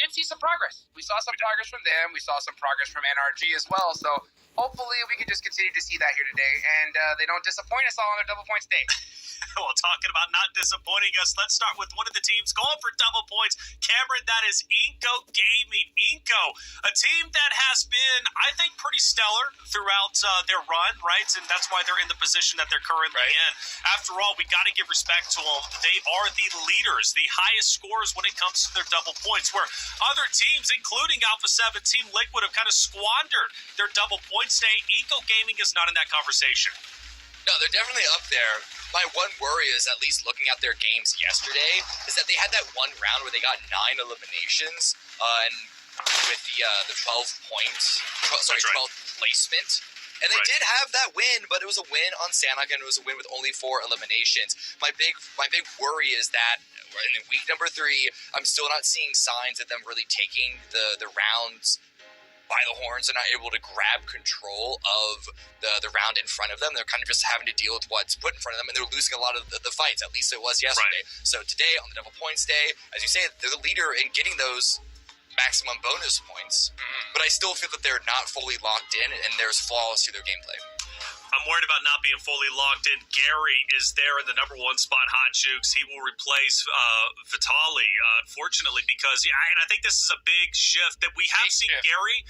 did see some progress. We saw some progress from them. We saw some progress from NRG as well. So hopefully we can just continue to see that here today, and they don't disappoint us all on their double points day. Well, talking about not disappointing us, let's start with one of the teams going for double points. Cameron, that is Inco Gaming. Inco, a team that has been, I think, pretty stellar throughout their run, right? And that's why they're in the position that they're currently in. After all, we got to give respect to them. They are the leaders, the highest scorers when it comes to their double points, where other teams, including Alpha 7, Team Liquid, have kind of squandered their double points day. Inco Gaming is not in that conversation. No, they're definitely up there. My one worry is, at least looking at their games yesterday, is that they had that one round where they got 9 eliminations, and with the 12th placement. And they did have that win, but it was a win on Sanok, and it was a win with only 4 eliminations. My big worry is that in week number 3, I'm still not seeing signs of them really taking the rounds by the horns. They're not able to grab control of the round in front of them. They're kind of just having to deal with what's put in front of them, and they're losing a lot of the fights. At least it was yesterday. So today, on the double points day, as you say, they're the leader in getting those maximum bonus points, but I still feel that they're not fully locked in, and there's flaws to their gameplay. I'm worried about not being fully locked in. Gary is there in the number 1 spot, Hot Jukes. He will replace Vitali, unfortunately, because, and I think this is a big shift that we have seen Gary,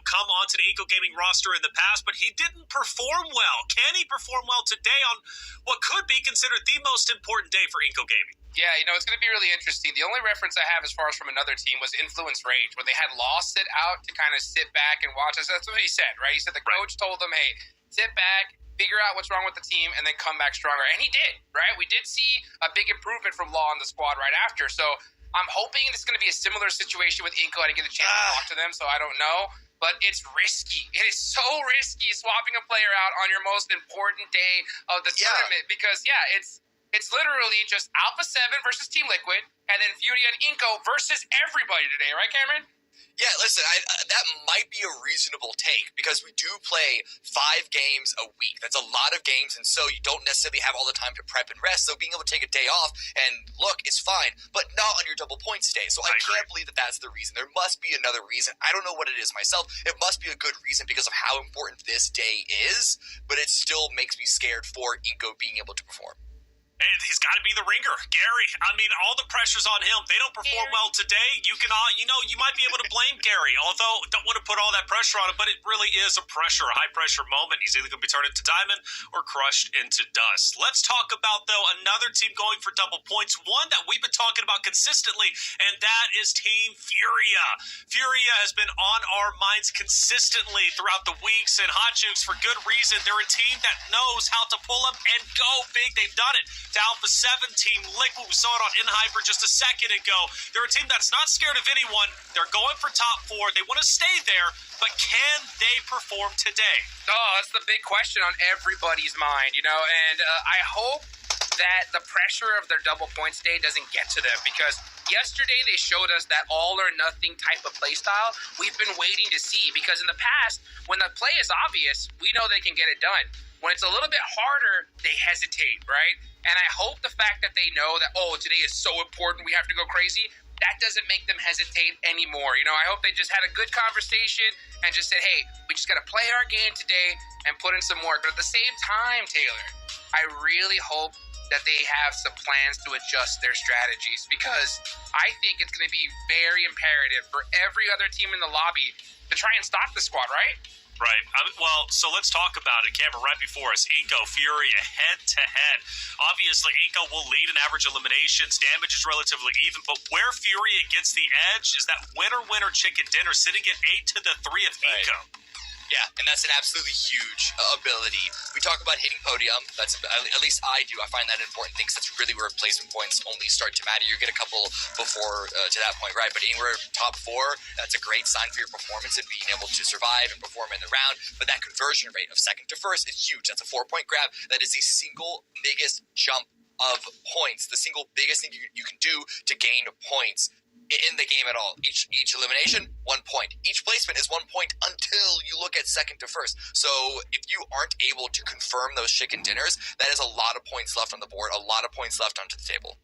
come onto the Inco Gaming roster in the past, but he didn't perform well. Can he perform well today on what could be considered the most important day for Inco Gaming? Yeah, it's going to be really interesting. The only reference I have as far as from another team was Influence Rage, where they had lost it out to kind of sit back and watch us. That's what he said, right? He said the coach told them, hey, sit back, figure out what's wrong with the team, and then come back stronger. And he did, right? We did see a big improvement from Law in the squad right after. So I'm hoping it's going to be a similar situation with Inco. I didn't get a chance to talk to them, so I don't know. But it's risky. It is so risky swapping a player out on your most important day of the tournament because, it's literally just Alpha 7 versus Team Liquid, and then Fury and Inco versus everybody today, right, Cameron? Yeah, listen, that might be a reasonable take because we do play 5 games a week. That's a lot of games, and so you don't necessarily have all the time to prep and rest. So being able to take a day off and look is fine, but not on your double points day. So I can't believe that that's the reason. There must be another reason. I don't know what it is myself. It must be a good reason because of how important this day is, but it still makes me scared for Inco being able to perform. And he's got to be the ringer, Gary. I mean, all the pressure's on him. They don't perform well today. You can, you might be able to blame Gary. Although, don't want to put all that pressure on him, but it really is a high pressure moment. He's either going to be turned into diamond or crushed into dust. Let's talk about though another team going for double points. One that we've been talking about consistently, and that is Team Furia. Furia has been on our minds consistently throughout the weeks, and Hot Jukes for good reason. They're a team that knows how to pull up and go big. They've done it. To Alpha 7, Team Liquid. We saw it on InHyper just a second ago. They're a team that's not scared of anyone. They're going for top 4. They want to stay there, but can they perform today? Oh, that's the big question on everybody's mind, and I hope that the pressure of their double points day doesn't get to them because yesterday they showed us that all or nothing type of play style we've been waiting to see because in the past, when the play is obvious, we know they can get it done. When it's a little bit harder, they hesitate, right? And I hope the fact that they know that, today is so important, we have to go crazy, that doesn't make them hesitate anymore. I hope they just had a good conversation and just said, hey, we just got to play our game today and put in some work. But at the same time, Taylor, I really hope that they have some plans to adjust their strategies because I think it's going to be very imperative for every other team in the lobby to try and stop the squad, right? Right. Well, so let's talk about it. Cameron, right before us, Inco, Furia, head-to-head. Obviously, Inco will lead in average eliminations. Damage is relatively even, but where Furia gets the edge is that winner chicken dinner sitting at 8-3 of Inco. Yeah, and that's an absolutely huge ability. We talk about hitting podium. That's at least I do. I find that an important thing because that's really where placement points only start to matter. You get a couple before to that point, right? But anywhere top 4, that's a great sign for your performance and being able to survive and perform in the round. But that conversion rate of second to first is huge. That's a 4-point grab. That is the single biggest jump of points. The single biggest thing you can do to gain points in the game at all. Each elimination, 1 point. Each placement is 1 point until you look at second to first. So if you aren't able to confirm those chicken dinners, that is a lot of points left on the board, a lot of points left onto the table.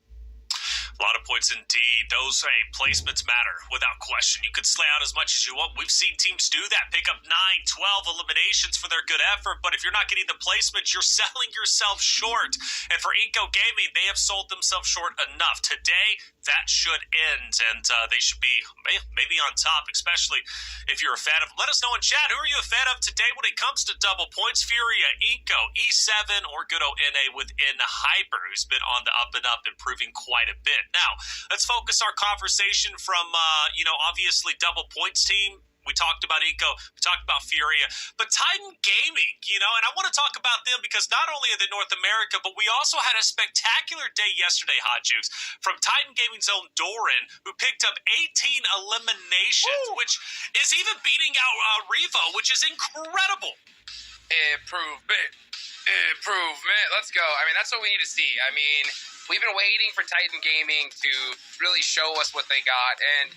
lot of points indeed. Those placements matter without question. You could slay out as much as you want. We've seen teams do that, pick up 9, 12 eliminations for their good effort, but if you're not getting the placements, you're selling yourself short. And for Inco Gaming, they have sold themselves short enough. Today, that should end, and they should be maybe on top, especially if you're a fan of them. Let us know in chat, who are you a fan of today when it comes to double points? Furia, Inco, E7, or good old NA within Hyper, who's been on the up and up, improving quite a bit. Now, let's focus our conversation from, obviously double points team. We talked about Inco, we talked about Furia, but Titan Gaming, and I want to talk about them because not only are they North America, but we also had a spectacular day yesterday, Hot Jukes, from Titan Gaming's own Doran, who picked up 18 eliminations, which is even beating out Revo, which is incredible. Improvement. Let's go. I mean, that's what we need to see. I mean, we've been waiting for Titan Gaming to really show us what they got, and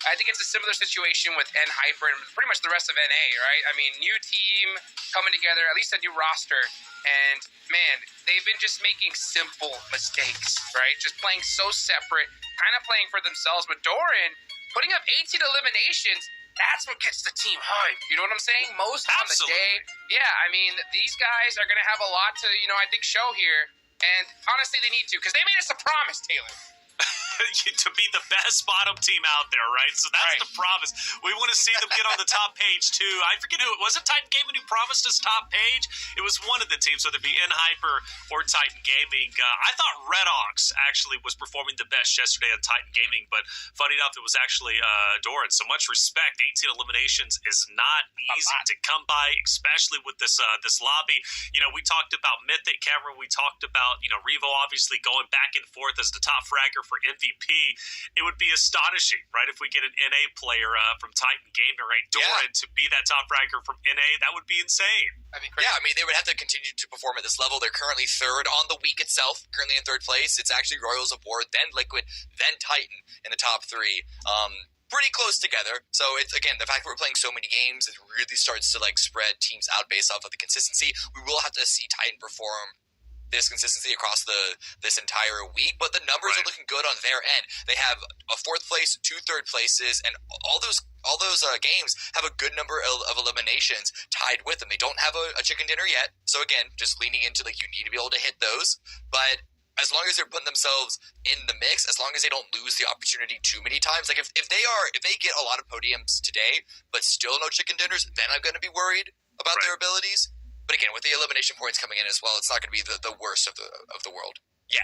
I think it's a similar situation with Hyper and pretty much the rest of NA, right? I mean, new team coming together, at least a new roster, and man, they've been just making simple mistakes, right? Just playing so separate, kind of playing for themselves. But Doran, putting up 18 eliminations, that's what gets the team hype. You know what I'm saying? Most on the day. Yeah, I mean, these guys are going to have a lot to, I think, show here. And honestly, they need to, because they made us a promise, Taylor. To be the best bottom team out there, right? So that's the promise. We want to see them get on the top page too. I forget who it was. It Titan Gaming who promised us top page? It was one of the teams, whether it be Hyper or Titan Gaming. I thought Red Ox actually was performing the best yesterday on Titan Gaming, but funny enough, it was actually Doran. So much respect. 18 eliminations is not easy to come by, especially with this lobby. We talked about Mythic, Cameron. We talked about Revo obviously going back and forth as the top fragger for MVP. It would be astonishing, right, if we get an NA player from Titan Gaming, right? Doran to be that top fragger from NA, that would be insane. That'd be crazy. Yeah, I mean, they would have to continue to perform at this level. They're currently third on the week itself, currently in third place. It's actually Royals aboard, then Liquid, then Titan in the top three. Pretty close together. So it's, again, the fact that we're playing so many games, it really starts to spread teams out based off of the consistency. We will have to see Titan perform this consistency across this entire week, but the numbers are looking good on their end. They have a 4th place, 2 third places, and all those games have a good number of eliminations tied with them. They don't have a chicken dinner yet, so again, just leaning into you need to be able to hit those, but as long as they're putting themselves in the mix, as long as they don't lose the opportunity too many times, if they get a lot of podiums today, but still no chicken dinners, then I'm going to be worried about their abilities. But again, with the elimination points coming in as well, it's not going to be the worst of the world. Yeah.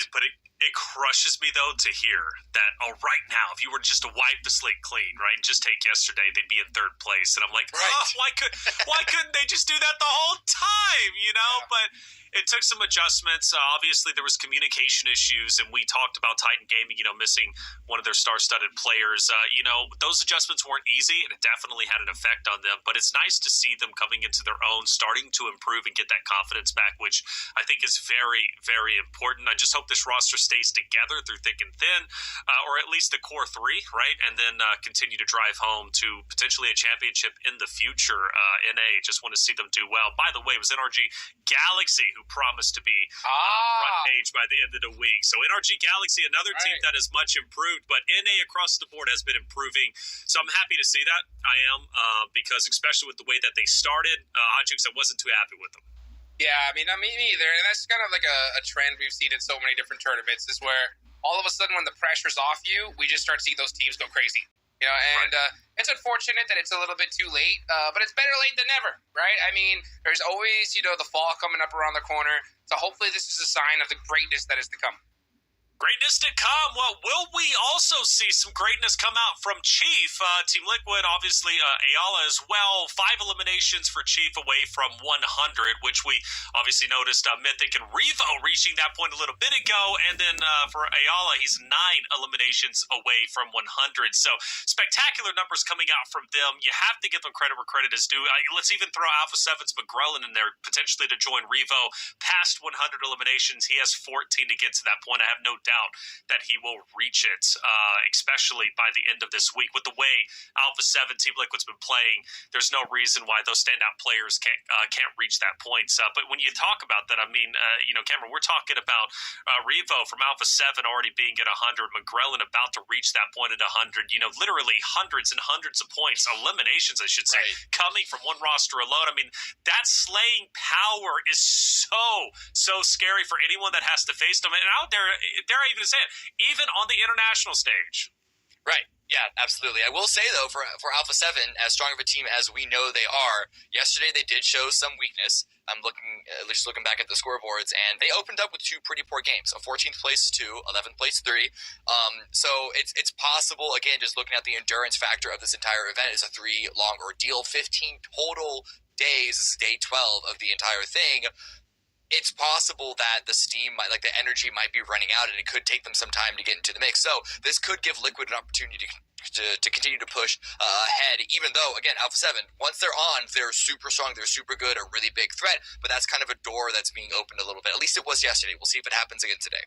But it crushes me, though, to hear that, right now, if you were just to wipe the slate clean, right, and just take yesterday, they'd be in 3rd place. And I'm like, why couldn't they just do that the whole time, Yeah. But it took some adjustments. Obviously, there was communication issues, and we talked about Titan Gaming, missing one of their star-studded players. Those adjustments weren't easy, and it definitely had an effect on them. But it's nice to see them coming into their own, starting to improve and get that confidence back, which I think is very, very important. I just hope this roster stays together through thick and thin, or at least the core 3, right? And then continue to drive home to potentially a championship in the future. NA, just want to see them do well. By the way, it was NRG Galaxy who promised to be front page by the end of the week. So NRG Galaxy, another team that is much improved, but NA across the board has been improving. So I'm happy to see that. I am, because especially with the way that they started, Hot Jukes, I wasn't too happy with them. Yeah, I mean, me neither. And that's kind of like a trend we've seen in so many different tournaments, is where all of a sudden when the pressure's off you, we just start seeing those teams go crazy. And it's unfortunate that it's a little bit too late, but it's better late than never, right? I mean, there's always, the fall coming up around the corner. So hopefully this is a sign of the greatness that is to come. Greatness to come. Well, will we also see some greatness come out from Chief? Team Liquid, obviously, Ayala as well. 5 eliminations for Chief away from 100, which we obviously noticed Mythic and Revo reaching that point a little bit ago. And then for Ayala, he's 9 eliminations away from 100. So spectacular numbers coming out from them. You have to give them credit where credit is due. Let's even throw Alpha 7's McGrellan in there, potentially to join Revo past 100 eliminations. He has 14 to get to that point. I have no doubt that he will reach it, especially by the end of this week. With the way Alpha 7 Team Liquid's been playing, there's no reason why those standout players can't reach that point. But when you talk about that, I mean, Cameron, we're talking about Revo from Alpha 7 already being at 100, McGrellan about to reach that point at 100, literally hundreds and hundreds of points, eliminations, I should say, coming from one roster alone. I mean, that slaying power is so scary for anyone that has to face them. And out there, dare I even say it, even on the international stage. Right. Yeah, absolutely. I will say, though, for Alpha 7, as strong of a team as we know they are, yesterday they did show some weakness. I'm looking back at the scoreboards, and they opened up with two pretty poor games, a 14th place 2, 11th place 3. So it's possible, again, just looking at the endurance factor of this entire event, it's a 3-long ordeal, 15 total days. This is day 12 of the entire thing. It's possible that the steam the energy might be running out, and it could take them some time to get into the mix. So this could give Liquid an opportunity to continue to push ahead, even though, again, Alpha 7, once they're on, they're super strong, they're super good, a really big threat, but that's kind of a door that's being opened a little bit. At least it was yesterday. We'll see if it happens again today.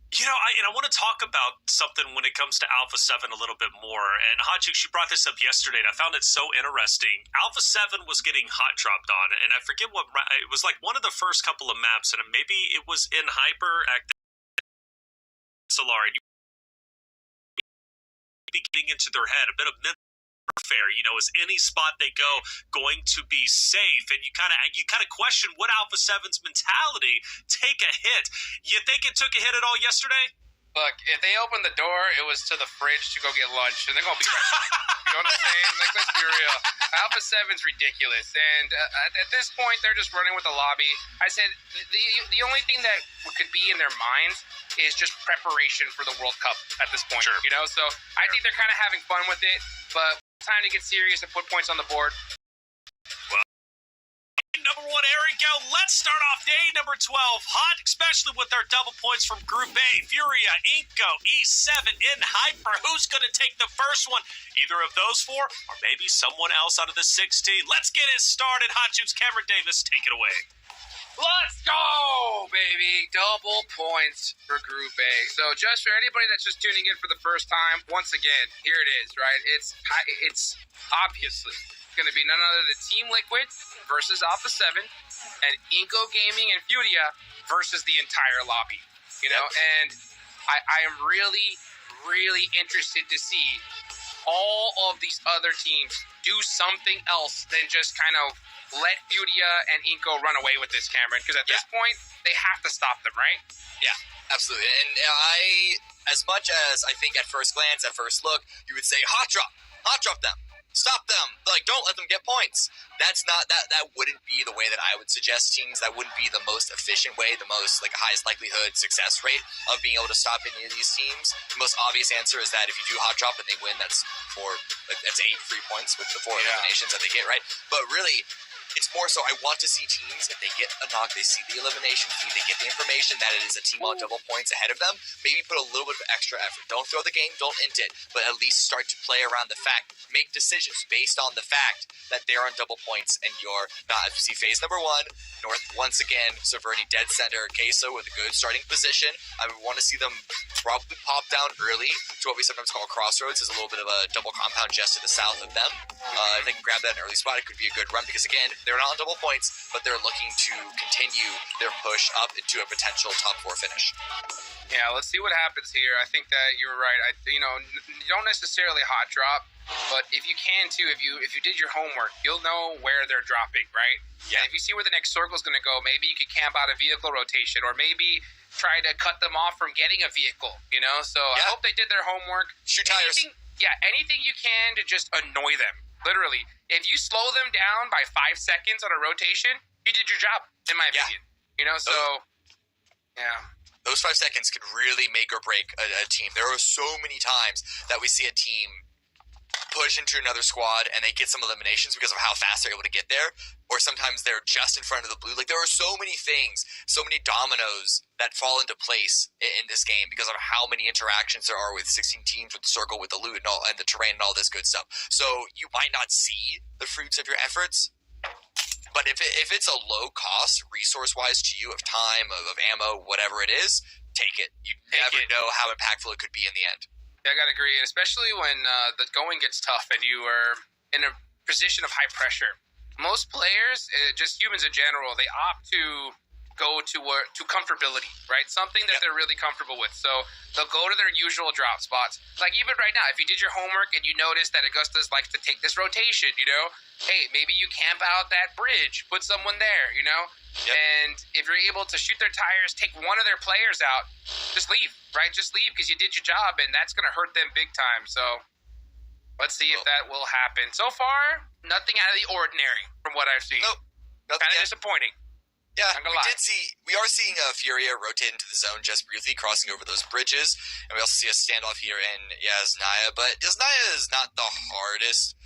I want to talk about something when it comes to Alpha 7 a little bit more. And Hotchuk, she brought this up yesterday, and I found it so interesting. Alpha 7 was getting hot dropped on, and I forget what it was, like one of the first couple of maps, and maybe it was in Hyper Solari. You be getting into their head, a bit of mental warfare. Is any spot they go going to be safe? And you kind of question, would Alpha 7's mentality take a hit? You think it took a hit at all yesterday? Look, if they opened the door, it was to the fridge to go get lunch, and they're going to be right. You know what I'm saying? Let's be real. Alpha 7's ridiculous, and at this point, they're just running with the lobby. I said the only thing that could be in their minds is just preparation for the World Cup at this point. Sure. So I think they're kind of having fun with it, but time to get serious and put points on the board. Well, number 1, Eric, go. Let's start off day number 12 hot, especially with our double points from Group A. Furia, Inco, E7 in Hyper. Who's going to take the first one? Either of those 4, or maybe someone else out of the 16. Let's get it started. Hot Juice, Cameron Davis, take it away. Let's go, baby. Double points for Group A. So just for anybody that's just tuning in for the first time, once again, here it is, right? It's obviously going to be none other than Team Liquid versus Alpha 7 and Inco Gaming and Furia versus the entire lobby, And I am really, really interested to see all of these other teams do something else than just kind of let Furia and Inco run away with this, Cameron, because at this point, they have to stop them, right? Yeah, absolutely. And as much as I think at first glance, at first look, you would say, hot drop them. Stop them. Don't let them get points. That's not, that wouldn't be the way that I would suggest teams. That wouldn't be the most efficient way, the most, highest likelihood success rate of being able to stop any of these teams. The most obvious answer is that if you do hot drop and they win, that's 8 free points with the 4 eliminations that they get, right? But really, it's more so I want to see teams, if they get a knock, they see the elimination feed, they get the information that it is a team on double points ahead of them, maybe put a little bit of extra effort. Don't throw the game, don't int it, but at least start to play around the fact, make decisions based on the fact that they're on double points and you're not. See phase number 1, North once again, Severny dead center, Queso with a good starting position. I would want to see them probably pop down early to what we sometimes call crossroads, is a little bit of a double compound just to the south of them. If they can grab that in an early spot, it could be a good run, because again, they're not on double points, but they're looking to continue their push up into a potential top 4 finish. Yeah, let's see what happens here. I think that you're right. You don't necessarily hot drop, but if you can too, if you did your homework, you'll know where they're dropping, right? Yeah. And if you see where the next circle is going to go, maybe you could camp out a vehicle rotation, or maybe try to cut them off from getting a vehicle. So I hope they did their homework. Shoot tires. Anything you can to just annoy them. Literally, if you slow them down by 5 seconds on a rotation, you did your job, in my opinion. Those 5 seconds could really make or break a team. There are so many times that we see a team push into another squad and they get some eliminations because of how fast they're able to get there, or sometimes they're just in front of the blue. There are so many things, so many dominoes that fall into place in this game because of how many interactions there are with 16 teams, with the circle, with the loot and the terrain and all this good stuff. So you might not see the fruits of your efforts, but if it's a low cost resource wise to you, of time, of ammo, whatever it is, take it. You Take never it. know how impactful it could be in the end. Yeah, I gotta agree, and especially when the going gets tough and you are in a position of high pressure. Most players, just humans in general, they opt to go to comfortability, right? Something that they're really comfortable with. So they'll go to their usual drop spots. Like even right now, if you did your homework and you notice that Augustus likes to take this rotation, hey, maybe you camp out that bridge, put someone there, Yep. And if you're able to shoot their tires, take one of their players out, just leave, right? Just leave because you did your job, and that's going to hurt them big time. So let's see if that will happen. So far, nothing out of the ordinary from what I've seen. Nope. Kind of disappointing. Yeah, Not gonna lie. we are seeing Furia rotate into the zone just briefly, crossing over those bridges, and we also see a standoff here in Yasnaya, but Yasnaya is not the hardest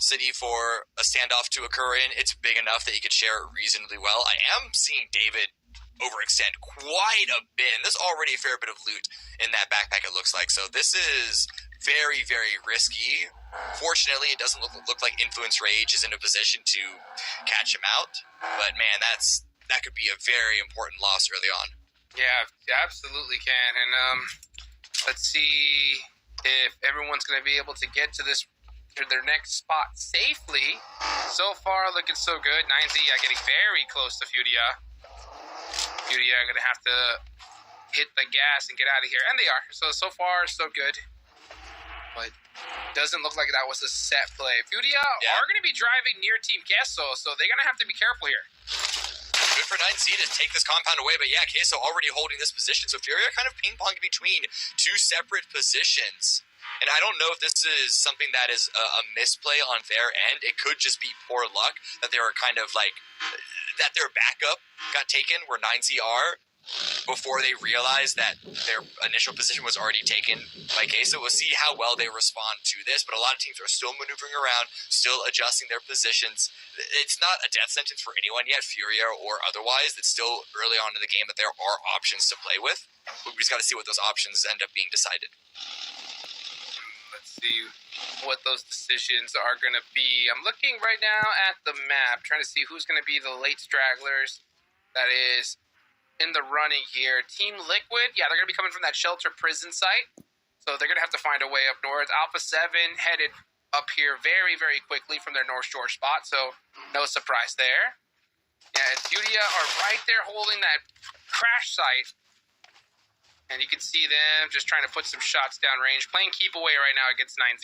city for a standoff to occur in. It's big enough that you could share it reasonably well. I am seeing David overextend quite a bit, and there's already a fair bit of loot in that backpack, it looks like, so this is very, very risky. Fortunately, it doesn't look like Influence Rage is in a position to catch him out, but man, that could be a very important loss early on. Yeah, absolutely can. And let's see if everyone's going to be able to get to their next spot safely. So far, looking so good. 9Z getting very close to Furia. Furia are going to have to hit the gas and get out of here. And they are. So far, so good. But doesn't look like that was a set play. Furia are going to be driving near Team Queso, so they're going to have to be careful here. Good for 9Z to take this compound away, but yeah, Queso already holding this position, so Furia kind of ping-ponging between two separate positions. And I don't know if this is something that is a misplay on their end. It could just be poor luck that they were kind of like, that their backup got taken where 9Z are before they realized that their initial position was already taken by Queso. We'll see how well they respond to this, but a lot of teams are still maneuvering around, still adjusting their positions. It's not a death sentence for anyone yet, Furia or otherwise. It's still early on in the game that there are options to play with. We just got to see what those options end up being decided. Let's see what those decisions are going to be. I'm looking right now at the map, trying to see who's going to be the late stragglers that is in the running here. Team Liquid, they're going to be coming from that shelter prison site, so they're going to have to find a way up north. Alpha 7 headed up here very, very quickly from their North Shore spot, so no surprise there. Yeah, and Furia are right there holding that crash site. And you can see them just trying to put some shots down range. Playing keep away right now against 9Z.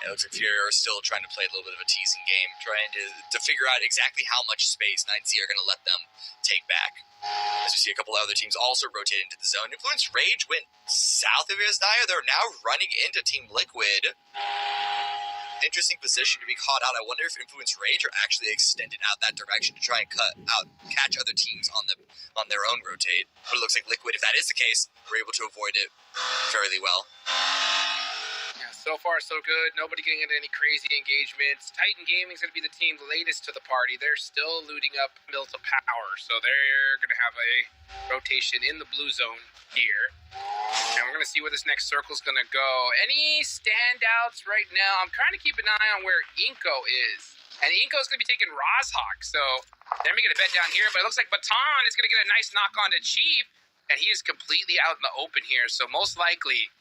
It looks like Furia are still trying to play a little bit of a teasing game, trying to figure out exactly how much space 9Z are going to let them take back. As we see a couple of other teams also rotate into the zone. Influence Rage went south of Yasnaya. They're now running into Team Liquid. Interesting position to be caught out. I wonder if Influence Rage are actually extended out that direction to try and catch other teams on their own rotate. But it looks like Liquid, if that is the case, we're able to avoid it fairly well. Yeah, so far so good. Nobody getting into any crazy engagements. Titan Gaming is going to be the team latest to the party. They're still looting up Mills of Power, so they're going to have a rotation in the blue zone here. And we're going to see where this next circle is going to go. Any standouts right now? I'm trying to keep an eye on where Inko is. And Inko is going to be taking Rozhawk, so they're making a bet down here. But it looks like Baton is going to get a nice knock on to Chief, and he is completely out in the open here. So most likely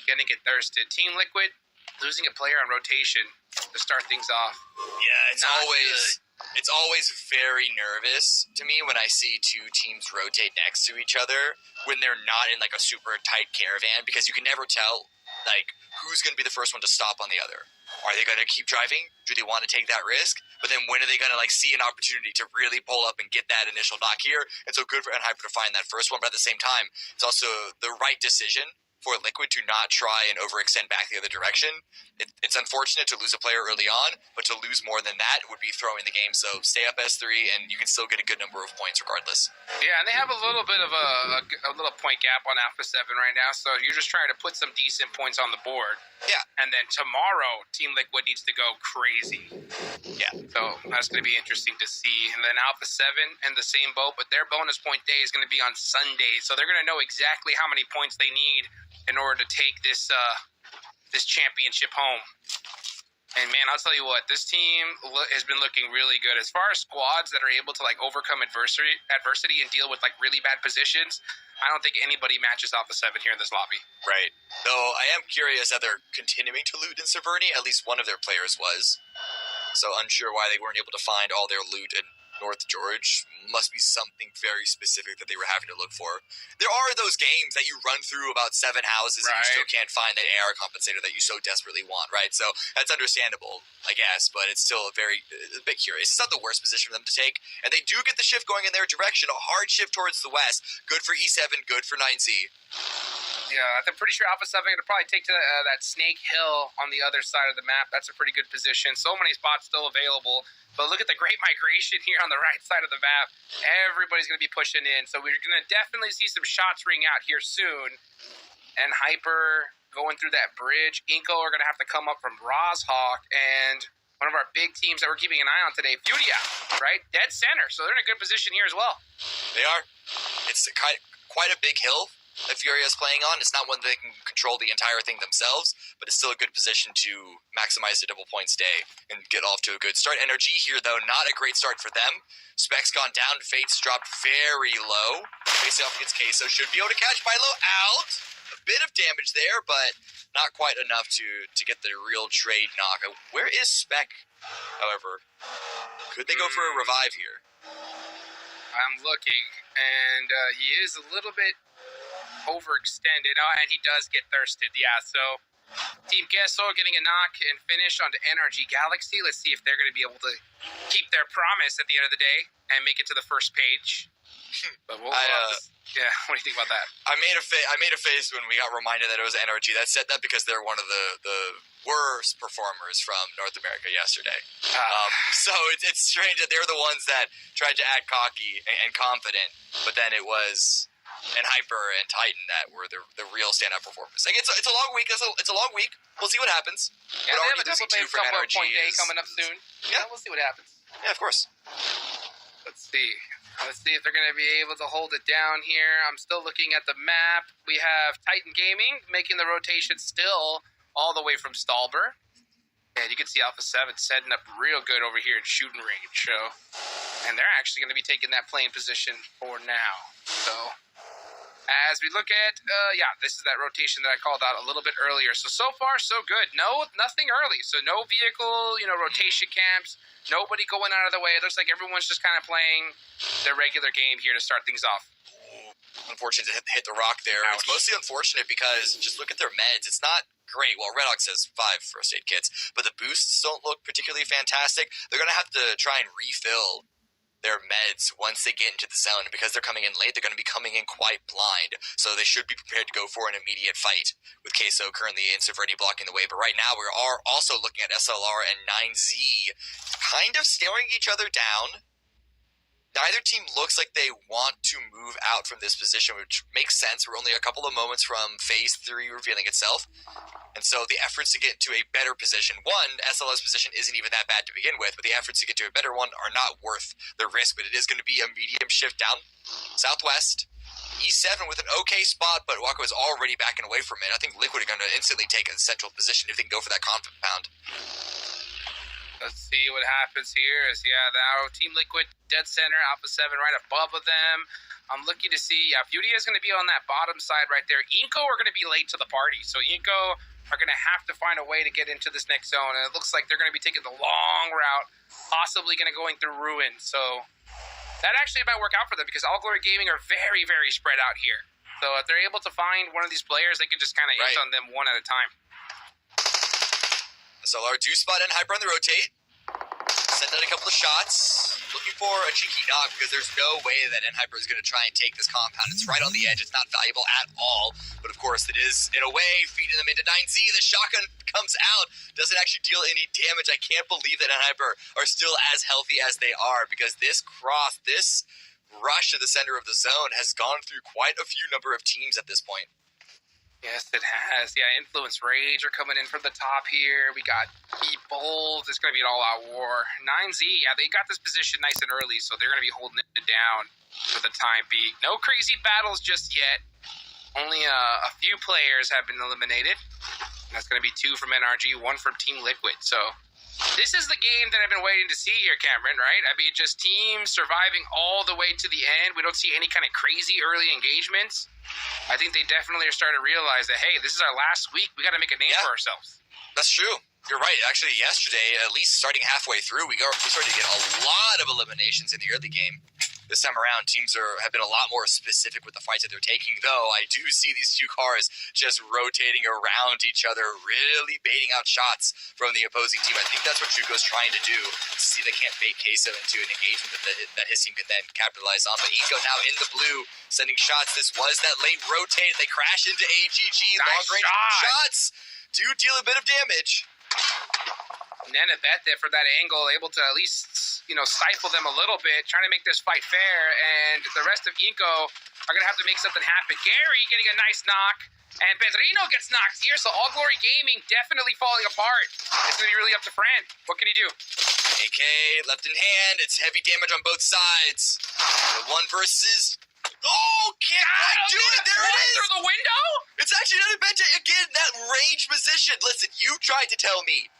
going to get thirsted. Team Liquid losing a player on rotation to start things off. Yeah, it's always very nervous to me when I see two teams rotate next to each other when they're not in like a super tight caravan, because you can never tell like who's going to be the first one to stop on the other. Are they going to keep driving? Do they want to take that risk? But then when are they going to like see an opportunity to really pull up and get that initial knock here? And so good for Enhyper to find that first one, but at the same time, it's also the right decision for Liquid to not try and overextend back the other direction. It's unfortunate to lose a player early on, but to lose more than that would be throwing the game. So stay up S3, and you can still get a good number of points regardless. Yeah, and they have a little bit of a little point gap on Alpha 7 right now, so you're just trying to put some decent points on the board. Yeah. And then tomorrow, Team Liquid needs to go crazy. Yeah. So that's going to be interesting to see. And then Alpha 7 in the same boat, but their bonus point day is going to be on Sunday, so they're going to know exactly how many points they need in order to take this championship home. And man, I'll tell you what, this team has been looking really good. As far as squads that are able to like overcome adversity and deal with like really bad positions, I don't think anybody matches Alpha 7 here in this lobby. Right. Though I am curious that they're continuing to loot in Severny. At least one of their players was. So unsure why they weren't able to find all their loot in North George. Must be something very specific that they were having to look for. There are those games that you run through about 7 houses and you still can't find that AR compensator that you so desperately want, right? So that's understandable, I guess, but it's still a bit curious. It's not the worst position for them to take, and they do get the shift going in their direction, a hard shift towards the west. Good for E7, good for 9Z. Yeah, I'm pretty sure Alpha 7 are going to probably take to that Snake Hill on the other side of the map. That's a pretty good position. So many spots still available. But look at the great migration here on the right side of the map. Everybody's going to be pushing in. So we're going to definitely see some shots ring out here soon. And Hyper going through that bridge. Inko are going to have to come up from Rozhawk. And one of our big teams that we're keeping an eye on today, Fudia, right? Dead center. So they're in a good position here as well. They are. It's quite a big hill that Furia is playing on. It's not one that they can control the entire thing themselves, but it's still a good position to maximize the double point stay and get off to a good start. NRG here, though, not a great start for them. Spec's gone down. Fate's dropped very low. Facing off against Queso. Should be able to catch Milo out. A bit of damage there, but not quite enough to get the real trade knock. Where is Spec, however? Could they go for a revive here? I'm looking, and he is a little bit overextended. Oh, and he does get thirsted. Yeah, so Team Queso getting a knock and finish onto NRG Galaxy. Let's see if they're going to be able to keep their promise at the end of the day and make it to the first page. But yeah, what do you think about that? I made a face when we got reminded that it was NRG. That said that because they're one of the worst performers from North America yesterday. So it's strange that they're the ones that tried to act cocky and confident, but then it was and Hyper and Titan that were the real standout performers. Like it's a long week. It's a long week. We'll see what happens. Yeah, they have a double day point day coming up soon. Yeah, we'll see what happens. Yeah, of course. Let's see. Let's see if they're going to be able to hold it down here. I'm still looking at the map. We have Titan Gaming making the rotation still all the way from Stalber. And you can see Alpha 7 setting up real good over here at shooting range. So, and they're actually going to be taking that playing position for now. So, as we look at, this is that rotation that I called out a little bit earlier. So far, so good. Nothing early. So no vehicle, rotation camps. Nobody going out of the way. It looks like everyone's just kind of playing their regular game here to start things off. Unfortunate to hit the rock there. Ouch. It's mostly unfortunate because just look at their meds. It's not great. Well, Redox has 5 first aid kits, but the boosts don't look particularly fantastic. They're going to have to try and refill their meds once they get into the zone. And because they're coming in late, they're going to be coming in quite blind. So they should be prepared to go for an immediate fight with Queso currently in Severny blocking the way. But right now we are also looking at SLR and 9Z kind of staring each other down. Neither team looks like they want to move out from this position, which makes sense. We're only a couple of moments from Phase 3 revealing itself. And so the efforts to get to a better position, one, SLS position isn't even that bad to begin with, but the efforts to get to a better one are not worth the risk. But it is going to be a medium shift down southwest. E7 with an okay spot, but Wako is already backing away from it. I think Liquid are going to instantly take a central position if they can go for that compound. Let's see what happens here. Our Team Liquid, dead center, Alpha 7 right above of them. I'm looking to see, Fudia is going to be on that bottom side right there. Inko are going to be late to the party. So Inko are going to have to find a way to get into this next zone. And it looks like they're going to be taking the long route, possibly going to going through Ruin. So that actually might work out for them because All Glory Gaming are very, very spread out here. So if they're able to find one of these players, they can just kind of hit on them one at a time. SLR do spot and Hyper on the rotate. Send out a couple of shots. Looking for a cheeky knock because there's no way that Hyper is going to try and take this compound. It's right on the edge. It's not valuable at all. But of course, it is, in a way, feeding them into 9Z. The shotgun comes out. Doesn't actually deal any damage. I can't believe that Hyper are still as healthy as they are because this rush to the center of the zone has gone through quite a few number of teams at this point. Yes, it has. Yeah, Influence Rage are coming in from the top here. We got Be Bold. It's going to be an all-out war. 9Z, they got this position nice and early, so they're going to be holding it down for the time being. No crazy battles just yet. Only a few players have been eliminated. That's going to be 2 from NRG, 1 from Team Liquid. So This is the game that I've been waiting to see here, Cameron, right? I mean, just teams surviving all the way to the end. We don't see any kind of crazy early engagements. I think they definitely are starting to realize that, hey, this is our last week. We got to make a name for ourselves. That's true. You're right. Actually, yesterday, at least starting halfway through, we started to get a lot of eliminations in the early game. This time around, teams have been a lot more specific with the fights that they're taking, though I do see these two cars just rotating around each other, really baiting out shots from the opposing team. I think that's what Jugo's trying to do, to see if they can't bait Queso into an engagement that his team can then capitalize on. But Eco now in the blue, sending shots. This was that late rotate. They crash into AGG. Nice Long-range shots do deal a bit of damage. Nenabete from that angle, able to at least, stifle them a little bit, trying to make this fight fair, and the rest of Inco are going to have to make something happen. Gary getting a nice knock, and Pedrino gets knocked here, so All Glory Gaming definitely falling apart. It's going to be really up to Fran. What can he do? AK, left in hand, it's heavy damage on both sides. The one versus... Oh, can't quite do it. There it is. Through the window? It's actually not a bench. Again, that range position. Listen, you tried to tell me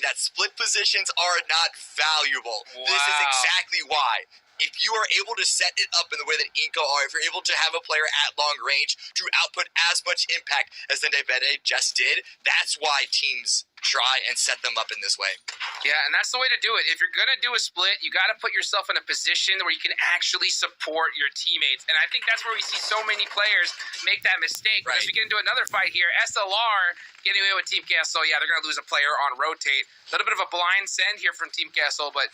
that split positions are not valuable. Wow. This is exactly why. If you are able to set it up in the way that Inco are, if you're able to have a player at long range to output as much impact as Nenabete just did, that's why teams try and set them up in this way. Yeah, and that's the way to do it. If you're going to do a split, you got to put yourself in a position where you can actually support your teammates. And I think that's where we see so many players make that mistake. Right. Because we get into another fight here. SLR getting away with Team Castle. Yeah, they're going to lose a player on rotate. A little bit of a blind send here from Team Castle, but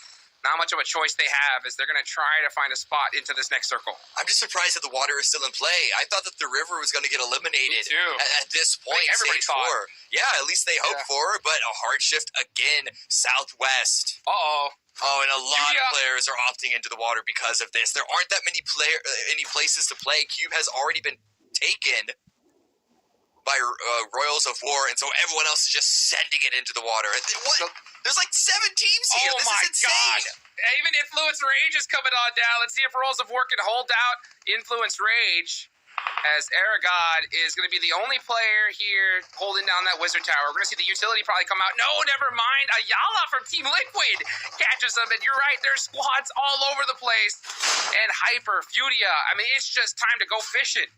not much of a choice they have as they're going to try to find a spot into this next circle. I'm just surprised that the water is still in play. I thought that the river was going to get eliminated at this point. Everybody Stage thought. 4. Yeah, at least they hoped for, but a hard shift again, southwest. Uh-oh. Oh, and a lot of players are opting into the water because of this. There aren't that many places to play. Cube has already been taken by Royals of War, and so everyone else is just sending it into the water. What? There's like 7 teams here. This is insane. Gosh. Even Influence Rage is coming on down. Let's see if Royals of War can hold out Influence Rage, as Aragod is going to be the only player here holding down that Wizard Tower. We're going to see the utility probably come out. No, never mind. Ayala from Team Liquid catches them, and you're right, there's squads all over the place. And Hyper, Furia, I mean, it's just time to go fishing.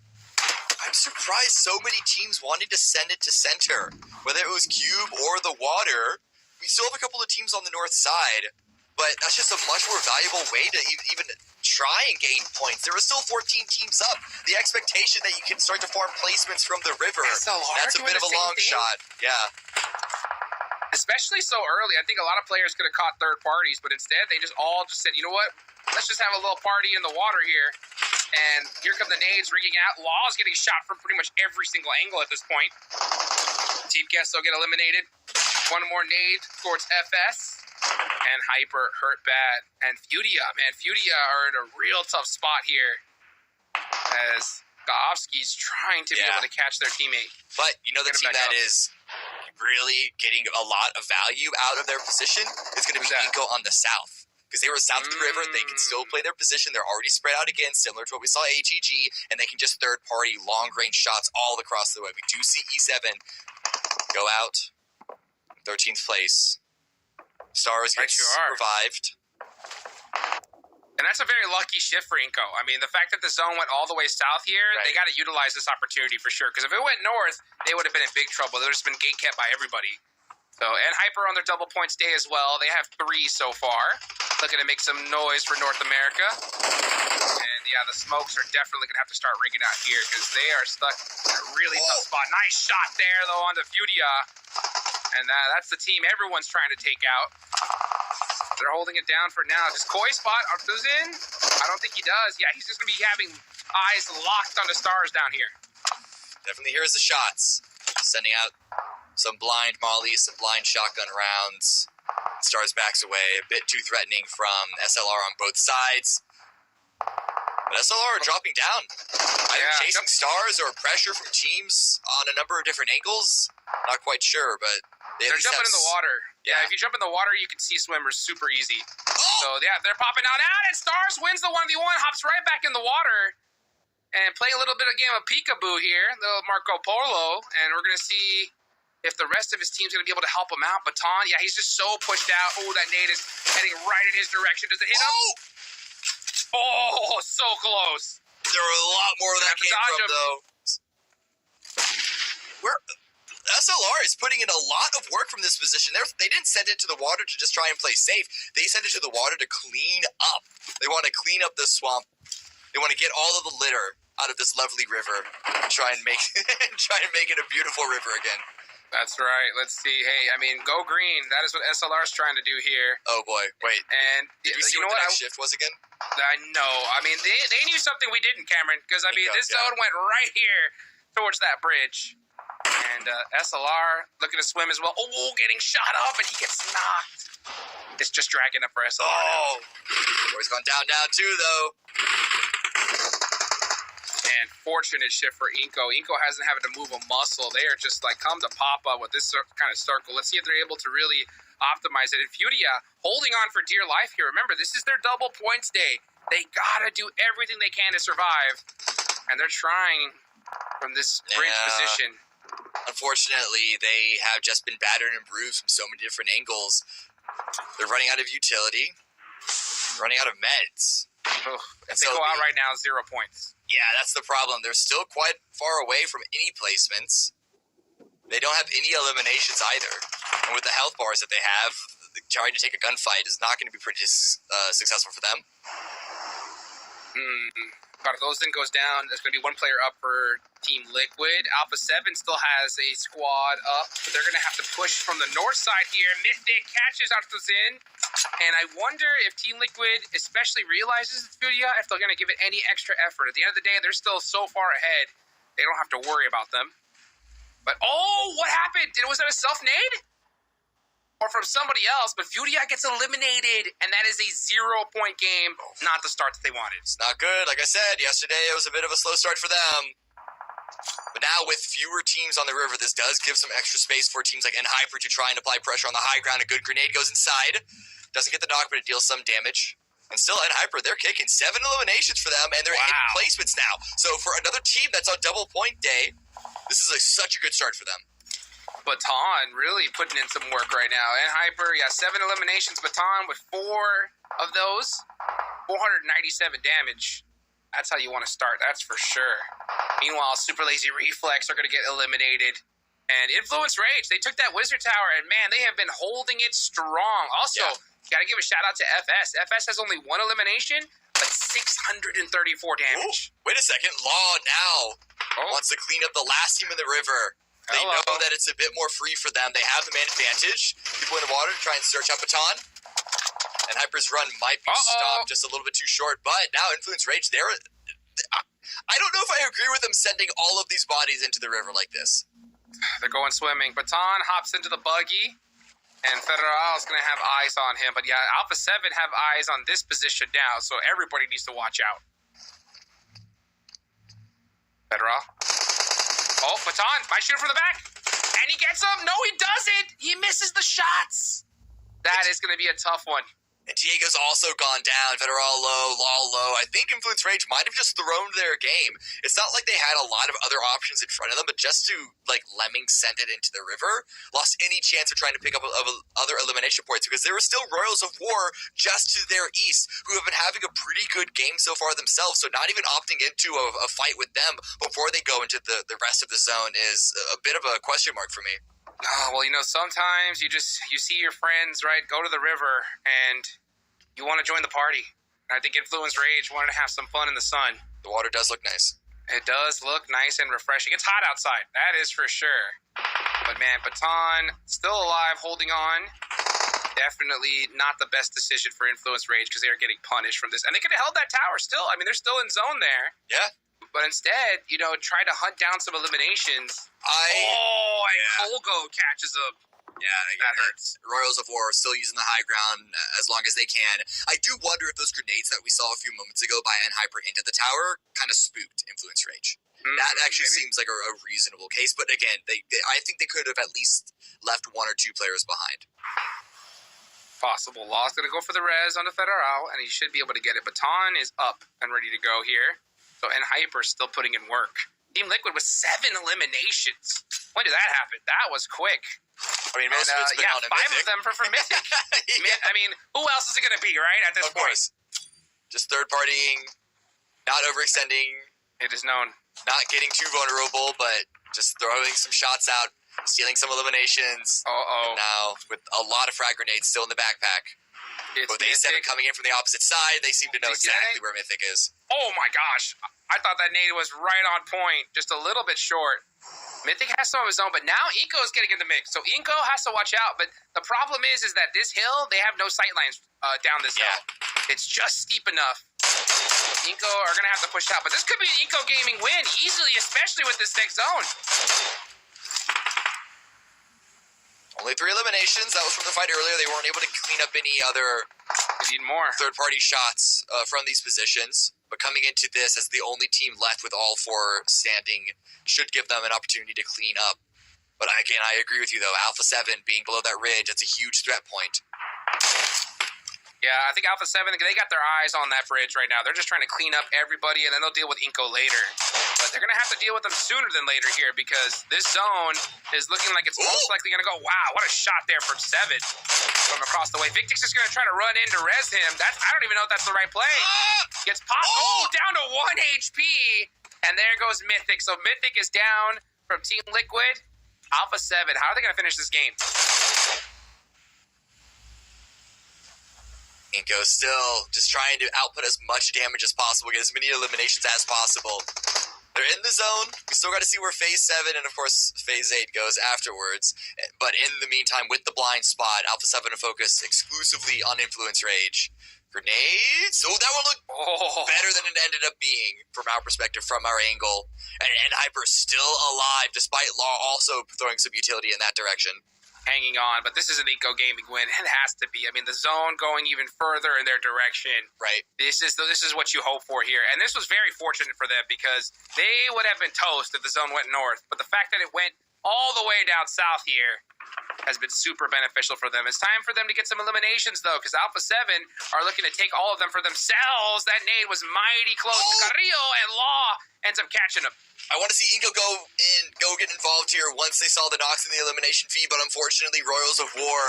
I'm surprised so many teams wanted to send it to center, whether it was Cube or the water. We still have a couple of teams on the north side, but that's just a much more valuable way to even try and gain points. There are still 14 teams up. The expectation that you can start to farm placements from the river, that's a bit of a long shot. Yeah. Especially so early. I think a lot of players could have caught third parties, but instead they just said, you know what? Let's just have a little party in the water here. And here come the nades rigging out. Law's getting shot from pretty much every single angle at this point. Team Kesso get eliminated. One more nade towards FS. And Hyper hurt bad. And Furia, man. Furia are in a real tough spot here, as Gaovski's trying to be able to catch their teammate. But you know the team that is really getting a lot of value out of their position is going to be Inco on the south. Because they were south of the river, they can still play their position. They're already spread out again, similar to what we saw at AGG, and they can just third-party long-range shots all across the way. We do see E7 go out, 13th place. Stars gets revived. And that's a very lucky shift for Inco. I mean, the fact that the zone went all the way south here, they got to utilize this opportunity for sure. Because if it went north, they would have been in big trouble. They've just been gate kept by everybody. So, and Hyper on their double points day as well. They have 3 so far. Looking to make some noise for North America. And yeah, the smokes are definitely going to have to start rigging out here because they are stuck in a really tough spot. Nice shot there, though, on the Furia. And that's the team everyone's trying to take out. They're holding it down for now. Does Koi spot Arthur's in? I don't think he does. Yeah, he's just going to be having eyes locked on the stars down here. Definitely hears the shots. Sending out some blind mollies, some blind shotgun rounds. Stars backs away. A bit too threatening from SLR on both sides. But SLR are dropping down. Either chasing stars or pressure from teams on a number of different angles. Not quite sure, but they're jumping in the water. Yeah, if you jump in the water, you can see swimmers super easy. So, yeah, they're popping out. And Stars wins the 1v1, hops right back in the water. And play a little bit of game of peekaboo here, little Marco Polo. And we're going to see if the rest of his team's going to be able to help him out. Baton, yeah, he's just so pushed out. Oh, that nade is heading right in his direction. Does it hit him? Oh, so close. There were a lot more of that came from, though. SLR is putting in a lot of work from this position. They didn't send it to the water to just try and play safe. They sent it to the water to clean up. They want to clean up this swamp. They want to get all of the litter out of this lovely river and try and make it a beautiful river again. That's right. Let's see. Hey, I mean, go green. That is what SLR is trying to do here. Oh, boy. Wait. And did we see what the next shift was again? I know. I mean, they knew something we didn't, Cameron, because, I mean, this zone went right here towards that bridge. And SLR looking to swim as well. Oh, getting shot up, and he gets knocked. It's just dragging up for SLR. Oh, he's gone down now, too, though. And fortunate shift for Inko. Inko hasn't having to move a muscle. They are just like, come to Papa with this kind of circle. Let's see if they're able to really optimize it. And Fudia holding on for dear life here. Remember, this is their double points day. They got to do everything they can to survive. And they're trying from this bridge position. Unfortunately, they have just been battered and bruised from so many different angles. They're running out of utility, running out of meds. If they go out right now, 0 points. Yeah, that's the problem. They're still quite far away from any placements. They don't have any eliminations either. And with the health bars that they have, trying to take a gunfight is not going to be pretty successful for them. But if those then goes down, there's going to be one player up for Team Liquid. Alpha 7 still has a squad up, but they're going to have to push from the north side here. Mythic catches out to Zin. And I wonder if Team Liquid especially realizes it's Fudia, if they're going to give it any extra effort. At the end of the day, they're still so far ahead, they don't have to worry about them. But, oh, what happened? Was that a self-nade? Or from somebody else, but Fudia gets eliminated, and that is a 0-point game, not the start that they wanted. It's not good. Like I said, yesterday it was a bit of a slow start for them. But now with fewer teams on the river, this does give some extra space for teams like N-Hyper to try and apply pressure on the high ground. A good grenade goes inside. Doesn't get the knock, but it deals some damage. And still, N-Hyper, they're kicking 7 eliminations for them, and they're in placements now. So for another team that's on double point day, this is such a good start for them. Baton really putting in some work right now. And Hyper, 7 eliminations. Baton with 4 of those. 497 damage. That's how you want to start, that's for sure. Meanwhile, Super Lazy Reflex are going to get eliminated. And Influence Rage, they took that Wizard Tower, and man, they have been holding it strong. Also, got to give a shout out to FS. FS has only 1 elimination, but 634 damage. Ooh, wait a second. Law now wants to clean up the last team in the river. They know that it's a bit more free for them. They have the man advantage. People in the water to try and search out Baton. And Hyper's run might be stopped just a little bit too short. But now Influence Rage, I don't know if I agree with them sending all of these bodies into the river like this. They're going swimming. Baton hops into the buggy. And Federal is going to have eyes on him. But Alpha 7 have eyes on this position now. So everybody needs to watch out. Federal. Oh, Baton might shoot from the back. And he gets him. No, he doesn't. He misses the shots. That is going to be a tough one. And Diego's also gone down. Federal low, Law low. I think Influence Rage might have just thrown their game. It's not like they had a lot of other options in front of them, but just to, Lemming send it into the river, lost any chance of trying to pick up other elimination points because there were still Royals of War just to their east who have been having a pretty good game so far themselves, so not even opting into a fight with them before they go into the rest of the zone is a bit of a question mark for me. Oh, well, sometimes you see your friends, right, go to the river, and you want to join the party. And I think Influence Rage wanted to have some fun in the sun. The water does look nice. It does look nice and refreshing. It's hot outside, that is for sure. But, man, Baton still alive, holding on. Definitely not the best decision for Influence Rage because they are getting punished from this. And they could have held that tower still. I mean, they're still in zone there. Yeah. But instead, try to hunt down some eliminations. Colgo catches him. Yeah, that hurts. Royals of War are still using the high ground as long as they can. I do wonder if those grenades that we saw a few moments ago by N-Hyper into the tower kind of spooked Influence Rage. That actually seems like a reasonable case. But again, I think they could have at least left 1 or 2 players behind. Possible. Law's going to go for the res on the Federal, and he should be able to get it. Baton is up and ready to go here. So N-Hyper still putting in work. Team Liquid with 7 eliminations. When did that happen? That was quick. I mean, most of it's been on a 5 Mythic. of them for Mythic. Yeah. I mean, who else is it going to be, right, at this Of point? course. Just third-partying, not overextending, It is known. not getting too vulnerable, but just throwing some shots out, stealing some eliminations. Uh-oh. And now, with a lot of frag grenades still in the backpack. It's Both A7 Mythic. coming in from the opposite side, they seem to know Did you see that? exactly where Mythic is. Oh, my gosh. I thought that nade was right on point, just a little bit short. Mythic has some of his own, but now Inko is getting in the mix, so Inko has to watch out. But the problem is that this hill, they have no sight lines down this hill. It's just steep enough. Inko are going to have to push out. But this could be an Inko Gaming win easily, especially with this next zone. Only 3 eliminations. That was from the fight earlier. They weren't able to clean up any other We need more. third-party shots from these positions. But coming into this as the only team left with all 4 standing should give them an opportunity to clean up. But again, I agree with you, though. Alpha 7 being below that ridge, that's a huge threat point. Yeah, I think Alpha 7, they got their eyes on that bridge right now. They're just trying to clean up everybody, and then they'll deal with Inko later. But they're going to have to deal with them sooner than later here because this zone is looking like it's most likely going to go, wow, what a shot there from 7 from across the way. Victix is going to try to run in to res him. I don't even know if that's the right play. Gets popped. Oh, down to 1 HP. And there goes Mythic. So Mythic is down from Team Liquid. Alpha 7, how are they going to finish this game? Inko still just trying to output as much damage as possible, get as many eliminations as possible. They're in the zone. We still got to see where Phase 7 and, of course, Phase 8 goes afterwards. But in the meantime, with the blind spot, Alpha 7 to focus exclusively on Influence Rage. Grenades? Oh, that one looked better than it ended up being from our perspective, from our angle. And Hyper still alive, despite Law also throwing some utility in that direction. Hanging on, but this is an Inko Gaming win. It has to be. I mean, the zone going even further in their direction. Right. This is what you hope for here. And this was very fortunate for them because they would have been toast if the zone went north. But the fact that it went all the way down south here has been super beneficial for them. It's time for them to get some eliminations, though, because Alpha 7 are looking to take all of them for themselves. That nade was mighty close to Carrillo, and Law ends up catching him. I want to see Inko go get involved here once they saw the knocks in the elimination feed, but unfortunately, Royals of War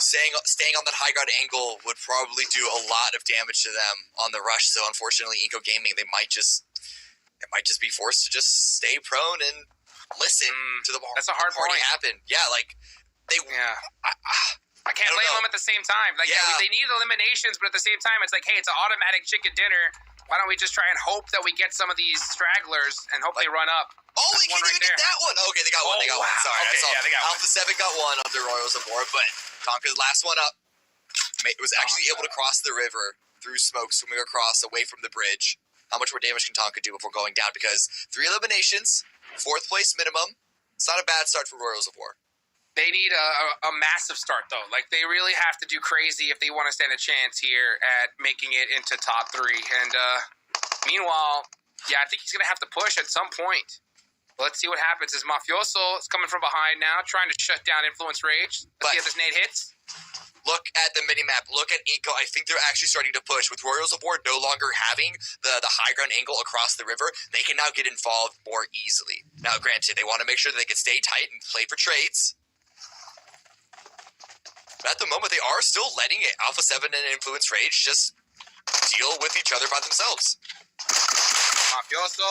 staying on that high ground angle would probably do a lot of damage to them on the rush. So unfortunately, Inko Gaming, they might just be forced to just stay prone and listen to the That's a hard party point. happen. Yeah, like they. Yeah. I can't blame them at the same time. Like, they need eliminations, but at the same time, it's like, hey, it's an automatic chicken dinner. Why don't we just try and hope that we get some of these stragglers and hope they run up? Oh, they can't even get that one. Okay, they got one. They got one. Sorry, okay, I saw they got Alpha 7 got one of the Royals of War, but Tonka's last one up was actually able to cross the river through smoke, swimming across away from the bridge. How much more damage can Tonka do before going down? Because 3 eliminations, 4th place minimum. It's not a bad start for Royals of War. They need a massive start, though. Like, they really have to do crazy if they want to stand a chance here at making it into top 3. And meanwhile, I think he's going to have to push at some point. Let's see what happens. As Mafioso is coming from behind now, trying to shut down Influence Rage. Let's see if this nade hits. Look at the minimap. Look at Inko. I think they're actually starting to push. With Royals of War no longer having the high ground angle across the river, they can now get involved more easily. Now, granted, they want to make sure that they can stay tight and play for trades. But at the moment, they are still letting it. Alpha 7 and Influence Rage just deal with each other by themselves. Mafioso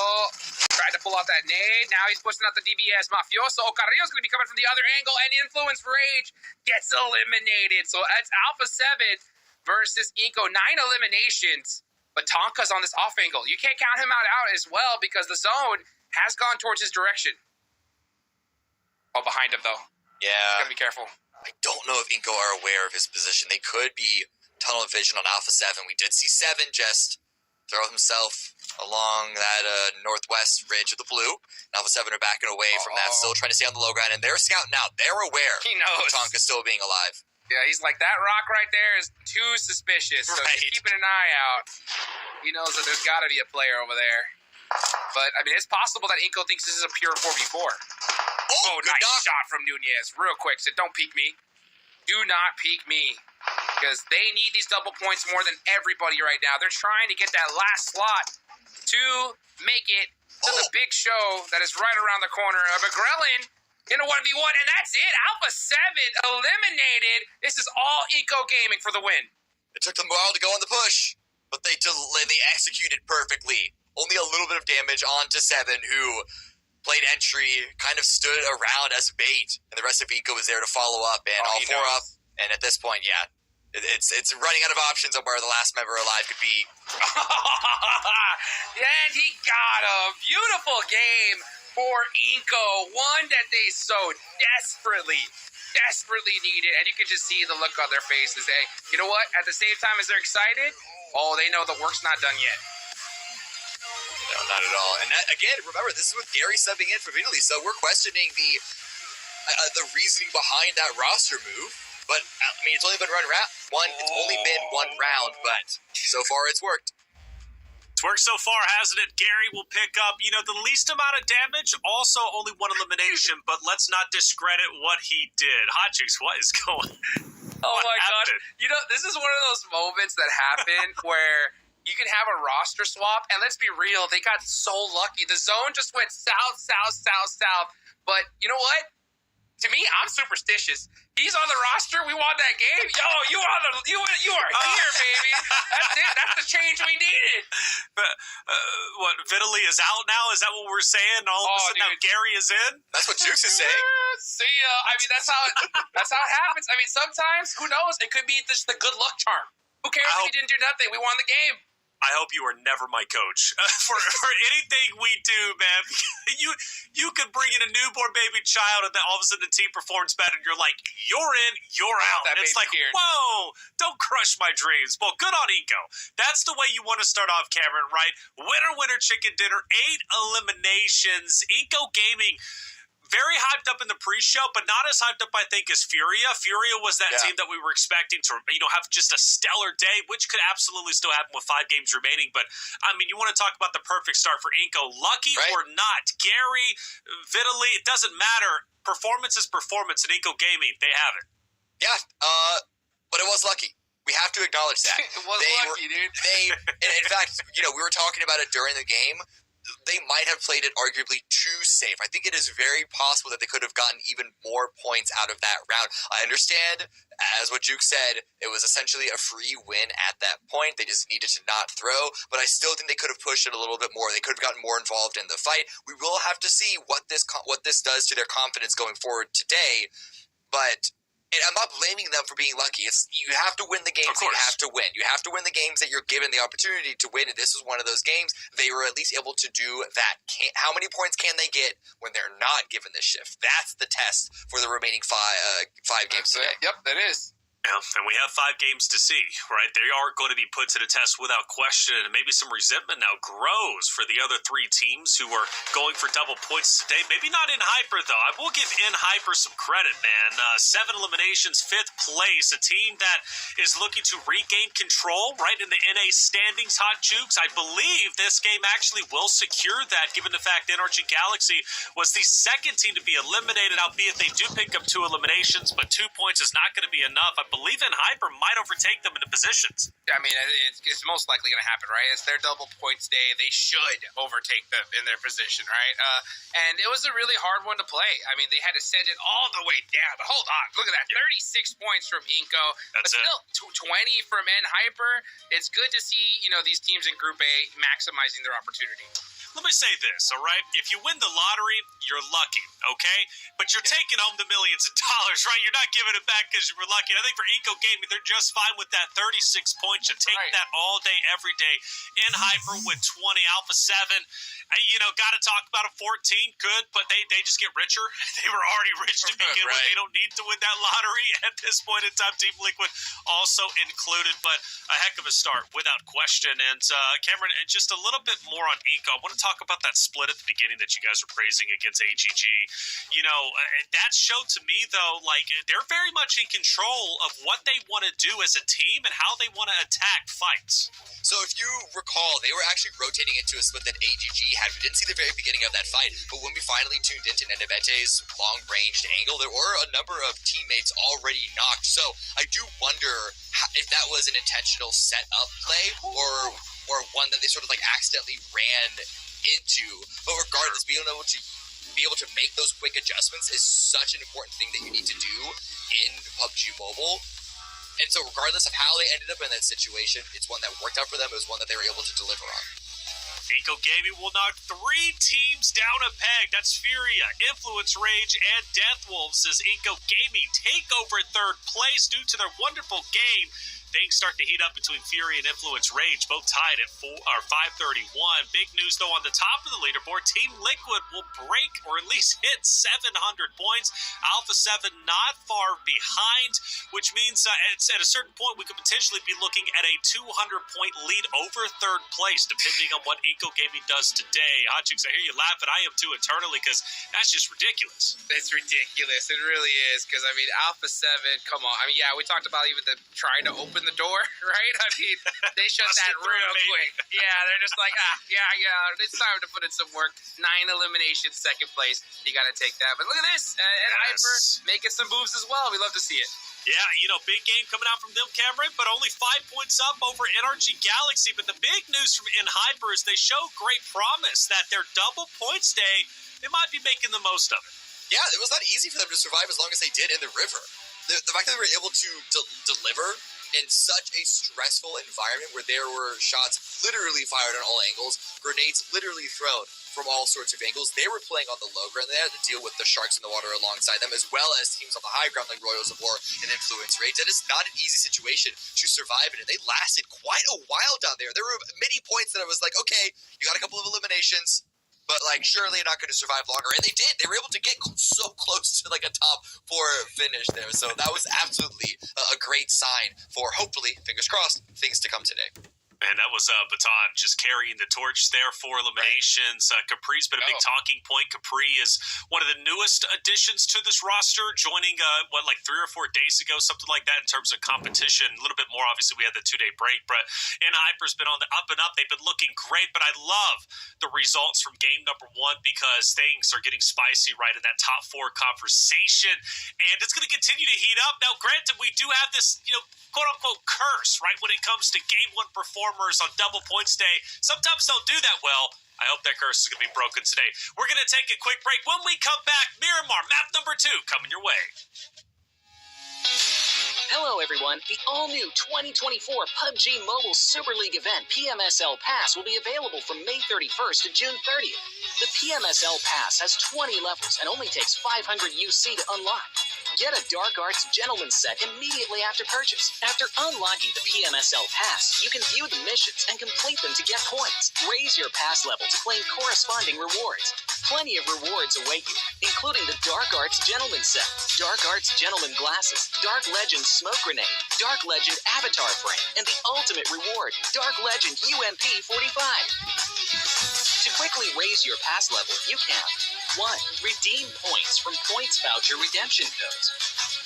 tried to pull out that nade. Now he's pushing out the DBS. Mafioso. Carrillo's going to be coming from the other angle, and Influence Rage gets eliminated. So that's Alpha 7 versus Inko. 9 eliminations, but Tonka's on this off angle. You can't count him out as well because the zone has gone towards his direction. Oh, behind him, though. Yeah. Gotta be careful. I don't know if Inko are aware of his position. They could be tunnel vision on Alpha 7. We did see 7 just throw himself along that northwest ridge of the blue. Alpha 7 are backing away from that, still trying to stay on the low ground, and they're scouting out. They're aware He knows. of Tonka still being alive. Yeah, he's like, that rock right there is too suspicious. So he's keeping an eye out. He knows that there's got to be a player over there. But, I mean, it's possible that Inko thinks this is a pure 4v4. Oh, nice shot from Nunez. Real quick, so don't peek me. Do not peek me. Because they need these double points more than everybody right now. They're trying to get that last slot to make it to the big show that is right around the corner. McGrellin in a 1v1, and that's it. Alpha 7 eliminated. This is all Eco Gaming for the win. It took them a while to go on the push, but they executed perfectly. Only a little bit of damage onto 7, who played entry, kind of stood around as bait, and the rest of Eco was there to follow up, and all 4 up. And at this point, yeah, it's running out of options of where the last member alive could be. And he got a beautiful game for Eco, one that they so desperately needed. And you can just see the look on their faces. Hey, you know what? At the same time as they're excited, they know the work's not done yet. No, not at all. And that, again, remember, this is with Gary subbing in from Italy, so we're questioning the reasoning behind that roster move. But I mean, it's only been It's only been one round, but so far it's worked. It's worked so far, hasn't it? Gary will pick up, the least amount of damage, also only one elimination, but let's not discredit what he did. Hot Juice, what is going on? Oh my gosh. This is one of those moments that happen where you can have a roster swap, and let's be real, they got so lucky. The zone just went south. But you know what? To me, I'm superstitious. He's on the roster. We won that game. Yo, you are here, baby. That's it. That's the change we needed. What? Vitaly is out now? Is that what we're saying? All of a sudden, now Gary is in. That's what Jukes is saying. See ya. I mean, that's how it happens. I mean, sometimes who knows? It could be just the good luck charm. Who cares if he didn't do nothing? We won the game. I hope you are never my coach for anything we do, man. You could bring in a newborn baby child, and then all of a sudden the team performs better, and you're like, you're in, you're out. And it's like, whoa, don't crush my dreams. Well, good on Eco. That's the way you want to start off, Cameron, right? Winner, chicken dinner, 8 eliminations. Eco Gaming, very hyped up in the pre-show, but not as hyped up, I think, as Furia. Furia was that team that we were expecting to, have just a stellar day, which could absolutely still happen with 5 games remaining. But, I mean, you want to talk about the perfect start for Inco. Lucky or not, Gary, Vitaly, it doesn't matter. Performance is performance in Inco Gaming. They have it. Yeah, but it was lucky. We have to acknowledge that. It was lucky, dude. In fact, we were talking about it during the game. They might have played it arguably too safe. I think it is very possible that they could have gotten even more points out of that round. I understand, as what Juke said, it was essentially a free win at that point. They just needed to not throw, but I still think they could have pushed it a little bit more. They could have gotten more involved in the fight. We will have to see what this does to their confidence going forward today, but I'm not blaming them for being lucky. You have to win the games that you have to win. You have to win the games that you're given the opportunity to win, and this was one of those games. They were at least able to do that. How many points can they get when they're not given this shift? That's the test for the remaining five games today. Yep, that is. Yeah, and we have 5 games to see, right? They are going to be put to the test without question, and maybe some resentment now grows for the other 3 teams who are going for double points today. Maybe not in Hyper, though. I will give in Hyper some credit, man. 7 eliminations, 5th place, a team that is looking to regain control, right, in the NA standings, Hot Jukes. I believe this game actually will secure that, given the fact NRG Galaxy was the 2nd team to be eliminated, albeit they do pick up 2 eliminations, but 2 points is not going to be enough. I believe in Hyper might overtake them into positions. I mean, it's most likely going to happen, right? It's their double points day. They should overtake them in their position, right? And it was a really hard one to play. I mean, they had to send it all the way down. But hold on. Look at that. 36 points from Inco. That's but still, 20 from N Hyper. It's good to see, these teams in Group A maximizing their opportunity. Let me say this, all right? If you win the lottery, you're lucky, okay? But you're taking home the millions of dollars, right? You're not giving it back because you were lucky. And I think for Eco Gaming, they're just fine with that 36 points. You take that all day, every day. In Hyper with 20, Alpha 7. Got to talk about a 14. Good, but they just get richer. They were already rich to begin with. They don't need to win that lottery at this point in time. Team Liquid also included, but a heck of a start without question. And Cameron, just a little bit more on Eco. I want to talk about that split at the beginning that you guys are praising against AGG. That showed to me, though, like they're very much in control of what they want to do as a team and how they want to attack fights. So if you recall, they were actually rotating into a split that AGG had. We didn't see the very beginning of that fight, but when we finally tuned into Nenevente's long-ranged angle, there were a number of teammates already knocked. So I do wonder if that was an intentional set-up play or one that they sort of like accidentally ran into. But regardless, being able to make those quick adjustments is such an important thing that you need to do in PUBG Mobile. And so regardless of how they ended up in that situation, it's one that worked out for them. It was one that they were able to deliver on. Eco Gaming will knock 3 teams down a peg. That's Furia, Influence Rage, and Death Wolves as Eco Gaming take over 3rd place due to their wonderful game. Things start to heat up between Fury and Influence Rage, both tied at 531. Big news, though, on the top of the leaderboard. Team Liquid will break or at least hit 700 points. Alpha 7 not far behind, which means at a certain point we could potentially be looking at a 200-point lead over 3rd place, depending on what Eco Gaming does today. Hotchicks, I hear you laughing. I am too eternally because that's just ridiculous. It's ridiculous. It really is because, I mean, Alpha 7, come on. I mean, yeah, we talked about even trying to open the door, right? I mean, they shut that real quick. Yeah, they're just like, yeah, it's time to put in some work. 9 eliminations, 2nd place. You got to take that. But look at this. And Hyper making some moves as well. We love to see it. Yeah, big game coming out from them, Cameron, but only 5 points up over NRG Galaxy. But the big news from Hyper is they show great promise that their double points day, they might be making the most of it. Yeah, it was not easy for them to survive as long as they did in the river. The fact that they were able to deliver in such a stressful environment where there were shots literally fired on all angles, grenades literally thrown from all sorts of angles. They were playing on the low ground. They had to deal with the sharks in the water alongside them, as well as teams on the high ground like Royals of War and Influence Rage. That is not an easy situation to survive in, and they lasted quite a while down there. There were many points that I was like, okay, you got a couple of eliminations, but surely you're not going to survive longer. And they did. They were able to get so close to a top 4 finish there. So that was absolutely a great sign for, hopefully, fingers crossed, things to come today. And that was Baton just carrying the torch there for eliminations. Capri's been a big talking point. Capri is one of the newest additions to this roster, joining, 3 or 4 days ago, something like that in terms of competition. A little bit more, obviously, we had the 2-day break, but Hyper's been on the up and up. They've been looking great, but I love the results from game number 1 because things are getting spicy right in that top 4 conversation, and it's going to continue to heat up. Now, granted, we do have this, quote-unquote curse, right, when it comes to game 1 performers on double points day. Sometimes don't do that well. I hope that curse is going to be broken today. We're going to take a quick break. When we come back, Miramar, map number 2, coming your way. Hello, everyone. The all-new 2024 PUBG Mobile Super League event PMSL Pass will be available from May 31st to June 30th. The PMSL Pass has 20 levels and only takes 500 UC to unlock. Get a Dark Arts Gentleman set immediately after purchase. After unlocking the PMSL Pass, you can view the missions and complete them to get points. Raise your pass level to claim corresponding rewards. Plenty of rewards await you, including the Dark Arts Gentleman set, Dark Arts Gentleman glasses, Dark Legend Smoke Grenade, Dark Legend Avatar Frame, and the ultimate reward, Dark Legend UMP 45. To quickly raise your pass level, you can 1. Redeem points from points voucher redemption codes.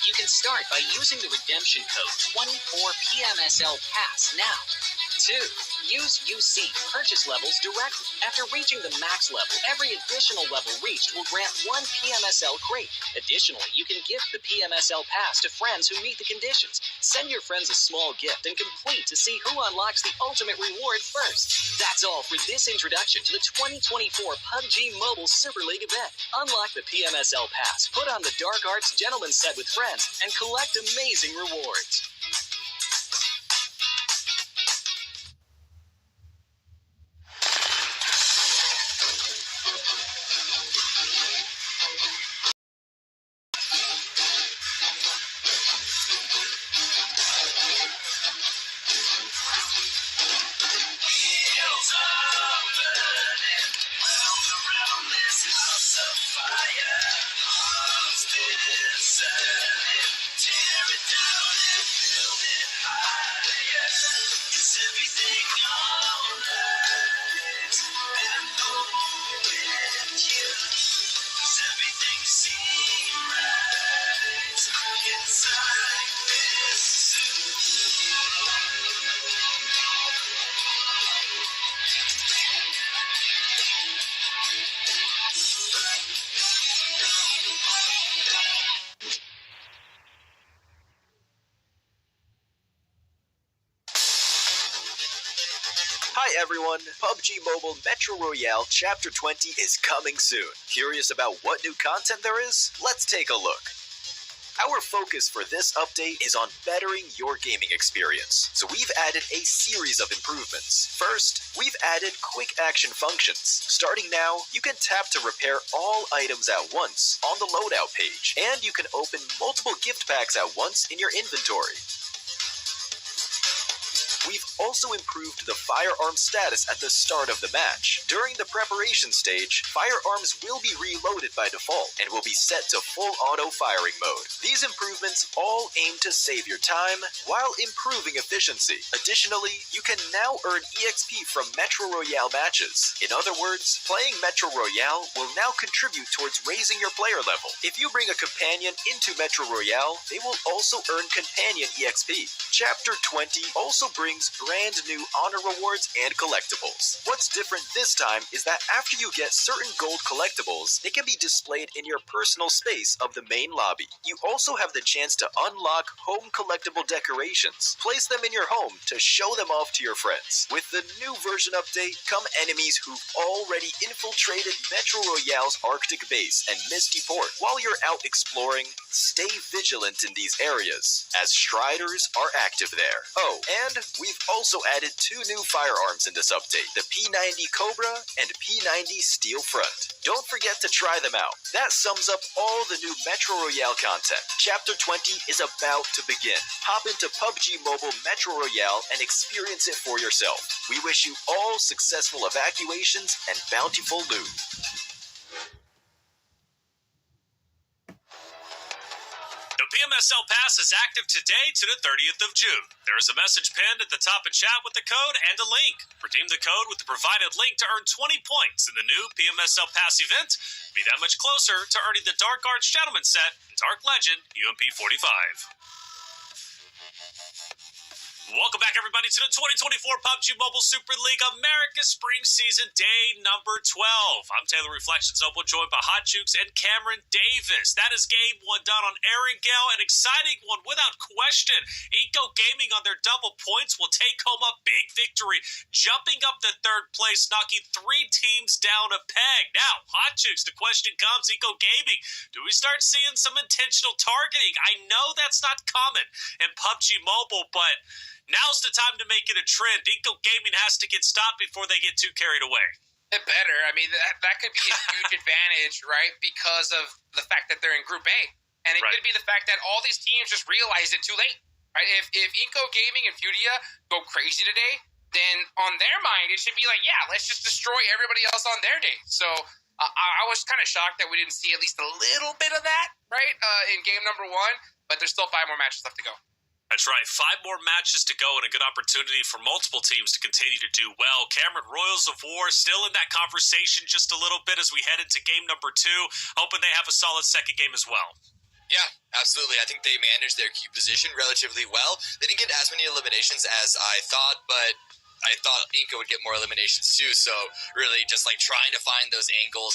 You can start by using the redemption code 24PMSL Pass now. 2. Use UC to purchase levels directly. After reaching the max level, every additional level reached will grant 1 PMSL crate. Additionally, you can gift the PMSL Pass to friends who meet the conditions. Send your friends a small gift and complete to see who unlocks the ultimate reward first. That's all for this introduction to the 2024 PUBG Mobile Super League event. Unlock the PMSL Pass, put on the Dark Arts Gentleman set with friends, and collect amazing rewards. everyone, PUBG Mobile Metro Royale Chapter 20 is coming soon. Curious about what new content there is? Let's take a look. Our focus for this update is on bettering your gaming experience, so we've added a series of improvements. First, we've added quick action functions. Starting now, you can tap to repair all items at once on the loadout page, and you can open multiple gift packs at once in your inventory. We've also improved the firearm status at the start of the match. During the preparation stage, firearms will be reloaded by default and will be set to full auto firing mode. These improvements all aim to save your time while improving efficiency. Additionally, you can now earn EXP from Metro Royale matches. In other words, playing Metro Royale will now contribute towards raising your player level. If you bring a companion into Metro Royale, they will also earn companion EXP. Chapter 20 also brings brand new honor rewards and collectibles. What's different this time is that after you get certain gold collectibles, they can be displayed in your personal space of the main lobby. You also have the chance to unlock home collectible decorations. Place them in your home to show them off to your friends. With the new version update come enemies who've already infiltrated Metro Royale's Arctic base and Misty Port. While you're out exploring, stay vigilant in these areas, as Striders are active there. Oh, and we've also added 2 new firearms in this update, the P90 Cobra and P90 Steel Front. Don't forget to try them out. That sums up all the new Metro Royale content. Chapter 20 is about to begin. Hop into PUBG Mobile Metro Royale and experience it for yourself. We wish you all successful evacuations and bountiful loot. The PMSL Pass is active today to the 30th of June. There is a message pinned at the top of chat with the code and a link. Redeem the code with the provided link to earn 20 points in the new PMSL Pass event. Be that much closer to earning the Dark Arts Gentleman set and Dark Legend UMP 45. Welcome back, everybody, to the 2024 PUBG Mobile Super League America Spring Season Day number 12. I'm Taylor Reflections Noble, joined by Hot Jukes and Cameron Davis. That is game 1 done on Erangel, an exciting one without question. Eco Gaming on their double points will take home a big victory, jumping up to 3rd place, knocking 3 teams down a peg. Now, Hot Jukes, the question comes, Eco Gaming, do we start seeing some intentional targeting? I know that's not common in PUBG Mobile, but now's the time to make it a trend. Eco Gaming has to get stopped before they get too carried away. It better. I mean, that could be a huge advantage, right? Because of the fact that they're in Group A. And it could be the fact that all these teams just realized it too late, right? If Eco Gaming and Fudia go crazy today, then on their mind, it should be like, yeah, let's just destroy everybody else on their day. So I was kind of shocked that we didn't see at least a little bit of that, right, in game number 1. But there's still 5 more matches left to go. That's right. 5 more matches to go and a good opportunity for multiple teams to continue to do well. Cameron, Royals of War still in that conversation just a little bit as we head into game number 2. Hoping they have a solid second game as well. Yeah, absolutely. I think they managed their queue position relatively well. They didn't get as many eliminations as I thought, but I thought Inca would get more eliminations too, so really just like trying to find those angles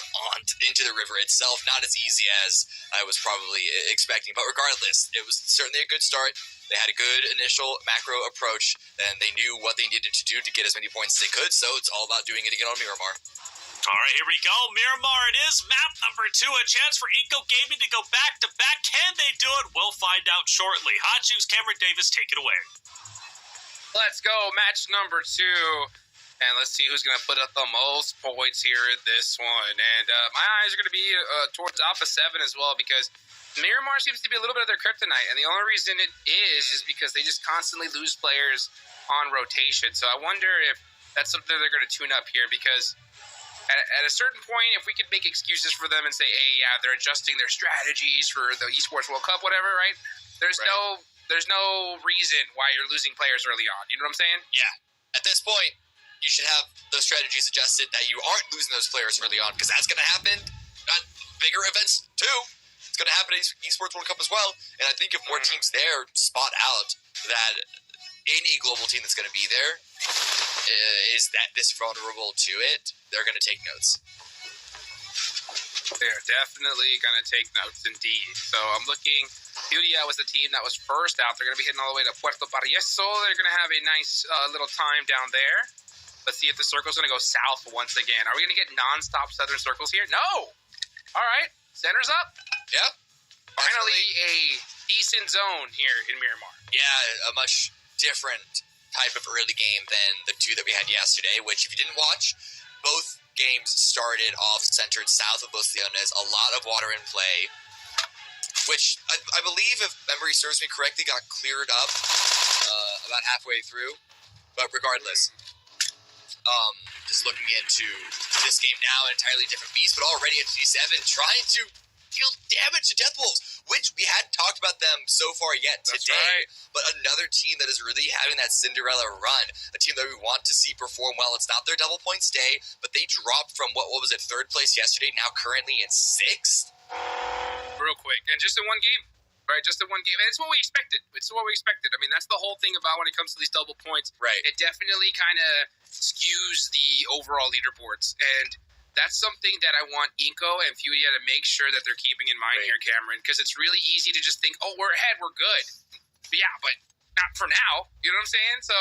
into the river itself, not as easy as I was probably expecting. But regardless, it was certainly a good start. They had a good initial macro approach, and they knew what they needed to do to get as many points as they could, so it's all about doing it again on Miramar. All right, here we go. Miramar it is. Map number 2. A chance for Eco Gaming to go back-to-back. Can they do it? We'll find out shortly. Hot Juice, Cameron Davis, take it away. Let's go, match number 2. And let's see who's going to put up the most points here in this one. And my eyes are going to be towards Alpha 7 as well, because Miramar seems to be a little bit of their kryptonite. And the only reason it is because they just constantly lose players on rotation. So I wonder if that's something they're going to tune up here, because at a certain point, if we could make excuses for them and say, hey, yeah, they're adjusting their strategies for the Esports World Cup, whatever, right? There's no reason why you're losing players early on. You know what I'm saying? Yeah. At this point, you should have those strategies adjusted that you aren't losing those players early on, because that's going to happen at bigger events too. It's going to happen at Esports World Cup as well. And I think if more teams there spot out that any global team that's going to be there is that this vulnerable to it, they're going to take notes. They're definitely going to take notes, indeed. So I'm looking. Fudia was the team that was first out. They're going to be heading all the way to Puerto Parieso. They're going to have a nice little time down there. Let's see if the circle's going to go south once again. Are we going to get nonstop southern circles here? No. All right. Center's up. Yeah. Finally, a decent zone here in Miramar. Yeah, a much different type of early game than the two that we had yesterday, which if you didn't watch, both games started off centered south of Los Leones. A lot of water in play, which I believe, if memory serves me correctly, got cleared up about halfway through. But regardless, just looking into this game now, an entirely different beast, but already at G7, trying to deal damage to Death Wolves, which we hadn't talked about them so far yet today. Right. But another team that is really having that Cinderella run, a team that we want to see perform well. It's not their double points day, but they dropped from what was it, third place yesterday, now currently in sixth. Real quick, and just in one game, right? Just in one game, and it's what we expected. It's what we expected. I mean, that's the whole thing about when it comes to these double points. Right. It definitely kind of skews the overall leaderboards, and that's something that I want Inko and Furia to make sure that they're keeping in mind here, Cameron, because it's really easy to just think, oh, we're ahead, we're good. But yeah, but not for now. You know what I'm saying? So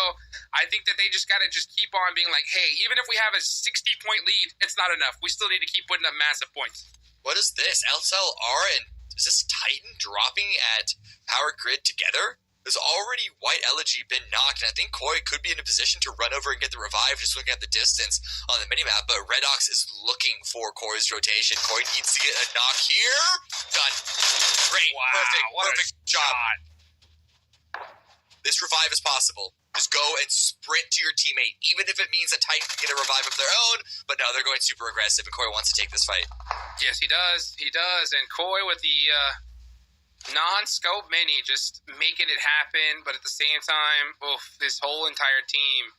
I think that they just got to just keep on being like, hey, even if we have a 60-point lead, it's not enough. We still need to keep putting up massive points. What is this? LSLR and is this Titan dropping at Power Grid together? There's already White Elegy been knocked, and I think Koi could be in a position to run over and get the revive just looking at the distance on the minimap, but Redox is looking for Koi's rotation. Koi needs to get a knock here. Done. Great. Wow, Perfect job. This revive is possible. Just go and sprint to your teammate, even if it means that Titan can get a revive of their own, but no, they're going super aggressive, and Koi wants to take this fight. Yes, he does. He does. And Koi with the non-scope mini, just making it happen, but at the same time, this whole entire team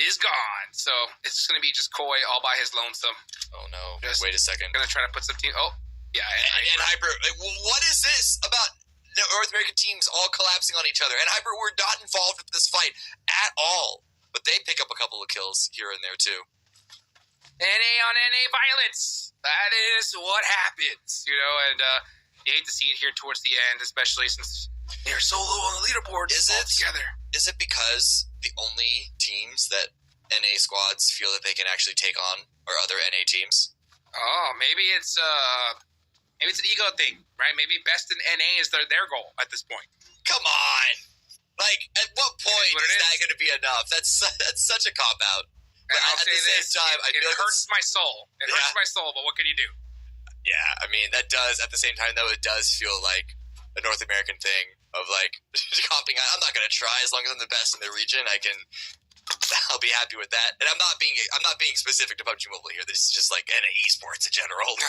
is gone. So it's going to be just Koi all by his lonesome. Oh no! Just wait a second. Going to try to put some team. Oh, yeah. And Hyper. What is this about the North American teams all collapsing on each other? And Hyper were not involved with this fight at all, but they pick up a couple of kills here and there too. NA on NA violence. That is what happens, and you hate to see it here towards the end, especially since they're so low on the leaderboard. Is it because the only teams that NA squads feel that they can actually take on are other NA teams? Oh, maybe it's an ego thing, right? Maybe best in NA is their goal at this point. Come on, like at what point is that going to be enough? That's such a cop out. But I'll say this: it hurts my soul. It hurts my soul. But what can you do? Yeah, I mean, that does, at the same time, though, it does feel like a North American thing of, like, copping out. I'm not going to try. As long as I'm the best in the region, I'll be happy with that. And I'm not being specific to PUBG Mobile here. This is just, like, NA esports in general.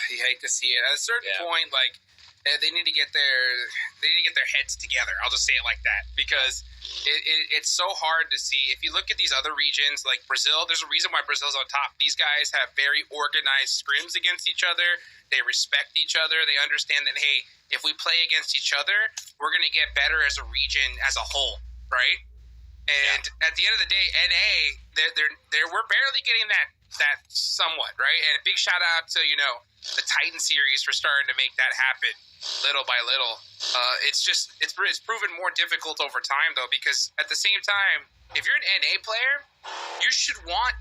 You hate to see it. At a certain point, like, they need to get their heads together. I'll just say it like that, because it's so hard to see. If you look at these other regions, like Brazil, there's a reason why Brazil's on top. These guys have very organized scrims against each other. They respect each other. They understand that, hey, if we play against each other, we're going to get better as a region as a whole, right? And at the end of the day, NA, we're barely getting that somewhat, right? And a big shout out to, the Titan series for starting to make that happen little by little. It's proven more difficult over time, though, because at the same time, if you're an NA player, you should want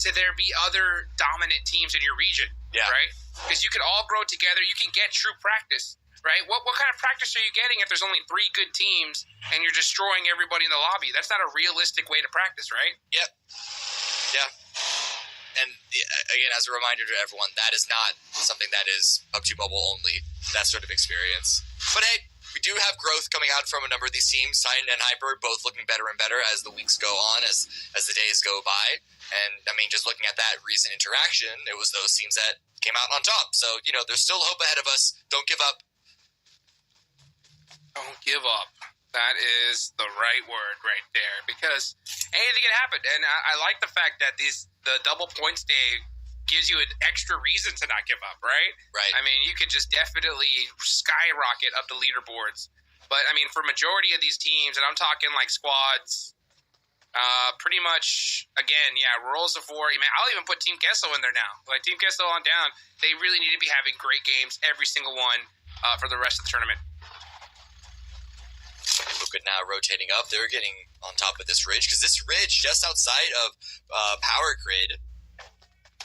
there be other dominant teams in your region, right? Because you can all grow together. You can get true practice, right? What kind of practice are you getting if there's only 3 good teams and you're destroying everybody in the lobby? That's not a realistic way to practice, right? Yep. Yeah. And again, as a reminder to everyone, that is not something that is PUBG Mobile only, that sort of experience. But hey, we do have growth coming out from a number of these teams. Titan and Hyper both looking better and better as the weeks go on, as the days go by. And, I mean, just looking at that recent interaction, it was those teams that came out on top. So, there's still hope ahead of us. Don't give up. Don't give up. That is the right word right there, because anything can happen. And I like the fact that the double points day gives you an extra reason to not give up, right? Right. I mean, you could just definitely skyrocket up the leaderboards. But, I mean, for majority of these teams, and I'm talking like squads, pretty much, again, rolls of 4. I'll even put Team Kessel in there now. Like, Team Kessel on down, they really need to be having great games, every single one, for the rest of the tournament. Open now rotating up. They're getting on top of this ridge because this ridge just outside of Power Grid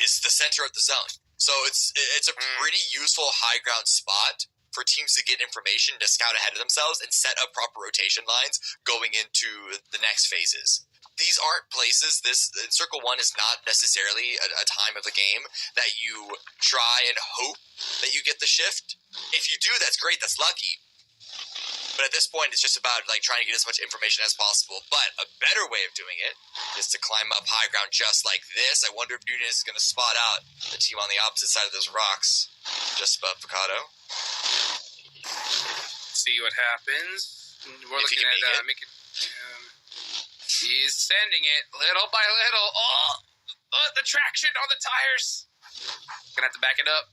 is the center of the zone. So it's a pretty useful high ground spot for teams to get information to scout ahead of themselves and set up proper rotation lines going into the next phases. These aren't places. Circle 1 is not necessarily a time of the game that you try and hope that you get the shift. If you do, that's great. That's lucky. But at this point, it's just about like trying to get as much information as possible. But a better way of doing it is to climb up high ground just like this. I wonder if Nunez is going to spot out the team on the opposite side of those rocks, just above Picado. See what happens. We're looking at making. He's sending it little by little. Oh, the traction on the tires. Gonna have to back it up.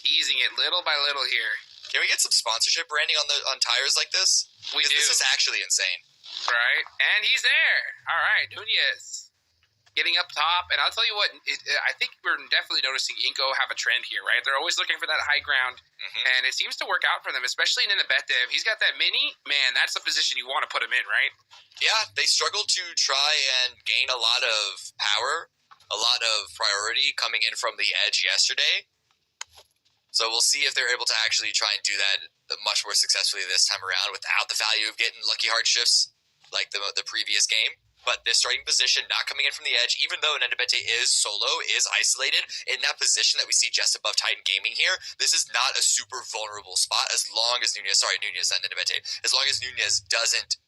Easing it little by little here. Can we get some sponsorship branding on tires like this? We do. This is actually insane. Right, and he's there. All right, Nunez getting up top, and I'll tell you what. I think we're definitely noticing Inco have a trend here. Right, they're always looking for that high ground, and it seems to work out for them, especially in Inabete. If he's got that mini, man, that's the position you want to put him in, right? Yeah, they struggled to try and gain a lot of power, a lot of priority coming in from the edge yesterday. So we'll see if they're able to actually try and do that much more successfully this time around without the value of getting lucky hard shifts like the previous game. But this starting position, not coming in from the edge, even though Nenebete is solo, is isolated, in that position that we see just above Titan Gaming here, this is not a super vulnerable spot as long as Nunez, not Nenebete, as long as Nunez doesn't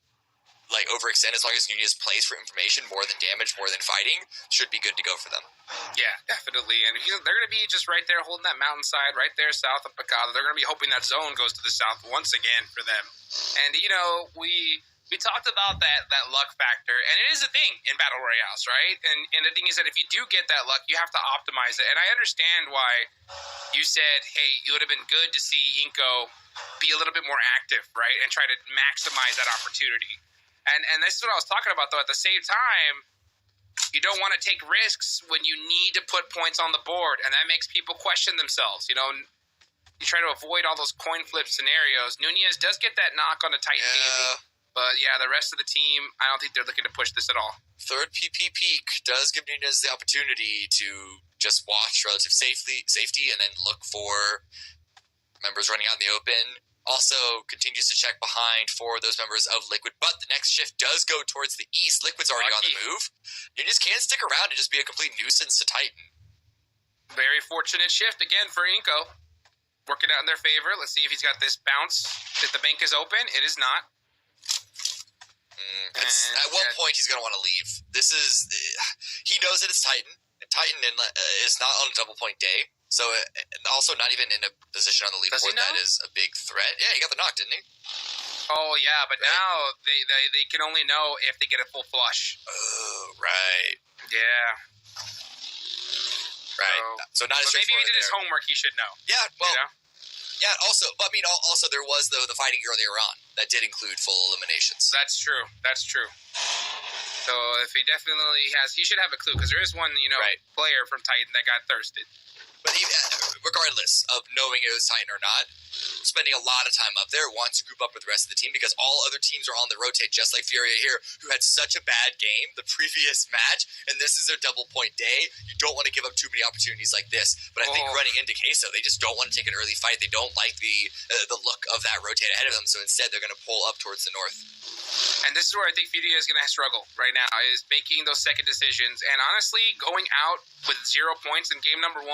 like overextend, as long as Nunez plays for information more than damage, more than fighting, should be good to go for them. Yeah, definitely. And they're going to be just right there holding that mountainside right there south of Picado. They're going to be hoping that zone goes to the south once again for them. And, you know, we talked about that luck factor, and it is a thing in Battle Royales, right? And the thing is that if you do get that luck, you have to optimize it. And I understand why you said, hey, it would have been good to see Inco be a little bit more active, right? And try to maximize that opportunity. And this is what I was talking about, though. At the same time, you don't want to take risks when you need to put points on the board, and that makes people question themselves. You know, you try to avoid all those coin flip scenarios. Nunez does get that knock on the Titan Gaming, but yeah, the rest of the team, I don't think they're looking to push this at all. Third PP peak does give Nunez the opportunity to just watch relative safety and then look for members running out in the open. Also continues to check behind for those members of Liquid, but the next shift does go towards the east. Liquid's already on the move. Nunez can stick around and just be a complete nuisance to Titan. Very fortunate shift again for Inco. Working out in their favor. Let's see if he's got this bounce. If the bank is open, it is not. At what point he's going to want to leave. He knows that it's Titan. Titan is not on a double point day. So, also not even in a position on the leaderboard that is a big threat. Yeah, he got the knock, didn't he? Oh, yeah, but now they can only know if they get a full flush. Oh, right. Yeah. Right. So not as maybe he did his homework, he should know. Yeah, well, you know? Yeah, also there was the fighting earlier on that did include full eliminations. That's true. So if he should have a clue, because there is one, player from Titan that got thirsted. But regardless of knowing it was Titan or not, spending a lot of time up there, wants to group up with the rest of the team because all other teams are on the rotate, just like Furia here, who had such a bad game the previous match, and this is their double point day. You don't want to give up too many opportunities like this. But I think running into Queso, they just don't want to take an early fight. They don't like the look of that rotate ahead of them, so instead they're going to pull up towards the north. And this is where I think Furia is going to struggle right now, is making those second decisions. And honestly, going out with 0 points in game number 1,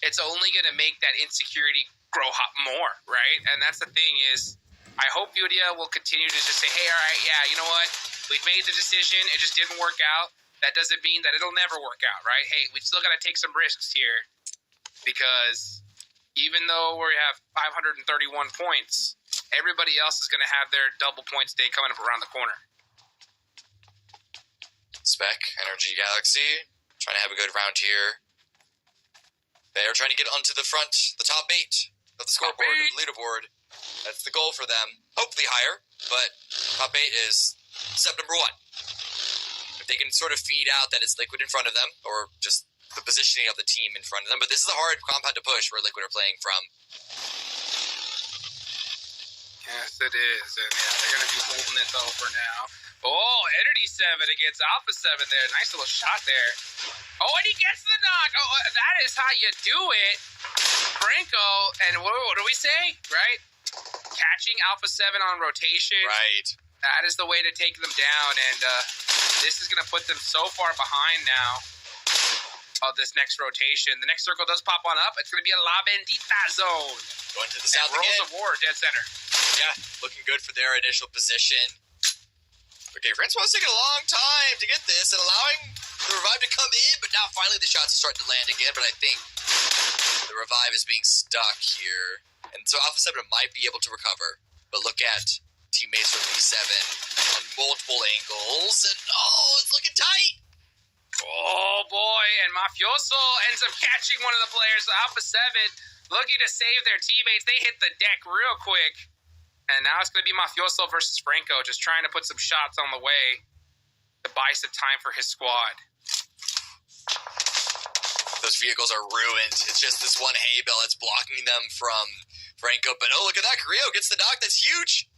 it's only going to make that insecurity grow more, right? And that's the thing is, I hope Furia will continue to just say, hey, all right, yeah, you know what? We've made the decision. It just didn't work out. That doesn't mean that it'll never work out, right? Hey, we still got to take some risks here because even though we have 531 points, everybody else is going to have their double points day coming up around the corner. Spec, Energy Galaxy, trying to have a good round here. They are trying to get onto the top 8 of the scoreboard, of the leaderboard. That's the goal for them. Hopefully higher, but top 8 is step number 1. If they can sort of feed out that it's Liquid in front of them, or just the positioning of the team in front of them, but this is a hard compound to push where Liquid are playing from. Yeah, Yes, it is. And yeah, they're going to be holding it, though, for now. Oh, Energy 7 against Alpha 7 there. Nice little shot there. Oh, and he gets the knock. Oh, that is how you do it. Franco, and what do we say, right? Catching Alpha 7 on rotation. Right. That is the way to take them down, and this is going to put them so far behind now of this next rotation. The next circle does pop on up. It's going to be a La Bendita zone. Going to the south Rolls again. of War, dead center. Yeah, looking good for their initial position. Okay, France was taking a long time to get this and allowing the revive to come in, but now finally the shots are starting to land again, but I think the revive is being stuck here. And so Alpha 7 might be able to recover, but look at teammates from E7 on multiple angles, and it's looking tight. Oh, boy, and Mafioso ends up catching one of the players. So Alpha 7 looking to save their teammates. They hit the deck real quick. And now it's going to be Mafioso versus Franco, just trying to put some shots on the way to buy some time for his squad. Those vehicles are ruined. It's just this one hay bale that's blocking them from Franco. But look at that. Carrillo gets the knock. That's huge.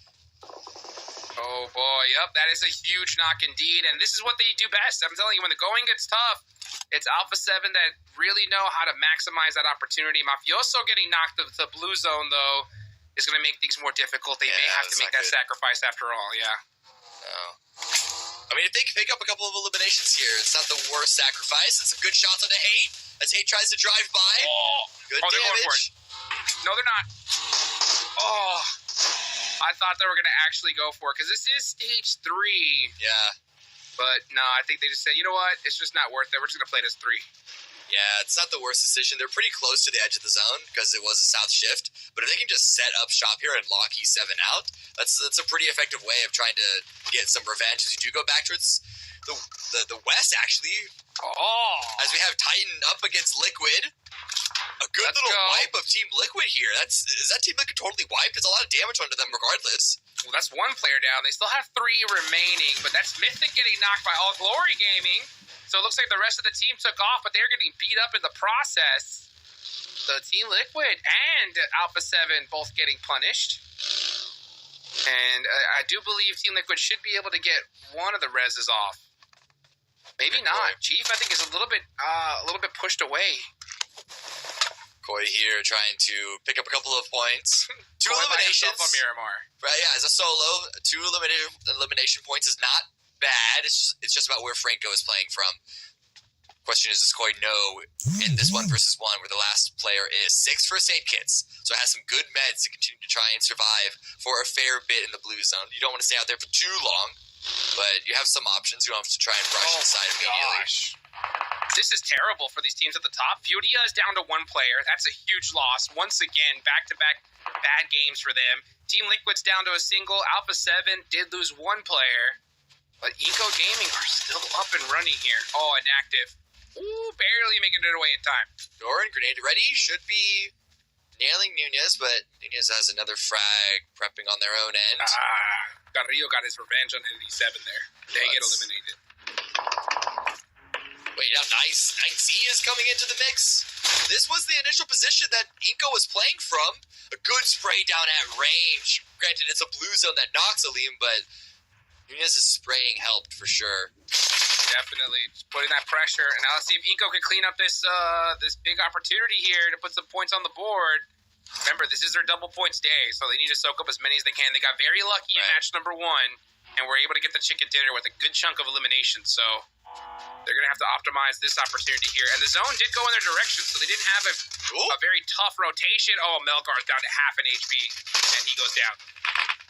Oh, boy. Yep, that is a huge knock indeed. And this is what they do best. I'm telling you, when the going gets tough, it's Alpha 7 that really know how to maximize that opportunity. Mafioso getting knocked to the blue zone, though, is going to make things more difficult. They may have to make that sacrifice after all, yeah. No. I mean, if they can pick up a couple of eliminations here, it's not the worst sacrifice. It's some good shots onto Hate as Hate tries to drive by. Good they're going for damage. it. No, they're not. Oh, I thought they were going to actually go for it because this is stage 3. Yeah. But no, I think they just said, you know what? It's just not worth it. We're just going to play it as 3. Yeah, it's not the worst decision. They're pretty close to the edge of the zone because it was a south shift. But if they can just set up shop here and lock E7 out, that's a pretty effective way of trying to get some revenge. As you do go back towards the west, actually. As we have Titan up against Liquid. A good wipe of Team Liquid here. Is that Team Liquid totally wiped? It's a lot of damage onto them regardless. Well, that's one player down. They still have 3 remaining, but that's Mythic getting knocked by All Glory Gaming. So it looks like the rest of the team took off, but they're getting beat up in the process. So Team Liquid and Alpha 7 both getting punished. And I do believe Team Liquid should be able to get one of the reses off. Maybe not. Chief, I think, is a little bit pushed away. Koi here trying to pick up a couple of points. 2 eliminations. On Miramar. Right, yeah, as a solo, 2 elimination points is not bad. It's just about where Franco is playing from. Question is, does Koi know in this 1 versus 1 where the last player is 6 first aid kits, so it has some good meds to continue to try and survive for a fair bit in the blue zone. You don't want to stay out there for too long, but you have some options. You don't have to try and rush inside immediately. Gosh. This is terrible for these teams at the top. Furia is down to 1 player. That's a huge loss. Once again, back-to-back bad games for them. Team Liquid's down to a single. Alpha 7 did lose 1 player. But Eco Gaming are still up and running here. Oh, inactive. Ooh, barely making it away in time. Doran, grenade ready. Should be nailing Nunez, but Nunez has another frag prepping on their own end. Carrillo got his revenge on ND7 there. They get eliminated. Wait, now Nice Z is coming into the mix. This was the initial position that Inko was playing from. A good spray down at range. Granted, it's a blue zone that knocks Alim, but Nunez's spraying helped for sure. Definitely. Just putting that pressure. And now let's see if Inko can clean up this big opportunity here to put some points on the board. Remember, this is their double points day, so they need to soak up as many as they can. They got very lucky in match number 1, and were able to get the chicken dinner with a good chunk of elimination. So they're going to have to optimize this opportunity here. And the zone did go in their direction, so they didn't have a very tough rotation. Oh, Melgar's down to half an HP, and he goes down.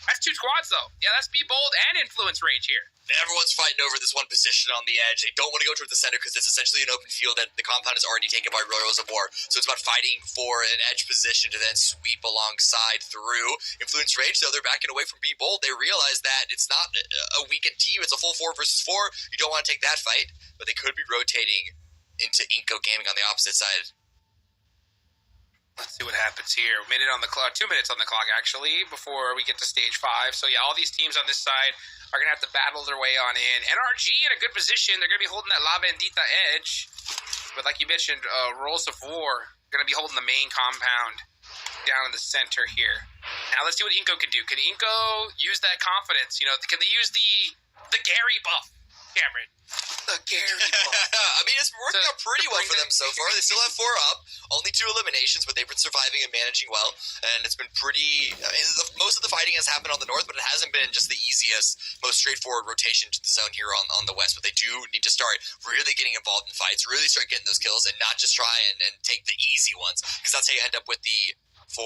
That's 2 squads, though. Yeah, that's Be Bold and Influence Rage here. Everyone's fighting over this one position on the edge. They don't want to go towards the center because it's essentially an open field that the compound is already taken by Royals of War. So it's about fighting for an edge position to then sweep alongside through. Influence Rage, though, they're backing away from Be Bold. They realize that it's not a weakened team. It's a full 4 versus 4. You don't want to take that fight, but they could be rotating into Inko Gaming on the opposite side. Let's see what happens here. 2 minutes on the clock, actually, before we get to stage 5. So, yeah, all these teams on this side are going to have to battle their way on in. NRG in a good position. They're going to be holding that La Bendita edge. But like you mentioned, Rolls of War going to be holding the main compound down in the center here. Now let's see what Inko can do. Can Inko use that confidence? Can they use the Gary buff, Cameron? The Gary buff. I mean, it's working out pretty well for them so far. They still have 4 up, only 2 eliminations, but they've been surviving and managing well. And it's been pretty. I mean, most of the fighting has happened on the north, but it hasn't been just the easiest, most straightforward rotation to the zone here on the west. But they do need to start really getting involved in fights, really start getting those kills, and not just try and take the easy ones, because that's how you end up with the 4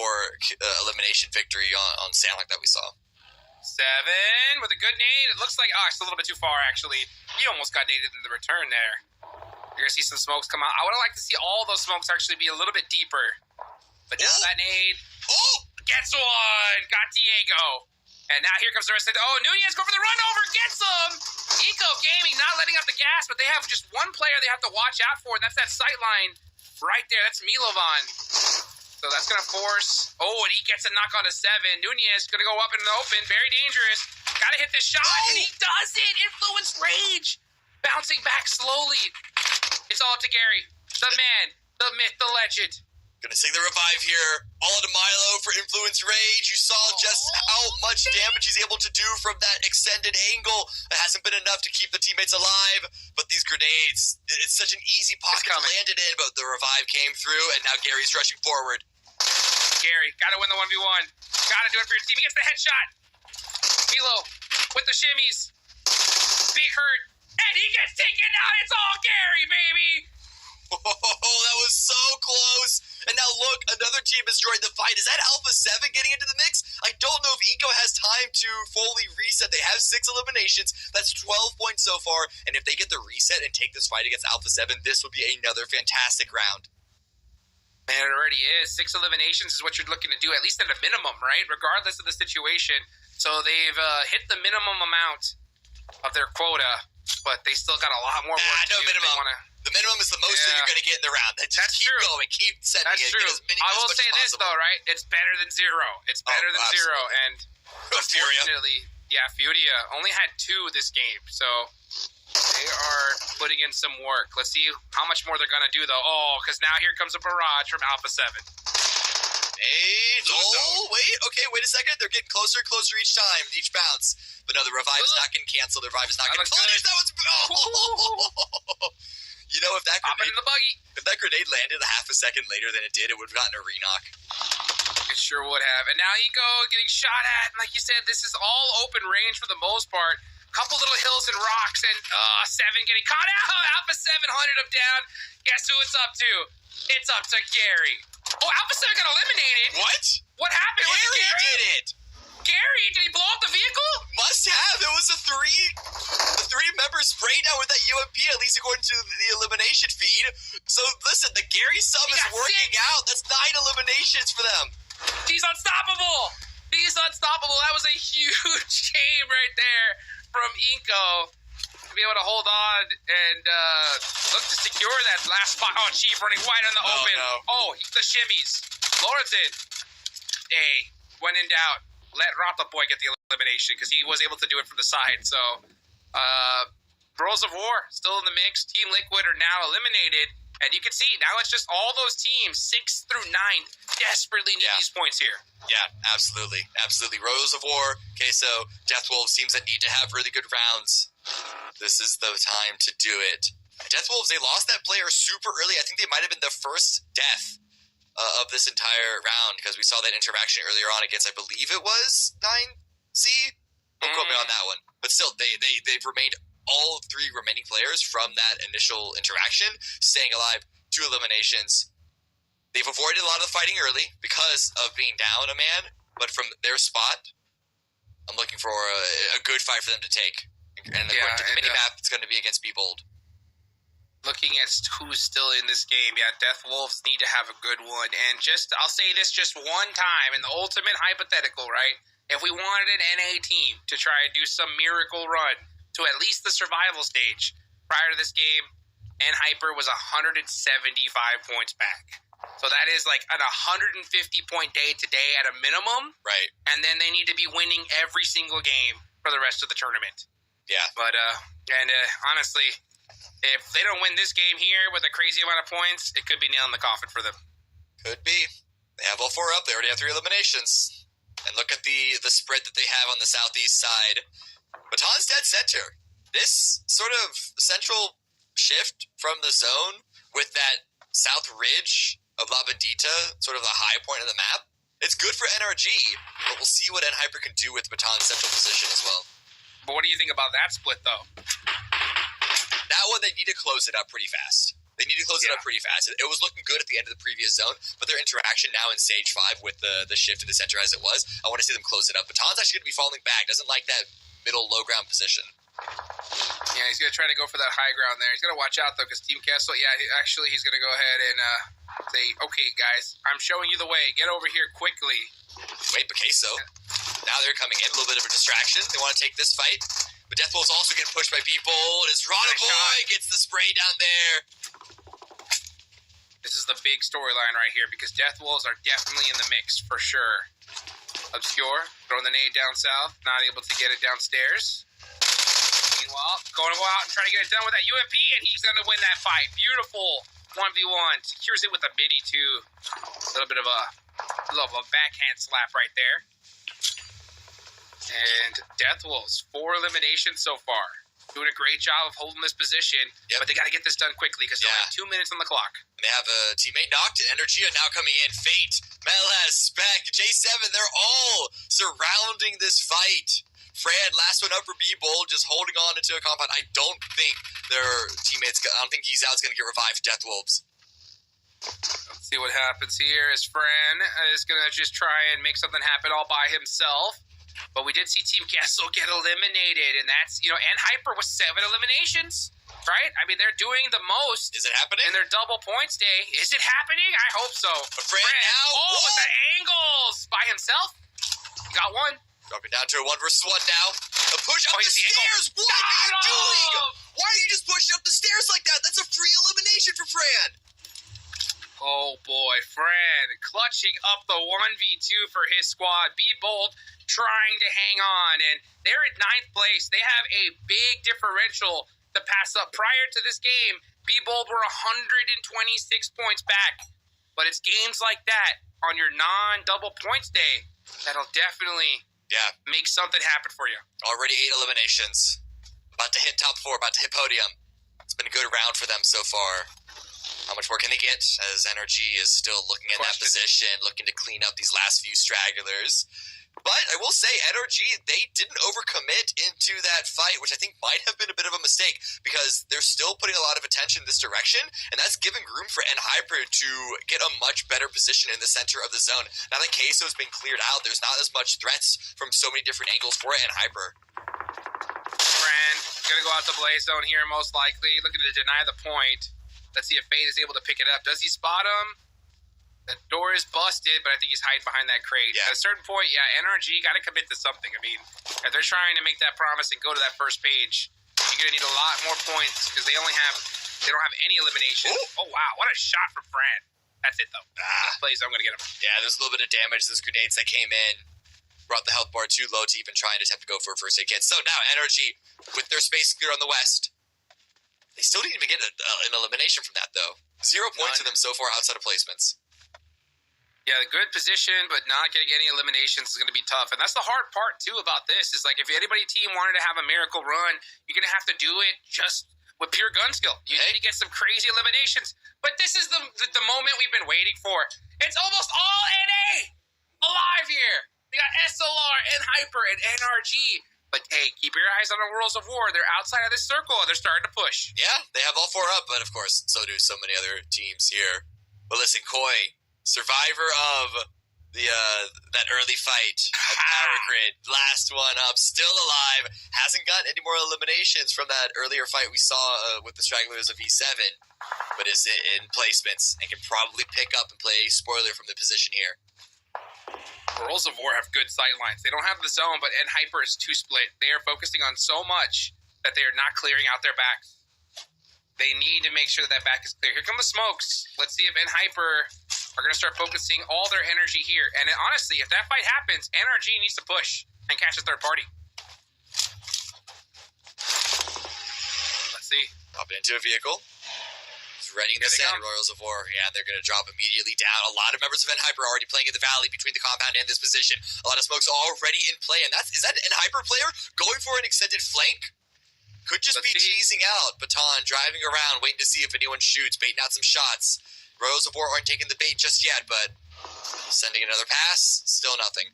elimination victory on Sandlock that we saw. 7 with a good nade. It looks like, it's a little bit too far, actually. He almost got naded in the return there. You're going to see some smokes come out. I would have liked to see all those smokes actually be a little bit deeper. But now that nade gets one. Got Diego. And now here comes the rest of it. Nunez go for the run over. Gets him. Eco Gaming not letting up the gas, but they have just one player they have to watch out for, and that's that sight line right there. That's Milovan. So that's going to force... and he gets a knock on a 7. Nunez going to go up in the open. Very dangerous. Got to hit this shot, and he does it. Influence Rage. Bouncing back slowly. It's all up to Gary. The man, the myth, the legend. Gonna sing the revive here. All into Milo for Influence Rage. You saw just how much damage he's able to do from that extended angle. It hasn't been enough to keep the teammates alive, but these grenades, it's such an easy pocket to land it in, but the revive came through, and now Gary's rushing forward. Gary, gotta win the 1v1. Gotta do it for your team. He gets the headshot. Milo with the shimmies. Big hurt. And he gets taken out. It's all Gary, baby. Oh, that was so close. And now look, another team has joined the fight. Is that Alpha 7 getting into the mix? I don't know if Eco has time to fully reset. They have 6 eliminations. That's 12 points so far. And if they get the reset and take this fight against Alpha 7, this will be another fantastic round. Man, it already is. 6 eliminations is what you're looking to do, at least at a minimum, right? Regardless of the situation. So they've hit the minimum amount of their quota, but they still got a lot more work to do. Minimum. The minimum is the most that you're going to get in the round. Just keep going, keep sending it. That's true. I will say this, though, right? It's better than 0. It's better than 0. And unfortunately, Furia only had 2 this game, so they are putting in some work. Let's see how much more they're going to do, though. Because now here comes a barrage from Alpha 7. Wait a second. They're getting closer and closer each time, each bounce. But no, the revive is not getting canceled. The revive is not getting punished. That was... You know, if that grenade landed a half a second later than it did, it would have gotten a re-knock. It sure would have. And now Eco getting shot at. And like you said, this is all open range for the most part. Couple little hills and rocks, and 7 getting caught out. Alpha 7 hunted him down. Guess who it's up to? It's up to Gary. Alpha 7 got eliminated. What happened? Gary did it. Gary, did he blow up the vehicle? Must have. It was a 3-member spray down with that UMP, at least according to the elimination feed. So listen, the Gary sub is working out. That's 9 eliminations for them. He's unstoppable. That was a huge game right there from Inko to be able to hold on and look to secure that last spot. Chief running wide on the open. No. The shimmies. Lawrenson. Hey, when in doubt, let Rata Boy get the elimination because he was able to do it from the side. So, Bros of War still in the mix. Team Liquid are now eliminated. And you can see, now it's just all those teams, 6 through 9, desperately need these points here. Yeah, absolutely. Rose of War, Queso, Death Wolves, teams that need to have really good rounds. This is the time to do it. Death Wolves, they lost that player super early. I think they might have been the first death of this entire round because we saw that interaction earlier on against, I believe it was 9Z. Don't quote me on that one. But still, they've remained all 3 remaining players from that initial interaction staying alive. 2 eliminations. They've avoided a lot of the fighting early because of being down a man, but from their spot, I'm looking for a good fight for them to take. And according to the minimap, it's going to be against Be Bold. Looking at who's still in this game, Death Wolves need to have a good one. And I'll say this just one time in the ultimate hypothetical, right? If we wanted an NA team to try and do some miracle run to at least the survival stage prior to this game, and Hyper was 175 points back. So that is like an 150-point day today at a minimum. Right. And then they need to be winning every single game for the rest of the tournament. Yeah. But, honestly, if they don't win this game here with a crazy amount of points, it could be nail in the coffin for them. Could be. They have all 4 up. They already have 3 eliminations. And look at the spread that they have on the southeast side. Baton's dead center. This sort of central shift from the zone with that south ridge of La Bendita, sort of the high point of the map, it's good for NRG, but we'll see what Hyper can do with Baton's central position as well. But what do you think about that split, though? That one, they need to close it up pretty fast. They need to close it up pretty fast. It was looking good at the end of the previous zone, but their interaction now in Stage 5 with the shift to the center as it was, I want to see them close it up. Baton's actually going to be falling back. Doesn't like that middle low ground position. Yeah, he's going to try to go for that high ground there. He's going to watch out, though, because Team Kessel, he's going to go ahead and say, okay, guys, I'm showing you the way. Get over here quickly. Wait, but Queso. Now they're coming in. A little bit of a distraction. They want to take this fight. But Deathwolf's also getting pushed by people. And it's Rana Boy gets the spray down there. This is the big storyline right here because Deathwolves are definitely in the mix for sure. Obscure, throwing the nade down south, not able to get it downstairs. Meanwhile, going to go out and try to get it done with that UMP, and he's going to win that fight. Beautiful 1v1. Secures it with a mini, too. A little bit of a backhand slap right there. And Deathwolves, 4 eliminations so far. Doing a great job of holding this position, but they got to get this done quickly because they only have 2 minutes on the clock. They have a teammate knocked, and Energy are now coming in. Fate, Melas, Spec, J7, they're all surrounding this fight. Fran, last one up for B-Bold, just holding on into a compound. I don't think their teammates, I don't think he's out, is going to get revived. Deathwolves. Let's see what happens here as Fran is going to just try and make something happen all by himself. But we did see Team Kessel get eliminated, and that's, and Hyper with 7 eliminations, right? I mean, they're doing the most. Is it happening? In their double points day. Is it happening? I hope so. But Fran now. With the angles by himself. He got one. Dropping down to a 1 versus 1 now. A push up the stairs. What are you doing? Why are you just pushing up the stairs like that? That's a free elimination for Fran. Oh boy, Fran clutching up the 1v2 for his squad. Be Bold trying to hang on, and they're in 9th place. They have a big differential to pass up. Prior to this game, Be Bold were 126 points back. But it's games like that on your non-double points day that'll definitely make something happen for you. Already 8 eliminations. About to hit top 4, about to hit podium. It's been a good round for them so far. How much more can they get as NRG is still looking in that position, looking to clean up these last few stragglers? But I will say, NRG, they didn't overcommit into that fight, which I think might have been a bit of a mistake because they're still putting a lot of attention in this direction, and that's giving room for Hyper to get a much better position in the center of the zone. Now that Queso's been cleared out, there's not as much threats from so many different angles for Hyper. Fran gonna go out the Blaze Zone here, most likely, looking to deny the point. Let's see if Fate is able to pick it up. Does he spot him? The door is busted, but I think he's hiding behind that crate. At a certain point, NRG got to commit to something. I mean, if they're trying to make that promise and go to that first page, you're going to need a lot more points because they don't have any elimination. Oh, wow. What a shot from Fran. That's it, though. Please, I'm going to get him. Yeah, there's a little bit of damage. Those grenades that came in brought the health bar too low to even try and attempt to go for a first aid kit. So now NRG, with their space clear on the west, they still didn't even get an elimination from that, though. 0 points to them so far outside of placements. Yeah, the good position, but not getting any eliminations is going to be tough. And that's the hard part, too, about this, is like if anybody team wanted to have a miracle run, you're going to have to do it just with pure gun skill. You need to get some crazy eliminations. But this is the moment we've been waiting for. It's almost all NA alive here. We got SLR and Hyper and NRG. But hey, keep your eyes on the Worlds of War. They're outside of this circle. They're starting to push. Yeah, they have all 4 up, but of course, so do so many other teams here. But listen, Koi, survivor of the that early fight of Power Grid, last one up, still alive, hasn't gotten any more eliminations from that earlier fight we saw with the stragglers of E7, but is in placements and can probably pick up and play spoiler from the position here. Worlds of War have good sight lines. They don't have the zone, but Hyper is too split. They are focusing on so much that they are not clearing out their backs. They need to make sure that back is clear. Here come the smokes. Let's see if Hyper are going to start focusing all their energy here. And honestly, if that fight happens, NRG needs to push and catch a third party. Let's see. Hopping into a vehicle. readying the set. Royals of War, yeah, they're going to drop immediately down. A lot of members of N-Hyper already playing in the valley between the compound and this position. A lot of smokes already in play, and is that an N-Hyper player going for an extended flank? Could just be teasing out. Baton driving around, waiting to see if anyone shoots, baiting out some shots. Royals of War aren't taking the bait just yet, but sending another pass, still nothing.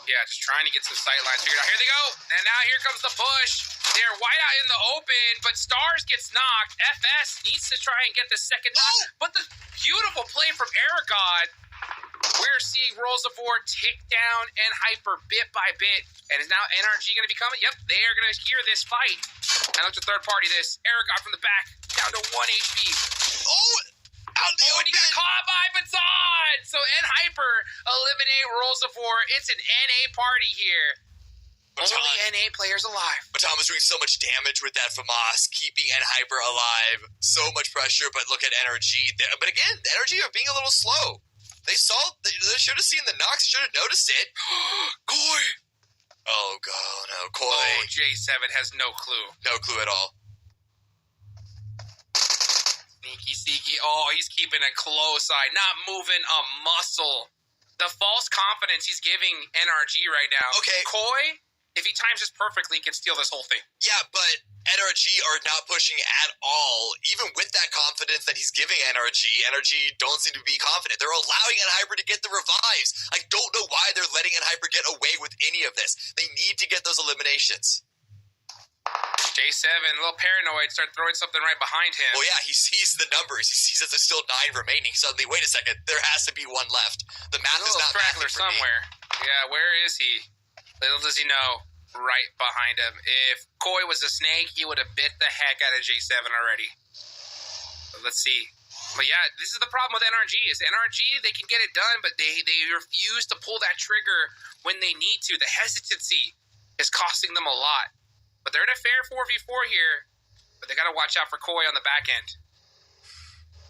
Yeah, just trying to get some sight lines figured out. Here they go. And now here comes the push. They're wide out in the open, but Stars gets knocked. FS needs to try and get the second knock. But the beautiful play from Aragon. We're seeing Rolls of War tick down N-Hyper bit by bit. And is now NRG going to be coming? Yep, they are going to hear this fight. And look to third party this. Aragon from the back, down to 1 HP. Out the and he got caught by Baton! So N-Hyper eliminate Rolls of War. It's an NA party here. Baton. Only NA players alive. Baton was doing so much damage with that FAMAS, keeping N-Hyper alive. So much pressure, but look at NRG. But again, NRG are being a little slow. They should have seen the knocks, should have noticed it. Koi! Oh, God, no. Koi. Oh, J7 has no clue. No clue at all. Sneaky. Oh, he's keeping a close eye, not moving a muscle. The false confidence he's giving NRG right now. Okay. Koi, if he times this perfectly, can steal this whole thing. Yeah, but NRG are not pushing at all. Even with that confidence that he's giving NRG don't seem to be confident. They're allowing N-Hyper to get the revives. I don't know why they're letting N-Hyper get away with any of this. They need to get those eliminations. J7, a little paranoid, start throwing something right behind him. Well, yeah, he sees the numbers. He sees that there's still 9 remaining. Suddenly, wait a second, there has to be one left. The math is not straggler mathing for somewhere. me. Yeah, where is he? Little does he know, right behind him. If Koi was a snake, he would have bit the heck out of J7 already. But let's see. But yeah, this is the problem with NRG. Is NRG, they can get it done, but they refuse to pull that trigger when they need to. The hesitancy is costing them a lot. But they're in a fair 4v4 here. But they got to watch out for Koi on the back end.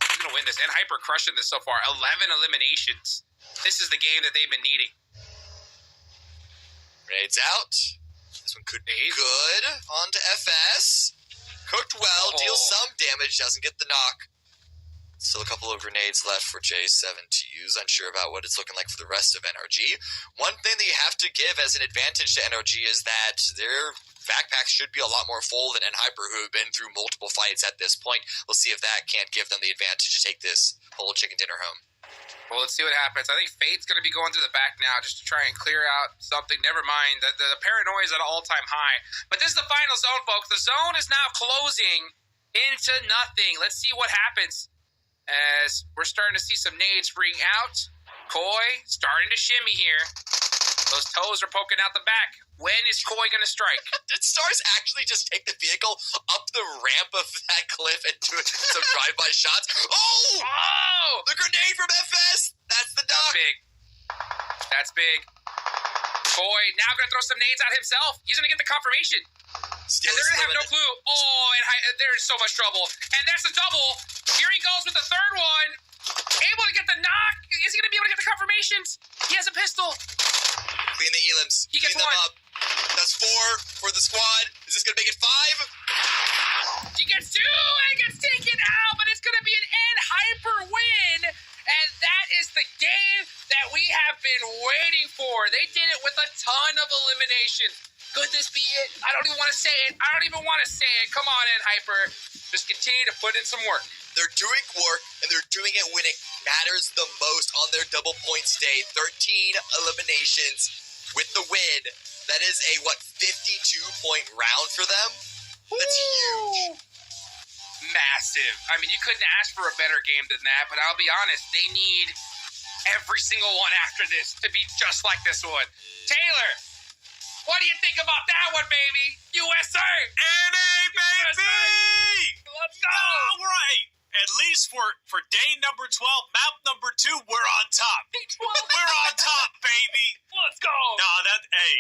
Who's going to win this? N-Hyper crushing this so far. 11 eliminations. This is the game that they've been needing. Grenades out. This one could be good. On to FS. Cooked well. Deals some damage. Doesn't get the knock. Still a couple of grenades left for J7 to use. Unsure about what it's looking like for the rest of NRG. One thing that you have to give as an advantage to NRG is that their backpacks should be a lot more full than N-Hyper, who have been through multiple fights at this point. We'll see if that can't give them the advantage to take this whole chicken dinner home. Well, let's see what happens. I think Fate's going to be going through the back now just to try and clear out something. Never mind. The paranoia is at an all-time high. But this is the final zone, folks. The zone is now closing into nothing. Let's see what happens as we're starting to see some nades ring out. Koi starting to shimmy here. Those toes are poking out the back. When is Koi going to strike? Did Stars actually just take the vehicle up the ramp of that cliff and do some drive-by shots? Oh! The grenade from FS! That's the knock! That's big. Koi now going to throw some nades at himself. He's going to get the confirmation. And they're going to have no clue. Oh, and there's so much trouble. And that's the double. Here he goes with the third one. Able to get the knock. Is he going to be able to get the confirmations? He has a pistol. Clean the elims. He gets Clean them one. up. That's 4 for the squad. Is this going to make it 5? He gets 2 and gets taken out, but it's going to be an N-Hyper win. And that is the game that we have been waiting for. They did it with a ton of eliminations. Could this be it? I don't even want to say it. Come on, N-Hyper. Just continue to put in some work. They're doing work, and they're doing it when it matters the most on their double points day. 13 eliminations with the win. That is a, 52-point round for them? That's huge. Massive. I mean, you couldn't ask for a better game than that, but I'll be honest, they need every single one after this to be just like this one. Taylor, what do you think about that one, baby? USA! NA, baby! Let's go! All right. At least for day number 12, map number 2, we're on top. Day 12. We're on top, baby. Let's go! Hey,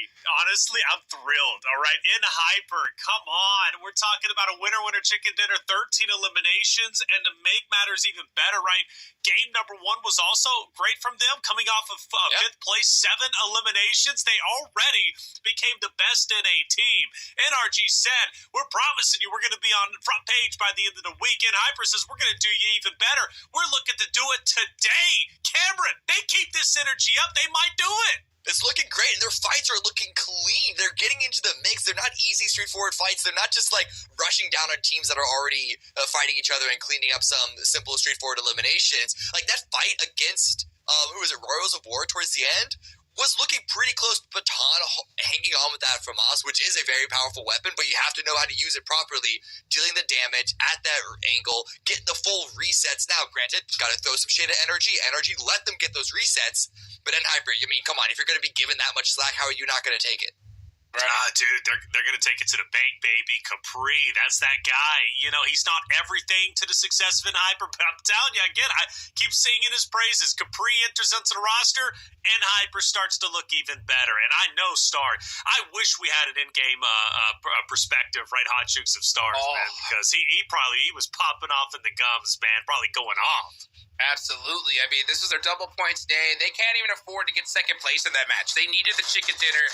honestly, I'm thrilled, all right? In Hyper, come on. We're talking about a winner chicken dinner, 13 eliminations, and to make matters even better, right? Game number 1 was also great from them, coming off of 5th place, 7 eliminations. They already became the best in a team. NRG said, we're promising you we're going to be on the front page by the end of the week. And Hyper says, we're going to do you even better. We're looking to do it today. Cameron, they keep this energy up. They might do it. It's looking great, and their fights are looking clean. They're getting into the mix. They're not easy, straightforward fights. They're not just like rushing down on teams that are already fighting each other and cleaning up some simple, straightforward eliminations. Like that fight against, who was it, Royals of War towards the end? Was looking pretty close. Baton hanging on with that from us, which is a very powerful weapon, but you have to know how to use it properly, dealing the damage at that angle, getting the full resets. Now, granted, got to throw some shade at NRG. NRG let them get those resets, but in Hyper, I mean, come on, if you're going to be given that much slack, how are you not going to take it? Dude, they're going to take it to the bank, baby. Capri, that's that guy. You know, he's not everything to the success of Hyper, but I'm telling you, again, I keep singing his praises. Capri enters into the roster, and Hyper starts to look even better. And I know Star. I wish we had an in-game perspective, right? Hot Chooks of Stars, man, because he was popping off in the gums, man, probably going off. Absolutely. I mean, this is their double points day. They can't even afford to get second place in that match. They needed the chicken dinner,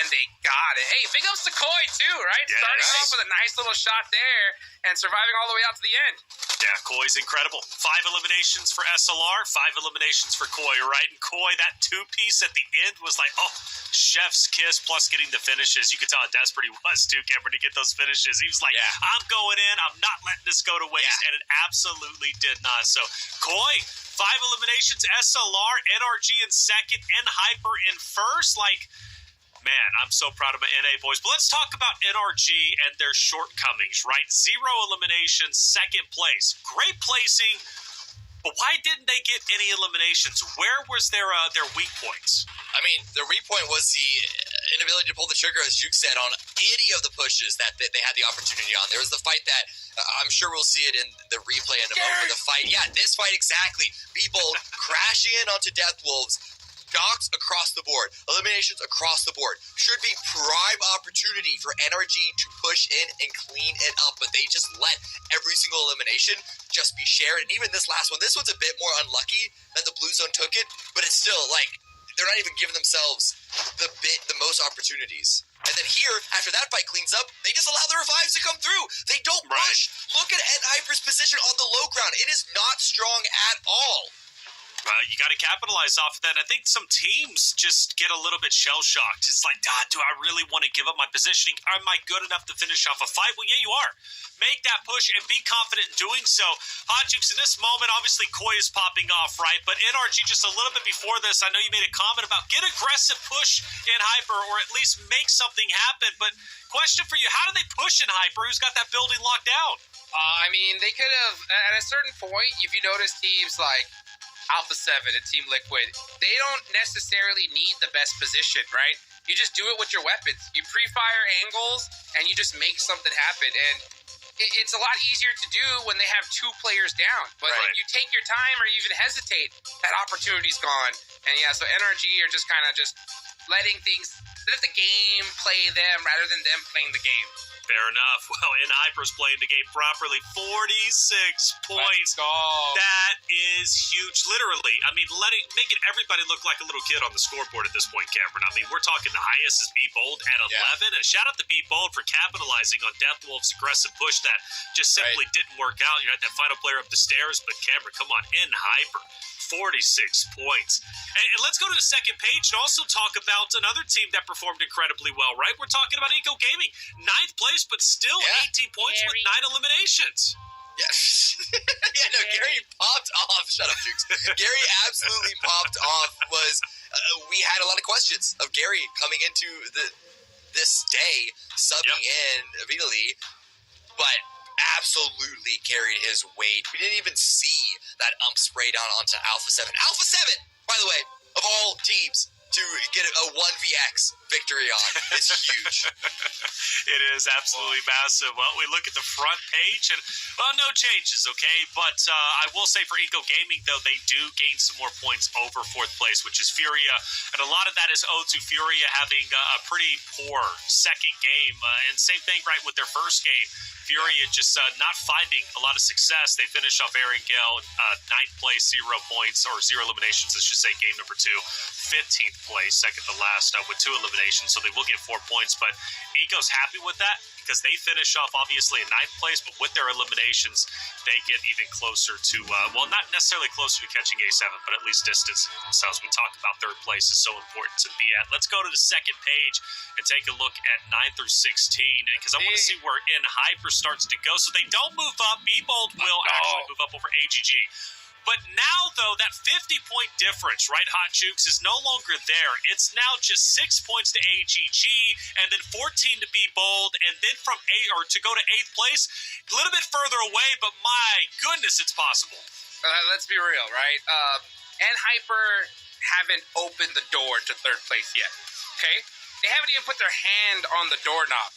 and they got it. Hey, big ups to Koi, too, right? Yes. Starting off with a nice little shot there and surviving all the way out to the end. Yeah, Koi's incredible. 5 eliminations for SLR, 5 eliminations for Koi, right? And Koi, that 2-piece at the end was like, oh, chef's kiss plus getting the finishes. You could tell how desperate he was, too, Cameron, to get those finishes. He was like, I'm going in. I'm not letting this go to waste, and it absolutely did not. So, Koi, 5 eliminations, SLR, NRG in second, and Hyper in first. Like, man, I'm so proud of my NA boys. But let's talk about NRG and their shortcomings, right? 0 eliminations, second place. Great placing, but why didn't they get any eliminations? Where was their weak points? I mean, the weak point was the inability to pull the trigger, as Juke said, on any of the pushes that they had the opportunity on. There was the fight that I'm sure we'll see it in the replay in a moment. The fight, this fight exactly. People crashing in onto Death Wolves. Knocks across the board, eliminations across the board. Should be prime opportunity for NRG to push in and clean it up, but they just let every single elimination just be shared. And even this last one, this one's a bit more unlucky that the Blue Zone took it, but it's still like they're not even giving themselves the most opportunities. And then here, after that fight cleans up, they just allow the revives to come through. They don't push. Look at Hyper's position on the low ground. It is not strong at all. You got to capitalize off of that. And I think some teams just get a little bit shell-shocked. It's like, do I really want to give up my positioning? Am I good enough to finish off a fight? Well, yeah, you are. Make that push and be confident in doing so. Hotchukes, in this moment, obviously Koi is popping off, right? But NRG, just a little bit before this, I know you made a comment about get aggressive push in Hyper, or at least make something happen. But question for you, how do they push in Hyper? Who's got that building locked down? I mean, they could have, at a certain point, if you notice teams like Alpha 7 and Team Liquid, they don't necessarily need the best position, right? You just do it with your weapons. You pre-fire angles, and you just make something happen. And it's a lot easier to do when they have 2 players down. But if you take your time or you even hesitate, that opportunity's gone. And so NRG are just kind of just letting let the game play them rather than them playing the game. Fair enough. Well, Hyper's playing the game properly. 46 points. Let's go. That is huge. Literally, I mean, making everybody look like a little kid on the scoreboard at this point, Cameron. I mean, we're talking the highest is B-Bold at 11. And shout out to B-Bold for capitalizing on Death Wolf's aggressive push that just simply didn't work out. You had that final player up the stairs, but Cameron, come on, Hyper. 46 points. And let's go to the second page and also talk about another team that performed incredibly well, right? We're talking about Eco Gaming. 9th place, but still 18 points with 9 eliminations. Yes. Gary popped off. Shut up, Jukes. Gary absolutely popped off. We had a lot of questions of Gary coming into this day, subbing in immediately, but absolutely carried his weight. We didn't even see that spray down onto Alpha 7. Alpha 7, by the way, of all teams, to get a 1vx victory on is huge. It is absolutely massive. Well, we look at the front page, and, well, no changes, okay? But I will say for Eco Gaming, though, they do gain some more points over fourth place, which is Furia. And a lot of that is owed to Furia having a pretty poor second game. And same thing, right, with their first game. Furia just not finding a lot of success. They finish off Erangel, 9th place, 0 points, or 0 eliminations, I should say, game number 2. 15th place, second to last, with 2 eliminations, so they will get 4 points. But Eco's happy with that because they finish off, obviously, in 9th place, but with their eliminations, they get even closer to, well, not necessarily closer to catching A7, but at least distance. So as we talked about, 3rd place is so important to be at. Let's go to the second page and take a look at 9 through 16, because I want to see where In Hyper starts to go. So they don't move up. B-Bold will actually move up over AGG. But now, though, that 50-point difference, right, Hot Jukes, is no longer there. It's now just 6 points to AGG, and then 14 to Be Bold, and then from to go to 8th place, a little bit further away, but my goodness, it's possible. Let's be real, right? And Hyper haven't opened the door to 3rd place yet, okay? They haven't even put their hand on the doorknob.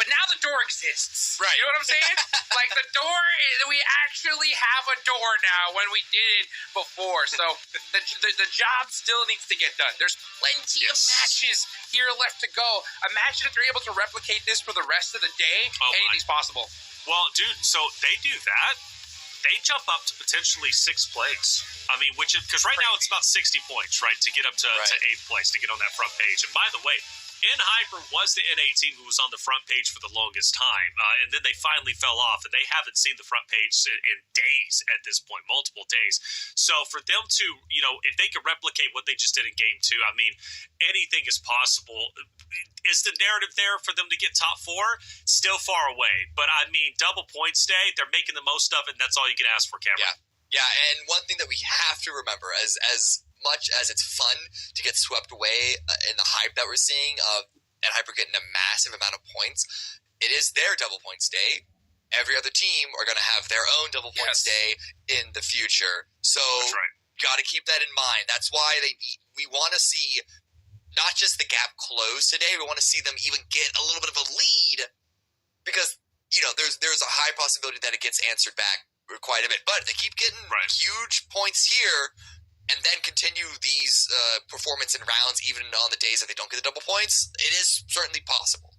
But now the door exists. Right. You know what I'm saying? Like, the door, we actually have a door now when we did it before. So the job still needs to get done. There's plenty of matches here left to go. Imagine if they're able to replicate this for the rest of the day. Anything's possible. Well, dude, so they do that. They jump up to potentially 6th place. I mean, which is, because right now it's about 60 points, right, to get up to 8th place, to get on that front page. And by the way, In Hyper was the NA team who was on the front page for the longest time, and then they finally fell off, and they haven't seen the front page in days at this point, multiple days. So for them to, you know, if they could replicate what they just did in Game 2, I mean, anything is possible. Is the narrative there for them to get top 4? Still far away. But, I mean, double points day, they're making the most of it, and that's all you can ask for, Cameron. Yeah, and one thing that we have to remember, as much as it's fun to get swept away in the hype that we're seeing of and Hyper getting a massive amount of points, it is their double points day. Every other team are going to have their own double points day in the future. So got to keep that in mind. That's why we want to see not just the gap close today, we want to see them even get a little bit of a lead, because, you know, there's a high possibility that it gets answered back quite a bit. But if they keep getting huge points here and then continue these performance in rounds even on the days that they don't get the double points, it is certainly possible.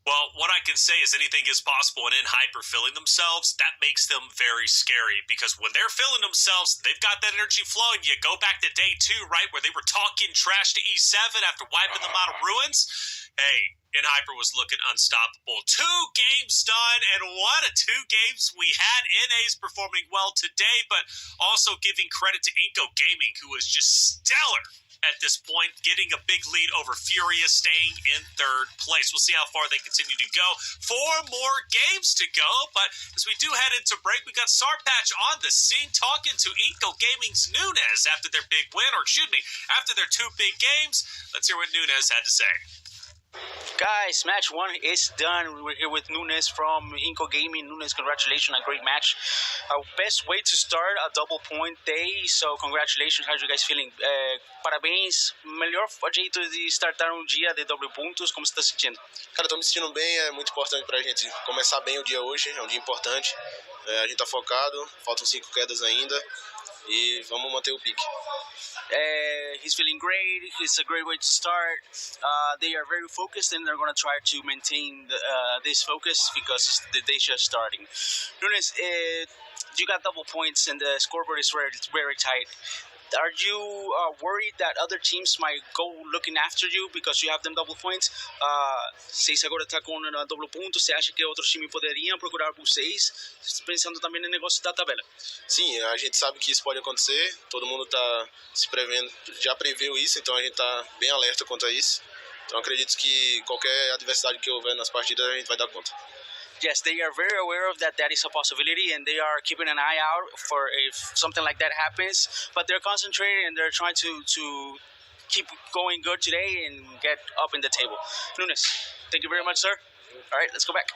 Well, what I can say is anything is possible, and In Hyper filling themselves, that makes them very scary, because when they're filling themselves, they've got that energy flowing. You go back to day 2, right, where they were talking trash to E7 after wiping them out of ruins. Hey, In Hyper was looking unstoppable. 2 games done, and what a 2 games we had. NA's performing well today, but also giving credit to Eco Gaming, who is just stellar at this point, getting a big lead over Furia, staying in 3rd place. We'll see how far they continue to go. 4 more games to go, but as we do head into break, we got Sarpatch on the scene talking to Eco Gaming's Nunez after their big win, or excuse me, after their 2 big games. Let's hear what Nunez had to say. Guys, match 1 is done. We're here with Nunez from Inco Gaming. Nunez, congratulations on a great match. Best way to start a double point day, so congratulations. How are you guys feeling? Parabéns. Melhor jeito de startar dia de doble pontos. Como você está se sentindo? Cara, tô me sentindo bem. É muito importante pra gente começar bem o dia hoje. É um dia importante. A gente tá focado. Faltam 5 quedas ainda. E vamos manter o pique. He's feeling great. It's a great way to start. They are very focused, and they're going to try to maintain this focus because the day's just starting. Nunez, you got double points, and the scoreboard is very, very tight. Are you worried that other teams might go looking after you because you have them double points? Vocês agora está com double ponto. Você acha que outros times poderiam procurar por vocês? Pensando também no negócio da tabela. Sim, a gente sabe que isso pode acontecer. Todo mundo está se prevendo, já previu isso, então a gente está bem alerta quanto a isso. Então acredito que qualquer adversidade que houver nas partidas a gente vai dar conta. Yes, they are very aware of that is a possibility, and they are keeping an eye out for if something like that happens. But they're concentrated, and they're trying to keep going good today and get up in the table. Nunez, thank you very much, sir. All right, let's go back.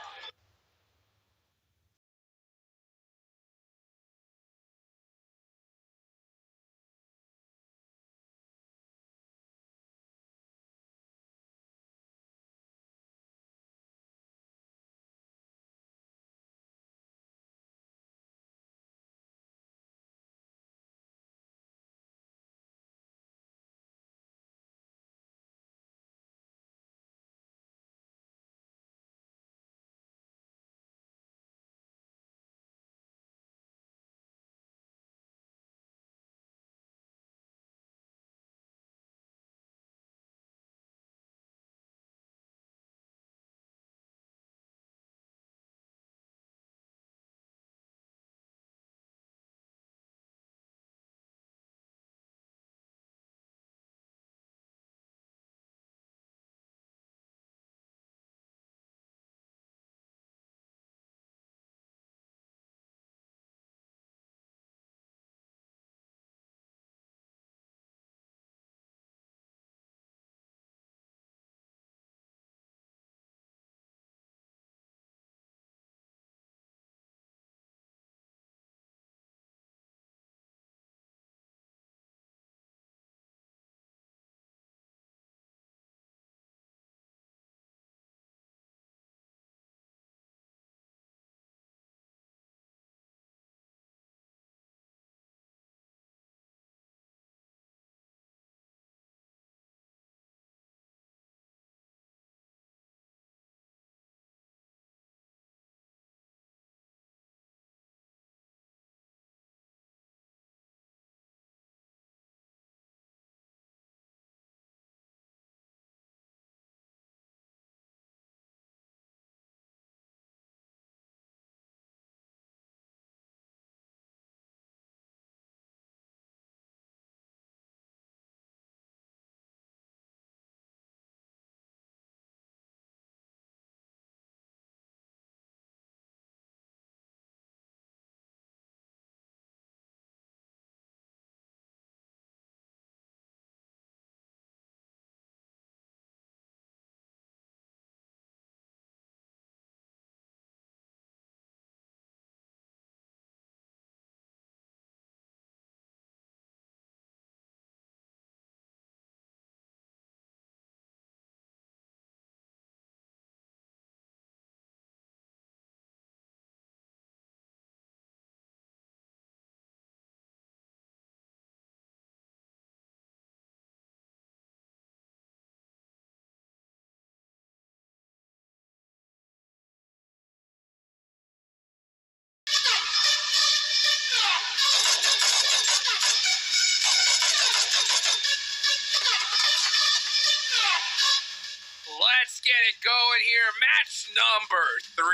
get it going here. Match number 3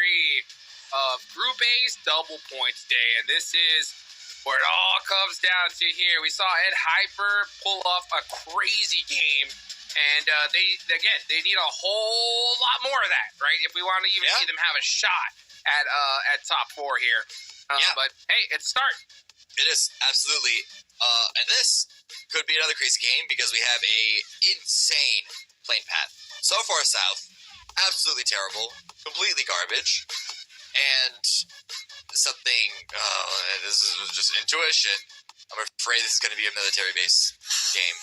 of Group A's double points day. And this is where it all comes down to here. We saw Ed Hyper pull off a crazy game. And they need a whole lot more of that, right? If we want to even see them have a shot at top 4 here. But hey, it's a start. It is, absolutely. And this could be another crazy game because we have a insane plane path. So far south, absolutely terrible, completely garbage, and something, this is just intuition. I'm afraid this is going to be a military base game.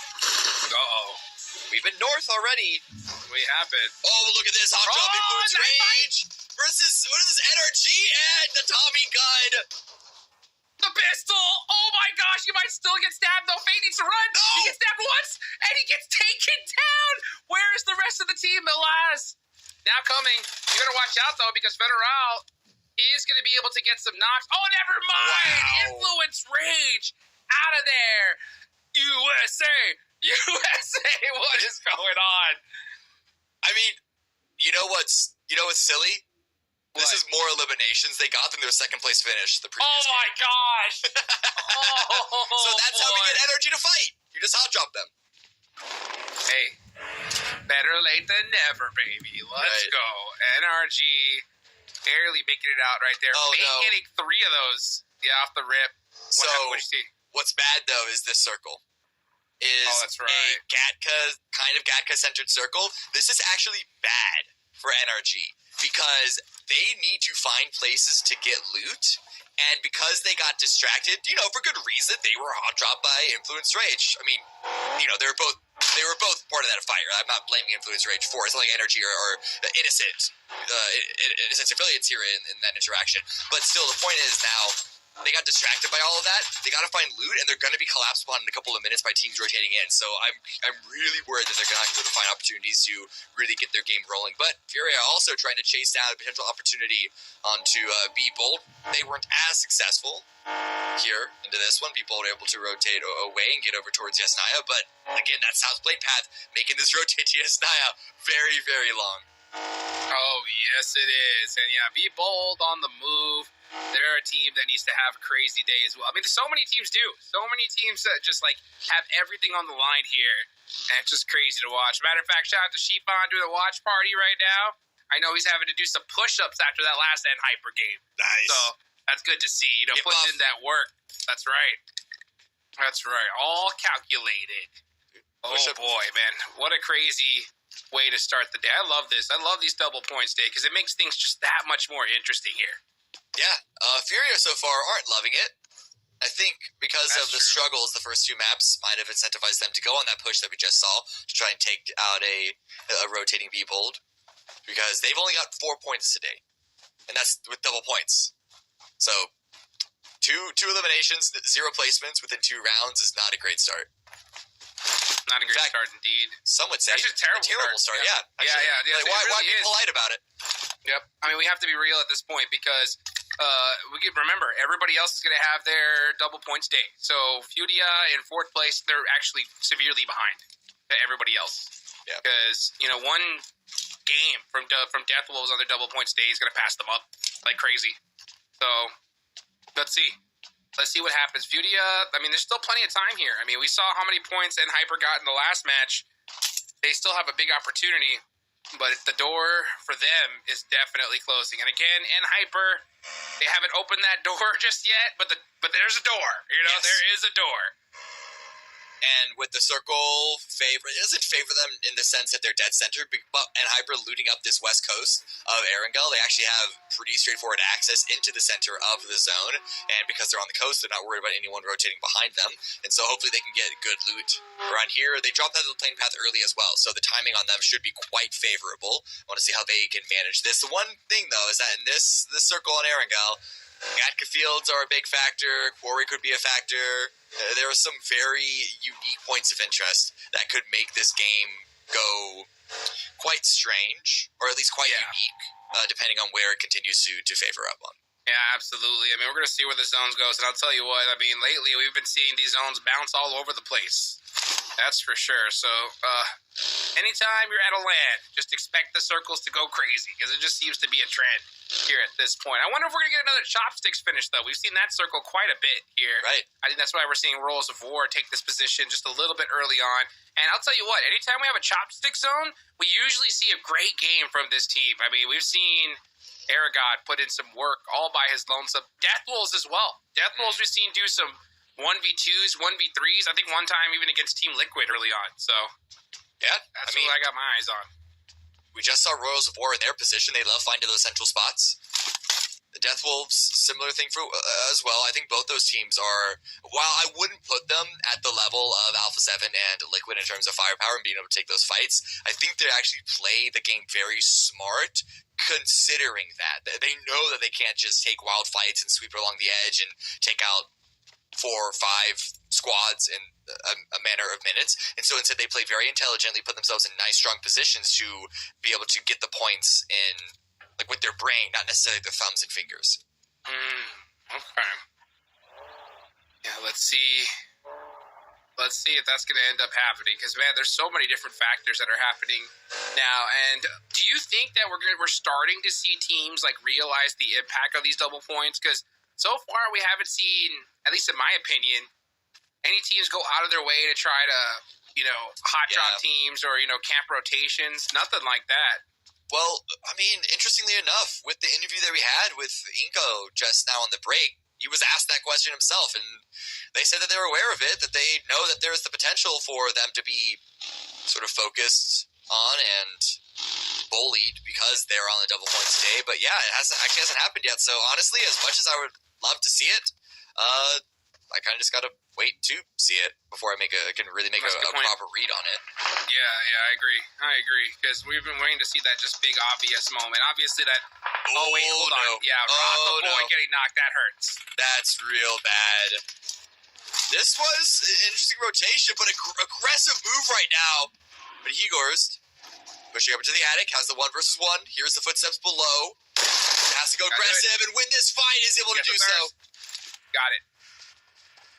Uh-oh. We've been north already. We have been. Oh, look at this. Hot Drop Influence Rage versus, what is this, NRG and the Tommy gun. The pistol! Oh my gosh, you might still get stabbed though. Fate needs to run. No. He gets stabbed once, and he gets taken down. Where is the rest of the team, Milas? Now coming. You gotta watch out though, because Federal is gonna be able to get some knocks. Oh, never mind. Wow. Influence Rage out of there. USA, what is going on? I mean, you know what's silly? This is more eliminations they got than their second place finish the previous my game. gosh. Oh, So that's how we get energy to fight. You just hot drop them. Hey, better late than never, baby. Let's Right. go. NRG barely making it out right there. Oh, Fate no. getting 3 of those. Yeah, off the rip. So What'd you see? what's bad though is this circle. Is that's right. a Gatka-centered circle. This is actually bad for NRG because they need to find places to get loot, and because they got distracted, for good reason, they were hot dropped by Influence Rage. I mean, they were both part of that fire. I'm not blaming Influence Rage for it. It's not like NRG or innocent affiliates here in that interaction. But still, the point is now they got distracted by all of that. They got to find loot, and they're going to be collapsed upon in a couple of minutes by teams rotating in. So I'm really worried that they're going to have to go to find opportunities to really get their game rolling. But Furia also trying to chase down a potential opportunity onto Be Bold. They weren't as successful here into this one. Be Bold able to rotate away and get over towards Yasnaya. But again, that South Plate path making this rotate to Yasnaya very, very long. Oh, yes, it is. And yeah, Be Bold on the move. They're a team that needs to have a crazy day as well. I mean, so many teams do. So many teams that just, have everything on the line here. And it's just crazy to watch. Matter of fact, shout out to Sheepon doing the watch party right now. I know he's having to do some push-ups after that last End Hyper game. Nice. So that's good to see. Get Putting buff. in that work. That's right. That's right. All calculated. Push-up. Oh, boy, man. What a crazy way to start the day. I love this. I love these double points day because it makes things just that much more interesting here. Yeah, Furia so far aren't loving it. I think because of the struggles, the first 2 maps might have incentivized them to go on that push that we just saw to try and take out a rotating Be Bold, because they've only got 4 points today, and that's with double points. So, two eliminations, 0 placements within 2 rounds is not a great start. Not a great start indeed. Some would say That's just a terrible start. Yeah. Yeah, actually. Yeah. Why Really be is. polite about it? Yep. I mean, we have to be real at this point because remember, everybody else is going to have their double points day. So Fudia in 4th place, they're actually severely behind everybody else. Yeah. Because one game from Death Wolves on their double points day is going to pass them up like crazy. So let's see. Let's see what happens. Fudia, I mean, there's still plenty of time here. I mean, we saw how many points N Hyper got in the last match. They still have a big opportunity, but the door for them is definitely closing. And again, N Hyper, they haven't opened that door just yet, but there's a door. Yes. There is a door. And with the circle it doesn't favor them in the sense that they're dead center, but and Hyper looting up this west coast of Erangel, they actually have pretty straightforward access into the center of the zone, and because they're on the coast, they're not worried about anyone rotating behind them, and so hopefully they can get good loot around here. They dropped out of the plane path early as well, so the timing on them should be quite favorable. I want to see how they can manage this. The one thing, though, is that in this circle on Erangel, Gatka fields are a big factor. Quarry could be a factor. There are some very unique points of interest that could make this game go quite strange, or at least quite unique, depending on where it continues to favor up on. Yeah, absolutely. I mean, we're going to see where the zones goes, and I'll tell you what, I mean, lately we've been seeing these zones bounce all over the place. That's for sure. So, Anytime you're at a LAN, just expect the circles to go crazy, because it just seems to be a trend here at this point. I wonder if we're going to get another chopsticks finish, though. We've seen that circle quite a bit here. Right. I think that's why we're seeing Rolls of War take this position just a little bit early on. And I'll tell you what, anytime we have a chopstick zone, we usually see a great game from this team. I mean, we've seen Aragod put in some work all by his lonesome. Death Wolves as well. Death Wolves we've seen do some 1v2s, 1v3s. I think one time even against Team Liquid early on. So Yeah, that's what I got my eyes on. we just saw Royals of War in their position. They love finding those central spots. The Death Wolves, similar thing for as well. I think both those teams are, while I wouldn't put them at the level of Alpha 7 and Liquid in terms of firepower and being able to take those fights, I think they actually play the game very smart, considering that. They know that they can't just take wild fights and sweep along the edge and take out 4 or 5 squads in a manner of minutes. And so instead they play very intelligently, put themselves in nice, strong positions to be able to get the points in, like, with their brain, not necessarily their thumbs and fingers. Okay. Yeah, let's see. Let's see if that's going to end up happening. Because, man, there's so many different factors that are happening now. And do you think that we're starting to see teams, like, realize the impact of these double points? Because so far we haven't seen, at least in my opinion, any teams go out of their way to try to, hot drop teams or, camp rotations. Nothing like that. Well, I mean, interestingly enough, with the interview that we had with Inko just now on the break, he was asked that question himself, and they said that they're aware of it, that they know that there's the potential for them to be sort of focused on and bullied because they're on the double points today. But yeah, it hasn't happened yet. So honestly, as much as I would love to see it, I kind of just got to wait to see it before I can really make a proper read on it. Yeah, I agree. Because we've been waiting to see that just big obvious moment. Obviously that... Oh, wait, hold on. Yeah, Rock the boy getting knocked. That hurts. That's real bad. This was an interesting rotation, but aggressive move right now. But Igor's pushing up into the attic, has the 1 versus 1. Here's the footsteps below. Has to go aggressive and win this fight, is able to do so. Got it.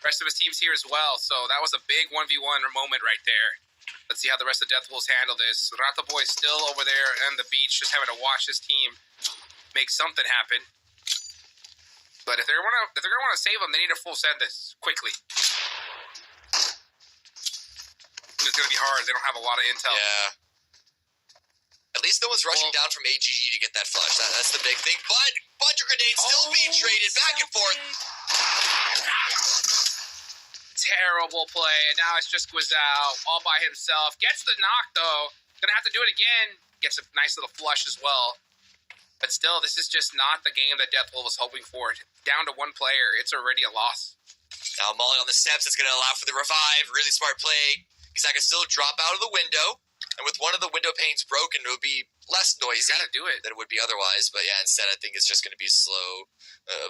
Rest of his team's here as well, so that was a big 1v1 moment right there. Let's see how the rest of Death Wolves handle this. Rata Boy still over there on the beach, just having to watch his team make something happen. But if they're gonna want to save him, they need to full send this quickly. It's gonna be hard. They don't have a lot of intel. Yeah. At least no one's rushing down from AGG to get that flush. That's the big thing. But bunch of grenades still being traded back and forth. Terrible play, and now it's just Guizao all by himself. Gets the knock, though. Gonna have to do it again. Gets a nice little flush as well. But still, this is just not the game that Death Wolf was hoping for. Down to 1 player, it's already a loss. Now Molly on the steps, it's going to allow for the revive. Really smart play. Because I can still drop out of the window. And with one of the window panes broken, it would be less noisy than it would be otherwise. But yeah, instead I think it's just going to be slow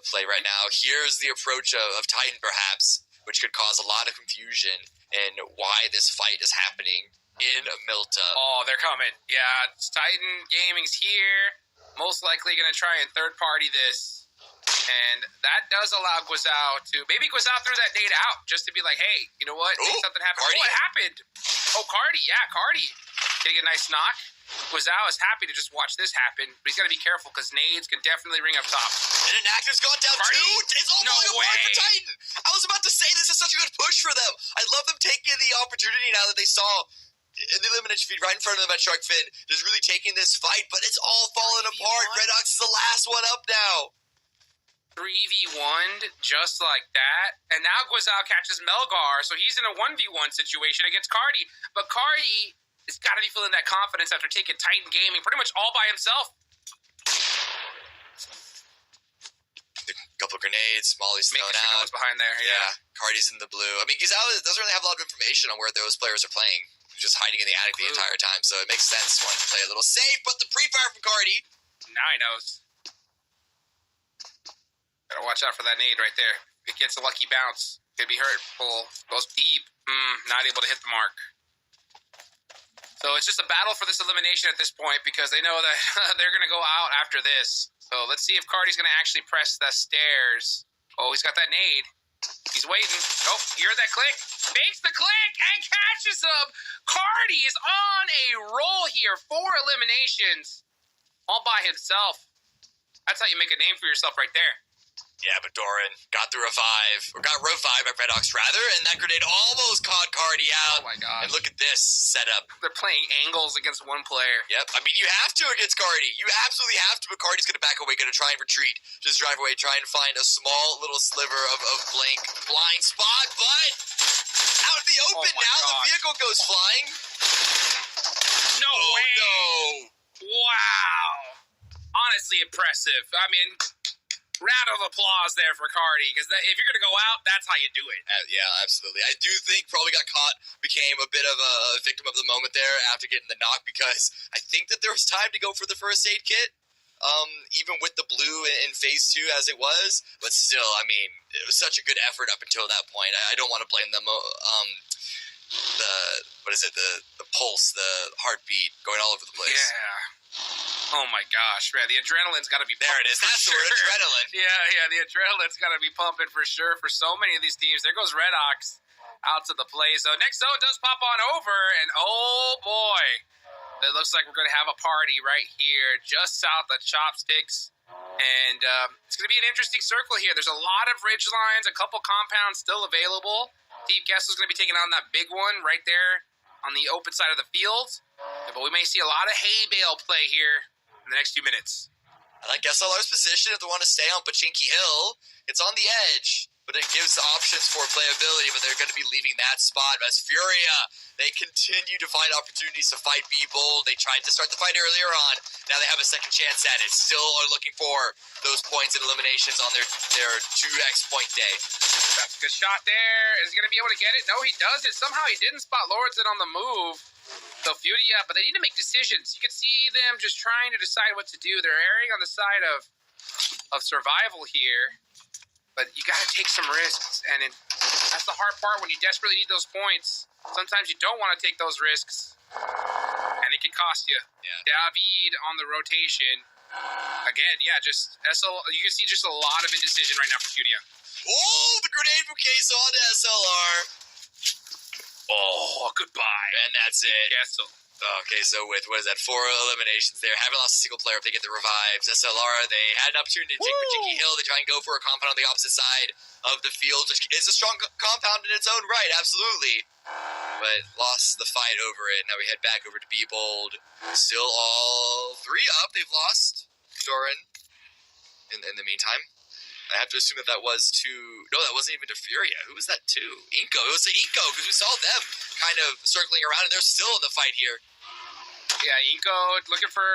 play right now. Here's the approach of Titan, perhaps, which could cause a lot of confusion in why this fight is happening in Milta. Oh, they're coming. Yeah, it's Titan Gaming's here. Most likely going to try and third-party this. And that does allow Guizao to... Maybe Guizao threw that nade out just to be like, hey, you know what? Maybe something happened. Cardi. Oh, it happened. Oh, Cardi. Yeah, Cardi. Getting a nice knock. Guizao is happy to just watch this happen, but he's got to be careful because nades can definitely ring up top. And Inactive's gone down Cardi? too. It's all falling apart for Titan. I was about to say this is such a good push for them. I love them taking the opportunity now that they saw in the elimination feed right in front of them at Shark Fin, just really taking this fight, but it's all falling apart. Red Ox is the last one up now. 3v1'd just like that. And now Guizao catches Melgar, so he's in a 1v1 situation against Cardi. But Cardi has got to be feeling that confidence after taking Titan Gaming pretty much all by himself. A couple of grenades, Molly's thrown out. Behind there, yeah. Cardi's in the blue. I mean, Guizao doesn't really have a lot of information on where those players are playing. He's just hiding in the attic the entire time, so it makes sense wanting to play a little safe, but the pre-fire from Cardi. Now he knows. Gotta watch out for that nade right there. If it gets a lucky bounce, could be hurtful. Goes deep. Not able to hit the mark. So it's just a battle for this elimination at this point because they know that they're going to go out after this. So let's see if Cardi's going to actually press the stairs. Oh, he's got that nade. He's waiting. Oh, hear that click? Makes the click and catches him. Cardi's on a roll here. 4 eliminations all by himself. That's how you make a name for yourself right there. Yeah, but Doran got the revive, or got revived by Redox rather, and that grenade almost caught Cardi out. Oh my gosh. And look at this setup. They're playing angles against one player. Yep, I mean, you have to against Cardi. You absolutely have to, but Cardi's going to back away, going to try and retreat. Just drive away, try and find a small little sliver of blind spot, but out in the open now, gosh. the vehicle goes flying. No way. No. Wow. Honestly impressive. I mean, round of applause there for Cardi, because if you're going to go out, that's how you do it. Yeah, absolutely. I do think probably got caught, became a bit of a victim of the moment there after getting the knock, because I think that there was time to go for the first aid kit, even with the blue in phase 2 as it was. But still, I mean, it was such a good effort up until that point. I don't want to blame them. The pulse, the heartbeat going all over the place. Yeah. Oh my gosh, man. The adrenaline's got to be pumping. There it is. That's the word, adrenaline. Yeah, the adrenaline's got to be pumping for sure for so many of these teams. There goes Redox out to the play. So next zone does pop on over, and oh boy, it looks like we're going to have a party right here just south of Chopsticks. And it's going to be an interesting circle here. There's a lot of ridge lines, a couple compounds still available. Team Kessel's going to be taking on that big one right there on the open side of the field. But we may see a lot of hay bale play here in the next few minutes. I like SLR's position if they want to stay on Pachinki Hill. It's on the edge, but it gives options for playability, but they're going to be leaving that spot. As Furia, they continue to find opportunities to fight Be Bold. They tried to start the fight earlier on. Now they have a second chance at it. Still are looking for those points and eliminations on their 2x point day. That's a good shot there. Is he going to be able to get it? No, he does it. Somehow he didn't spot Lordson on the move. So Furia, but they need to make decisions. You can see them just trying to decide what to do. They're erring on the side of survival here. But you got to take some risks, and that's the hard part when you desperately need those points. Sometimes you don't want to take those risks, and it can cost you. Yeah. David on the rotation. Again, yeah, just SL. You can see just a lot of indecision right now for Furia. Oh, the grenade from Queso onto SLR. Oh, goodbye. And that's it. Kessel. Okay, so with, 4 eliminations there, haven't lost a single player if they get the revives. SLR, they had an opportunity to take Pachinki Hill. They try and go for a compound on the opposite side of the field, which is a strong compound in its own right, absolutely. But lost the fight over it. Now we head back over to Be Bold. Still all 3 up. They've lost Doran in the meantime. I have to assume that was to... No, that wasn't even to Furia. Who was that to? Inko. It was to Inko, because we saw them kind of circling around, and they're still in the fight here. Yeah, Inko looking for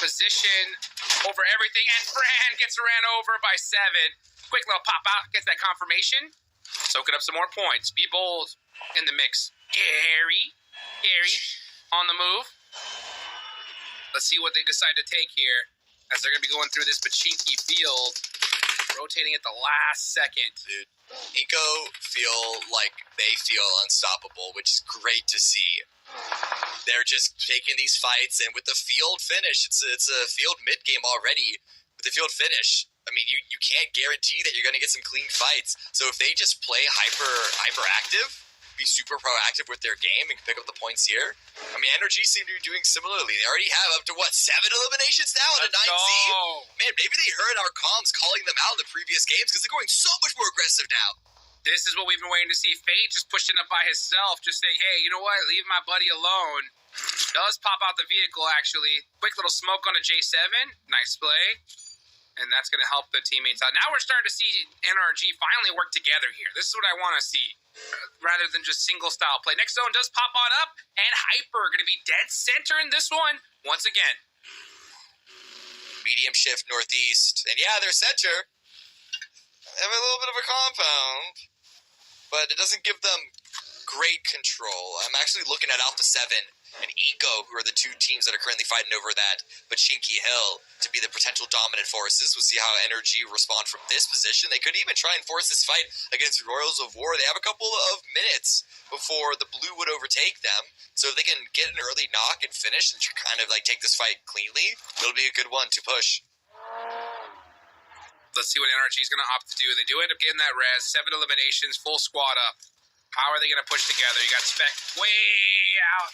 position over everything, and Fran gets ran over by 7. Quick little pop out, gets that confirmation. Soaking up some more points. Be Bold in the mix. Gary on the move. Let's see what they decide to take here, as they're going to be going through this Pachinki field, rotating at the last second. Dude, Inko feel like they feel unstoppable, which is great to see. They're just taking these fights, and with the field finish, it's a field mid-game already. With the field finish, I mean, you can't guarantee that you're going to get some clean fights. So if they just play hyperactive, be super proactive with their game and pick up the points here. I mean, NRG seem to be doing similarly. They already have up to, 7 eliminations now in a 9Z? Man, maybe they heard our comms calling them out in the previous games because they're going so much more aggressive now. This is what we've been waiting to see. Fate just pushing up by himself, just saying, hey, you know what? Leave my buddy alone. Does pop out the vehicle, actually. Quick little smoke on a J7. Nice play. And that's going to help the teammates out. Now we're starting to see NRG finally work together here. This is what I want to see, rather than just single-style play. Next zone does pop on up, and Hyper going to be dead center in this one once again. Medium shift northeast. And yeah, they're center. They have a little bit of a compound, but it doesn't give them great control. I'm actually looking at Alpha 7 and Inko, who are the 2 teams that are currently fighting over that Pachinki Hill to be the potential dominant forces. We'll see how NRG respond from this position. They could even try and force this fight against Royals of War. They have a couple of minutes before the blue would overtake them. So if they can get an early knock and finish and kind of like take this fight cleanly, it'll be a good one to push. Let's see what NRG is going to opt to do. They do end up getting that res. 7 eliminations, full squad up. How are they going to push together? You got Spec way out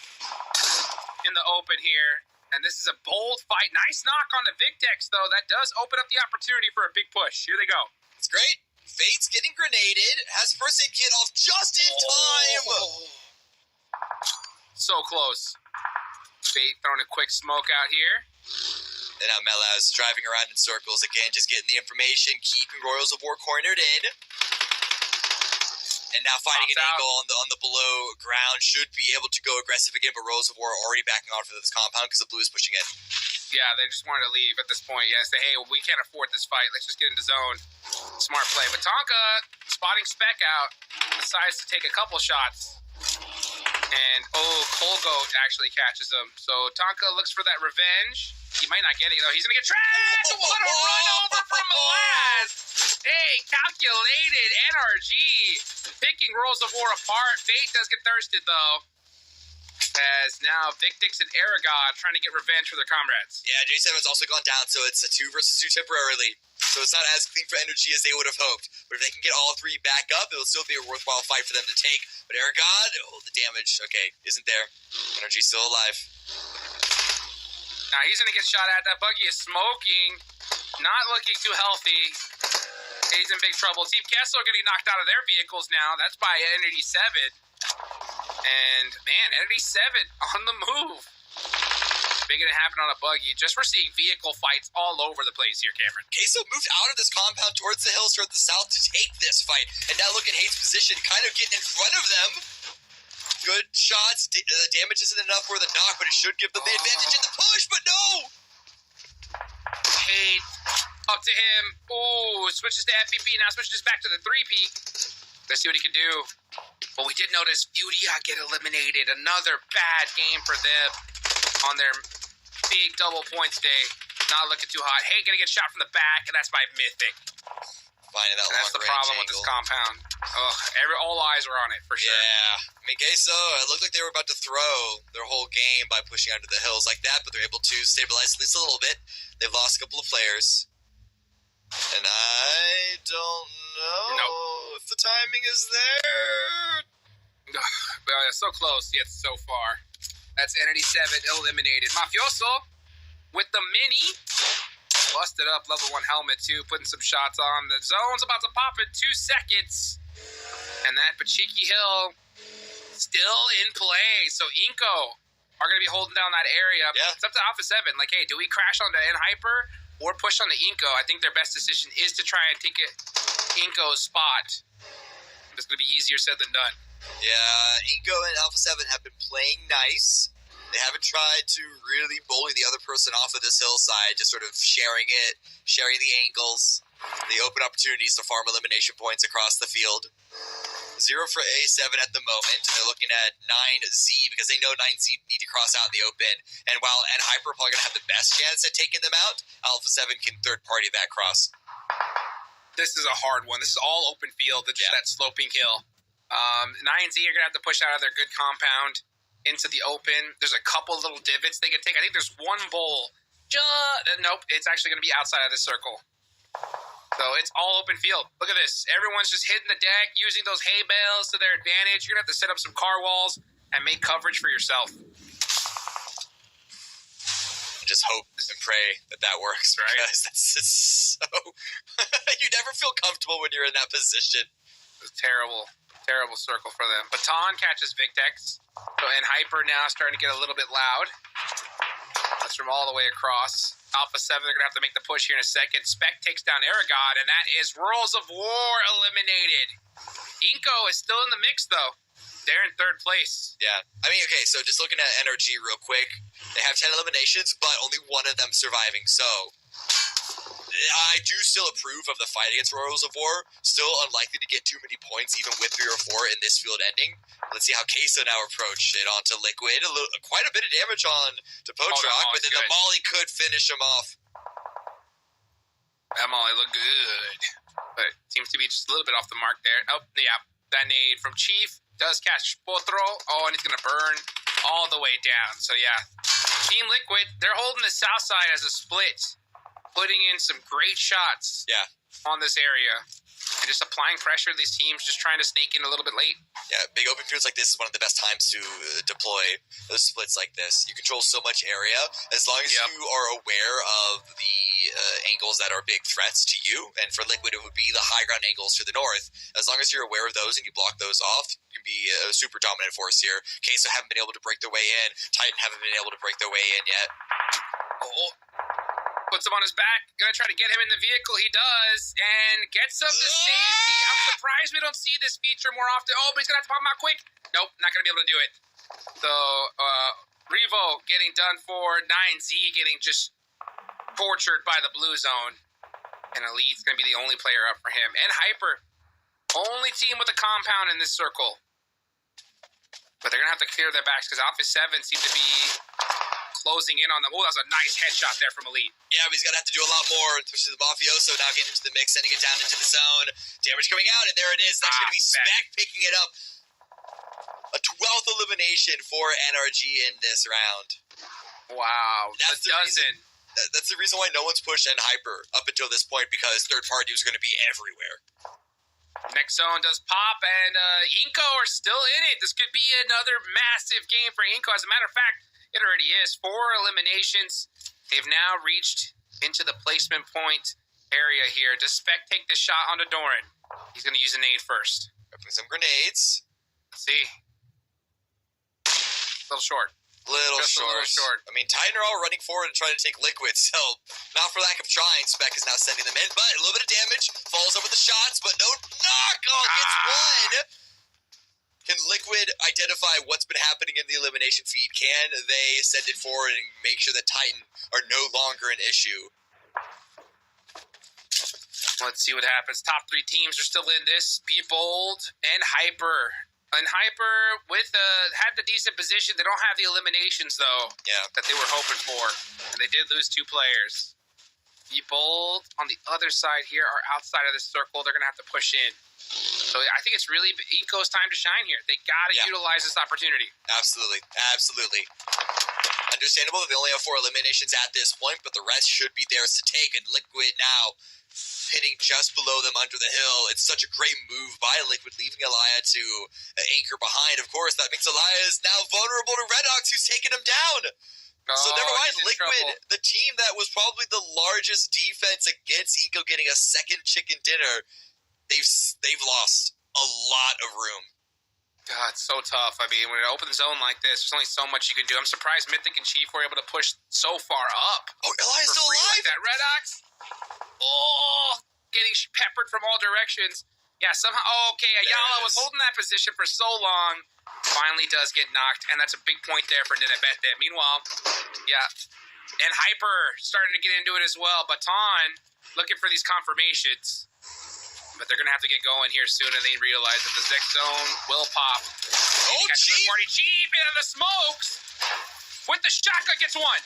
in the open here. And this is a bold fight. Nice knock on the Victex, though. That does open up the opportunity for a big push. Here they go. It's great. Fate's getting grenaded. Has first aid kit off just in time. So close. Fate throwing a quick smoke out here. And now Melaz driving around in circles again, just getting the information, keeping Royals of War cornered in. And now finding an angle on the below ground, should be able to go aggressive again, but Royals of War are already backing off for this compound because the blue is pushing in. Yeah, they just wanted to leave at this point. Yeah, say, hey, we can't afford this fight. Let's just get into zone. Smart play. But Tonka, spotting Spec out, decides to take a couple shots. And, Colgoat actually catches him. So Tonka looks for that revenge. He might not get it, though. He's going to get trapped! What a run over from Melaz! Hey, calculated NRG. Picking Rolls of War apart. Fate does get thirsted, though. As now Victix and Aragon trying to get revenge for their comrades. Yeah, J7's also gone down, so it's a 2 versus 2 temporarily. So it's not as clean for energy as they would have hoped. But if they can get all 3 back up, it'll still be a worthwhile fight for them to take. But Aragon, the damage, okay, isn't there. Energy's still alive. Now he's going to get shot at. That buggy is smoking. Not looking too healthy. He's in big trouble. Team Kessler getting knocked out of their vehicles now. That's by Entity 7. And, man, Entity 7 on the move. Making it happen on a buggy. Just we're seeing vehicle fights all over the place here, Cameron. Queso moved out of this compound towards the hills toward the south to take this fight. And now look at Hate's position, kind of getting in front of them. Good shots. Damage isn't enough for the knock, but it should give them the advantage in the push, but no! Hate up to him. Ooh, switches to FPP. Now switches back to the 3P. Let's see what he can do. But we did notice Furia get eliminated. Another bad game for them on their big double points day. Not looking too hot. Hey, gonna get shot from the back, and that's by Mythic. Finding that That's the problem with this compound. All eyes were on it, for sure. Yeah. I mean, Queso, it looked like they were about to throw their whole game by pushing out to the hills like that, but they're able to stabilize at least a little bit. They've lost a couple of players. And I don't know if the timing is there. So close, yet so far. That's Entity 7 eliminated. Mafioso with the mini. Busted up, level 1 helmet too, putting some shots on. The zone's about to pop in 2 seconds. And that Pachiki Hill still in play. So Inko are going to be holding down that area. Yeah. It's up to Alpha 7. Like, hey, do we crash on the N-Hyper or push on the Inko? I think their best decision is to try and take Inko's spot. It's going to be easier said than done. Yeah, Inko and Alpha 7 have been playing nice. They haven't tried to really bully the other person off of this hillside, just sort of sharing it, sharing the angles, the open opportunities to farm elimination points across the field. 0 for A7 at the moment, and they're looking at 9Z because they know 9Z need to cross out in the open. And while N-Hyper probably going to have the best chance at taking them out, Alpha 7 can third-party that cross. This is a hard one. This is all open field, just that sloping hill. 9Z are going to have to push out of their good compound into the open. There's a couple little divots they can take. I think there's one bowl. Nope, it's actually going to be outside of the circle. So it's all open field. Look at this. Everyone's just hitting the deck, using those hay bales to their advantage. You're going to have to set up some car walls and make coverage for yourself. Just hope and pray that works, right? Because that's just so... you never feel comfortable when you're in that position. It's terrible circle for them. Baton catches Victex. So N-Hyper now starting to get a little bit loud. That's from all the way across. Alpha 7, they're going to have to make the push here in a second. Spec takes down Aragon, and that is Rolls of War eliminated. Inko is still in the mix, though. They're in 3rd place. Yeah. I mean, okay, so just looking at NRG real quick, they have 10 eliminations, but only 1 of them surviving. So I do still approve of the fight against Royals of War. Still unlikely to get too many points, even with 3 or 4 in this field ending. Let's see how Queso now approach it onto Liquid. Quite a bit of damage on to Potrock, but then the Molly could finish him off. That Molly looked good, but seems to be just a little bit off the mark there. Oh, yeah. That nade from Chief does catch Potro. Oh, and he's going to burn all the way down. So, yeah. Team Liquid, they're holding the south side as a split, putting in some great shots. Yeah. on this area. And just applying pressure to these teams, just trying to snake in a little bit late. Yeah, big open fields like this is one of the best times to deploy those splits like this. You control so much area as long as you are aware of the angles that are big threats to you. And for Liquid, it would be the high ground angles to the north. As long as you're aware of those and you block those off, you can be a super dominant force here. Queso haven't been able to break their way in. Titan haven't been able to break their way in yet. Oh. Puts him on his back. Gonna try to get him in the vehicle. He does. And gets up to safety. I'm surprised we don't see this feature more often. Oh, but he's gonna have to pop him out quick. Nope, not gonna be able to do it. So, Revo getting done for. 9Z getting just tortured by the blue zone. And Elite's gonna be the only player up for him. And Hyper. Only team with a compound in this circle. But they're gonna have to clear their backs because Alpha 7 seem to be closing in on them. Oh, that was a nice headshot there from Elite. Yeah, but he's going to have to do a lot more, especially the Mafioso now getting into the mix, sending it down into the zone. Damage coming out, and there it is. That's going to be Spec picking it up. A 12th elimination for NRG in this round. Wow, that's the dozen. That's the reason why no one's pushed N Hyper up until this point, because third party was going to be everywhere. Next zone does pop, and Inko are still in it. This could be another massive game for Inko. As a matter of fact, it already is. 4 eliminations. They've now reached into the placement point area here. Does Spec take the shot onto Doran? He's going to use a nade first. Opening some grenades. Let's see. A little short. Little short. I mean, Titan are all running forward and trying to take Liquid, so not for lack of trying, Spec is now sending them in, but a little bit of damage, falls over the shots, but no knock! Oh, gets one! Can Liquid identify what's been happening in the elimination feed? Can they send it forward and make sure that Titan are no longer an issue? Let's see what happens. Top 3 teams are still in this. Be Bold and Hyper. And Hyper with had the decent position. They don't have the eliminations though. Yeah. That they were hoping for. And they did lose 2 players. Be Bold on the other side here are outside of this circle. They're gonna have to push in. So I think it's really Inko's time to shine here. They gotta utilize this opportunity. Absolutely. Understandable that they only have 4 eliminations at this point, but the rest should be theirs to take. And Liquid now hitting just below them under the hill. It's such a great move by Liquid, leaving Elia to anchor behind. Of course, that makes Elia is now vulnerable to Redox, who's taking him down. So never mind, Liquid, the team that was probably the largest defense against Eco getting a second chicken dinner, they've lost a lot of room. God, it's so tough. I mean, when it opens zone like this, there's only so much you can do. I'm surprised Mythic and Chief were able to push so far up. Oh, Eli's still alive! Like that Redox. Oh, getting peppered from all directions. Yeah, somehow. Oh, okay, Ayala was holding that position for so long. Finally does get knocked, and that's a big point there for Ninebete. Meanwhile, and Hyper starting to get into it as well. Baton looking for these confirmations. But they're going to have to get going here soon, and they realize that the next zone will pop. Oh, Chief! Chief into the smokes! With the shotgun, gets one!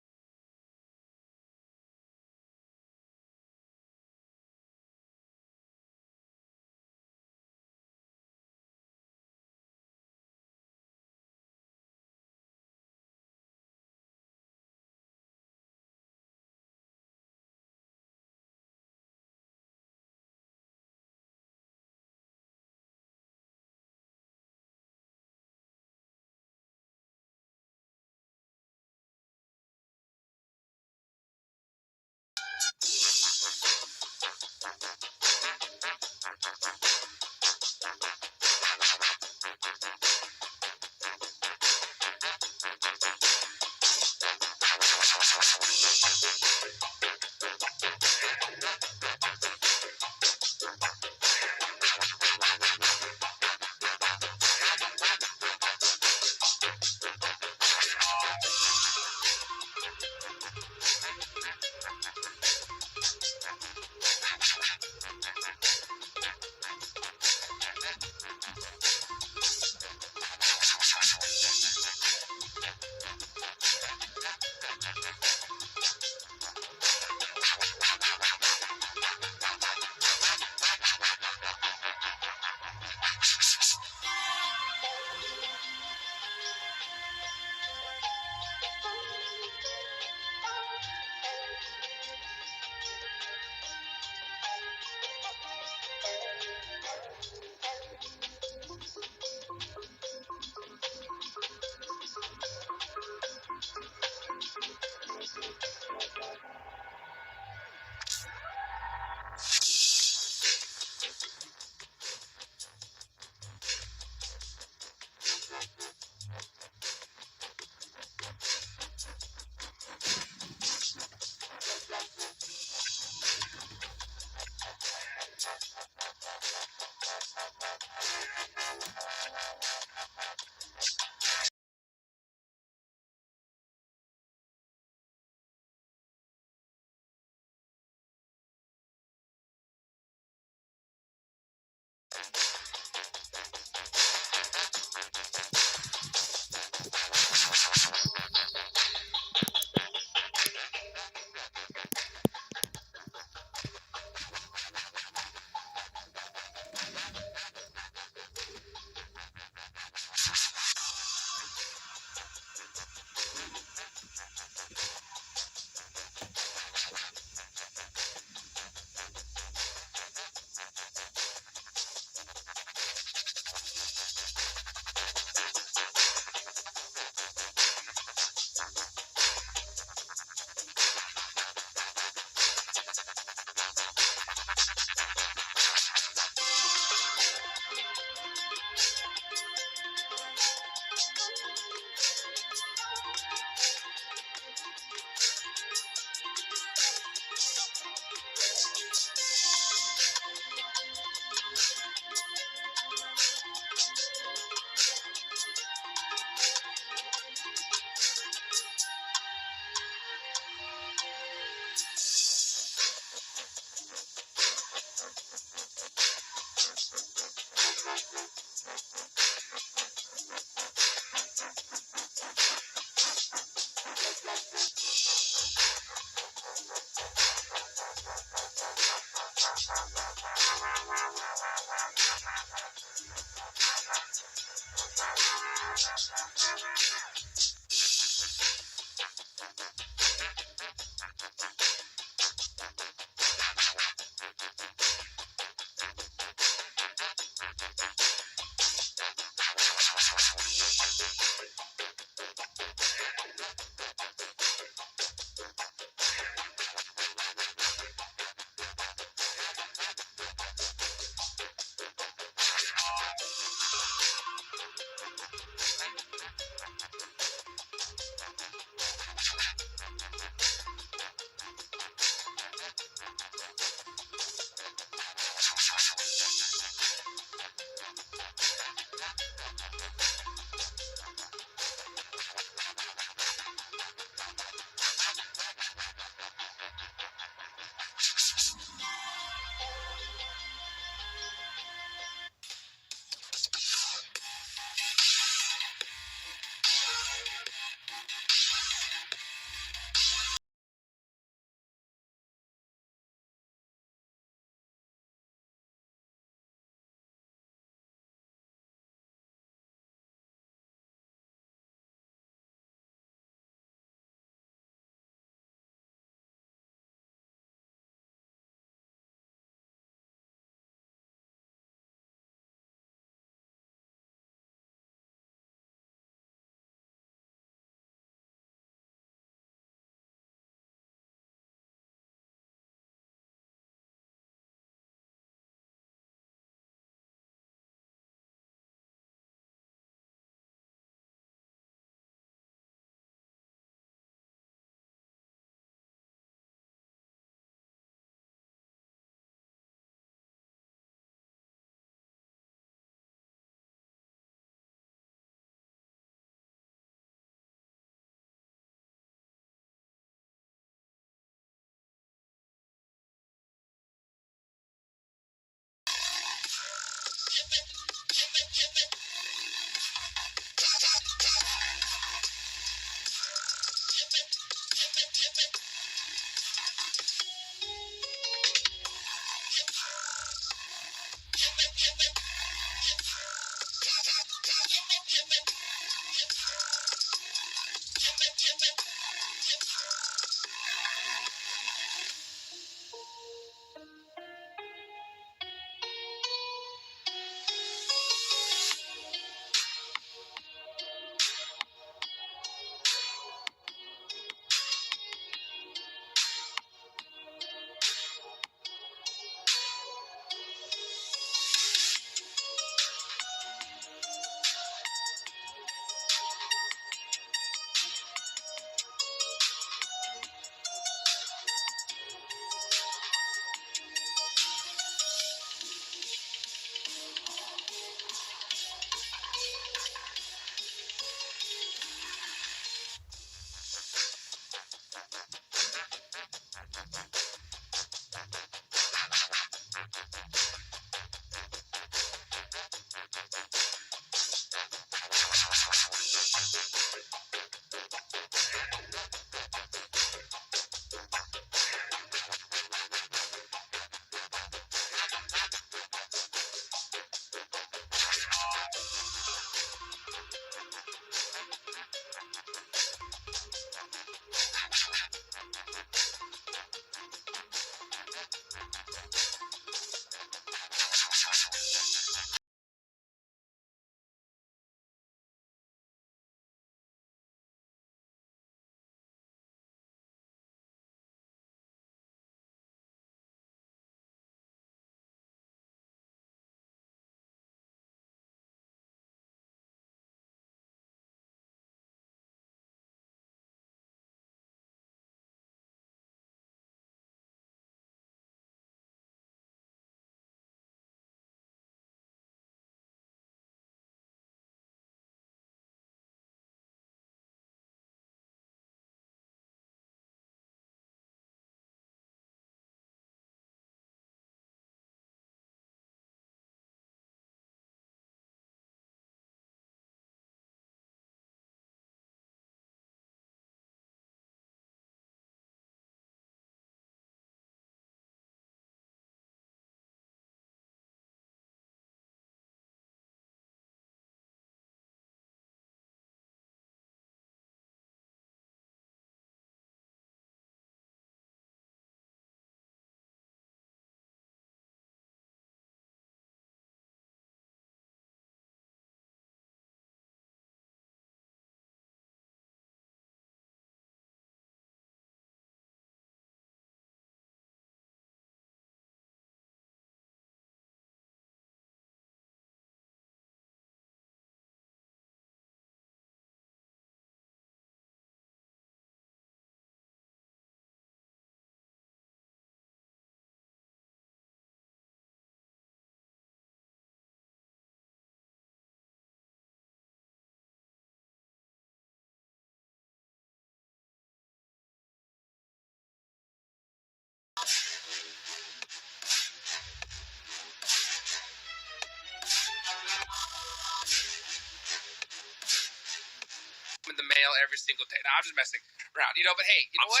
In the mail every single day. Now I'm just messing around, but hey, you know what?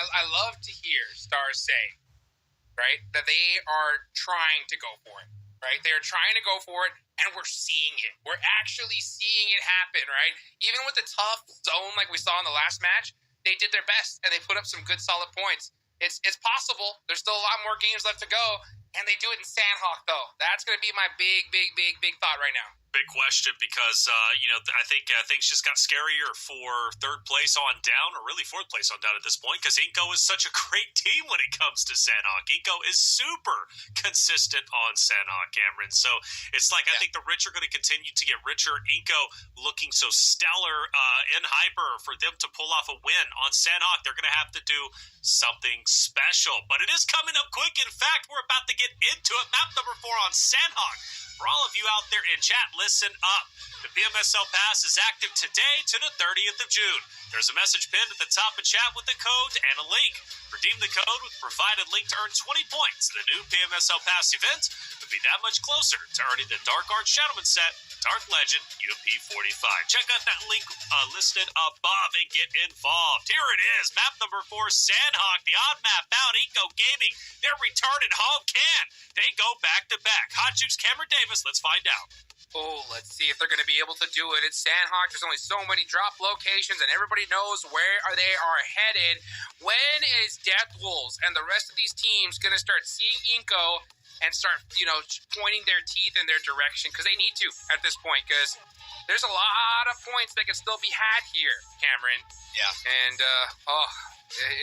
I love to hear stars say, right, that they are trying to go for it, right? They're trying to go for it, and we're seeing it. We're actually seeing it happen, right? Even with the tough zone like we saw in the last match, they did their best, and they put up some good, solid points. It's possible. There's still a lot more games left to go, and they do it in Sandhawk, though. That's going to be my big thought right now. Big question because, I think things just got scarier for third place on down, or really fourth place on down at this point, because Inco is such a great team when it comes to Sandhawk. Inco is super consistent on Sandhawk, Cameron. So it's like, I think the rich are going to continue to get richer. Inco looking so stellar in Hyper. For them to pull off a win on Sandhawk, they're going to have to do something special. But it is coming up quick. In fact, we're about to get into it. Map number 4 on Sandhawk. For all of you out there in chat, listen up. The PMSL Pass is active today to the 30th of June. There's a message pinned at the top of chat with the code and a link. Redeem the code with provided link to earn 20 points. The new PMSL Pass event will be that much closer to earning the Dark Arts Gentleman set Dark Legend UP45. Check out that link listed above and get involved. Here it is, map number 4, Sandhawk, the odd map bound Eco Gaming. Their return at home. Can they go back-to-back? Hot Juice, Cameron Davis, let's find out. Oh, let's see if they're going to be able to do it. It's Sandhawk. There's only so many drop locations, and everybody knows where they are headed. When is Death Wolves and the rest of these teams going to start seeing Inko and start, pointing their teeth in their direction? Because they need to at this point, because there's a lot of points that can still be had here, Cameron. Yeah. And,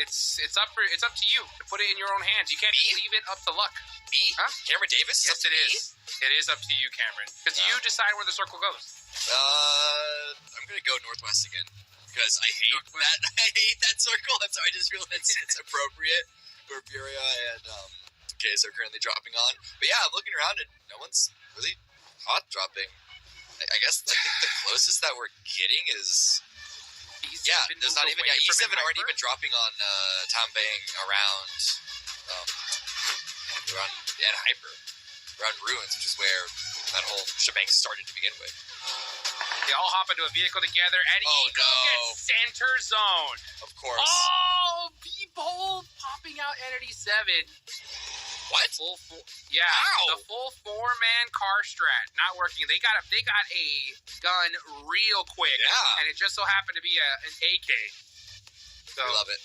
it's up to you to put it in your own hands. You can't just leave it up to luck. Me? Huh? Cameron Davis? Yes, it is. It is up to you, Cameron. Because you decide where the circle goes. I'm gonna go northwest again because I hate that. I hate that circle. I'm sorry. I just feel it's appropriate for Furia and case they're currently dropping on. But yeah, I'm looking around and no one's really hot dropping. I guess I think the closest that we're getting is there's not even E7 aren't even dropping on Tambang around Hyper. Around Ruins, which is where that whole shebang started to begin with. They all hop into a vehicle together, and Eco gets center zone. Of course. Oh, B-Bold popping out Entity 7. What? The full 4-man car strat not working. They got a gun real quick, and it just so happened to be an AK. So I love it.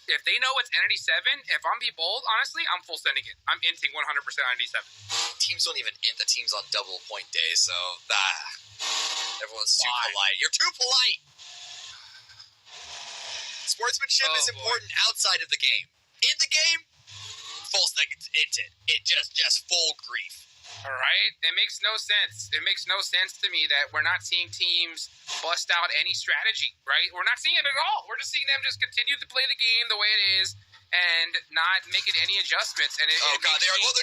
If they know it's Entity 7, if I'm B-Bold, honestly, I'm full sending it. I'm inting 100% Entity 7. Teams don't even int the teams on double point day, so everyone's too polite. You're too polite! Sportsmanship is important outside of the game. In the game, full seconds inted. It just full grief. All right? It makes no sense. It makes no sense to me that we're not seeing teams bust out any strategy, right? We're not seeing it at all. We're just seeing them just continue to play the game the way it is and not making any adjustments. And they're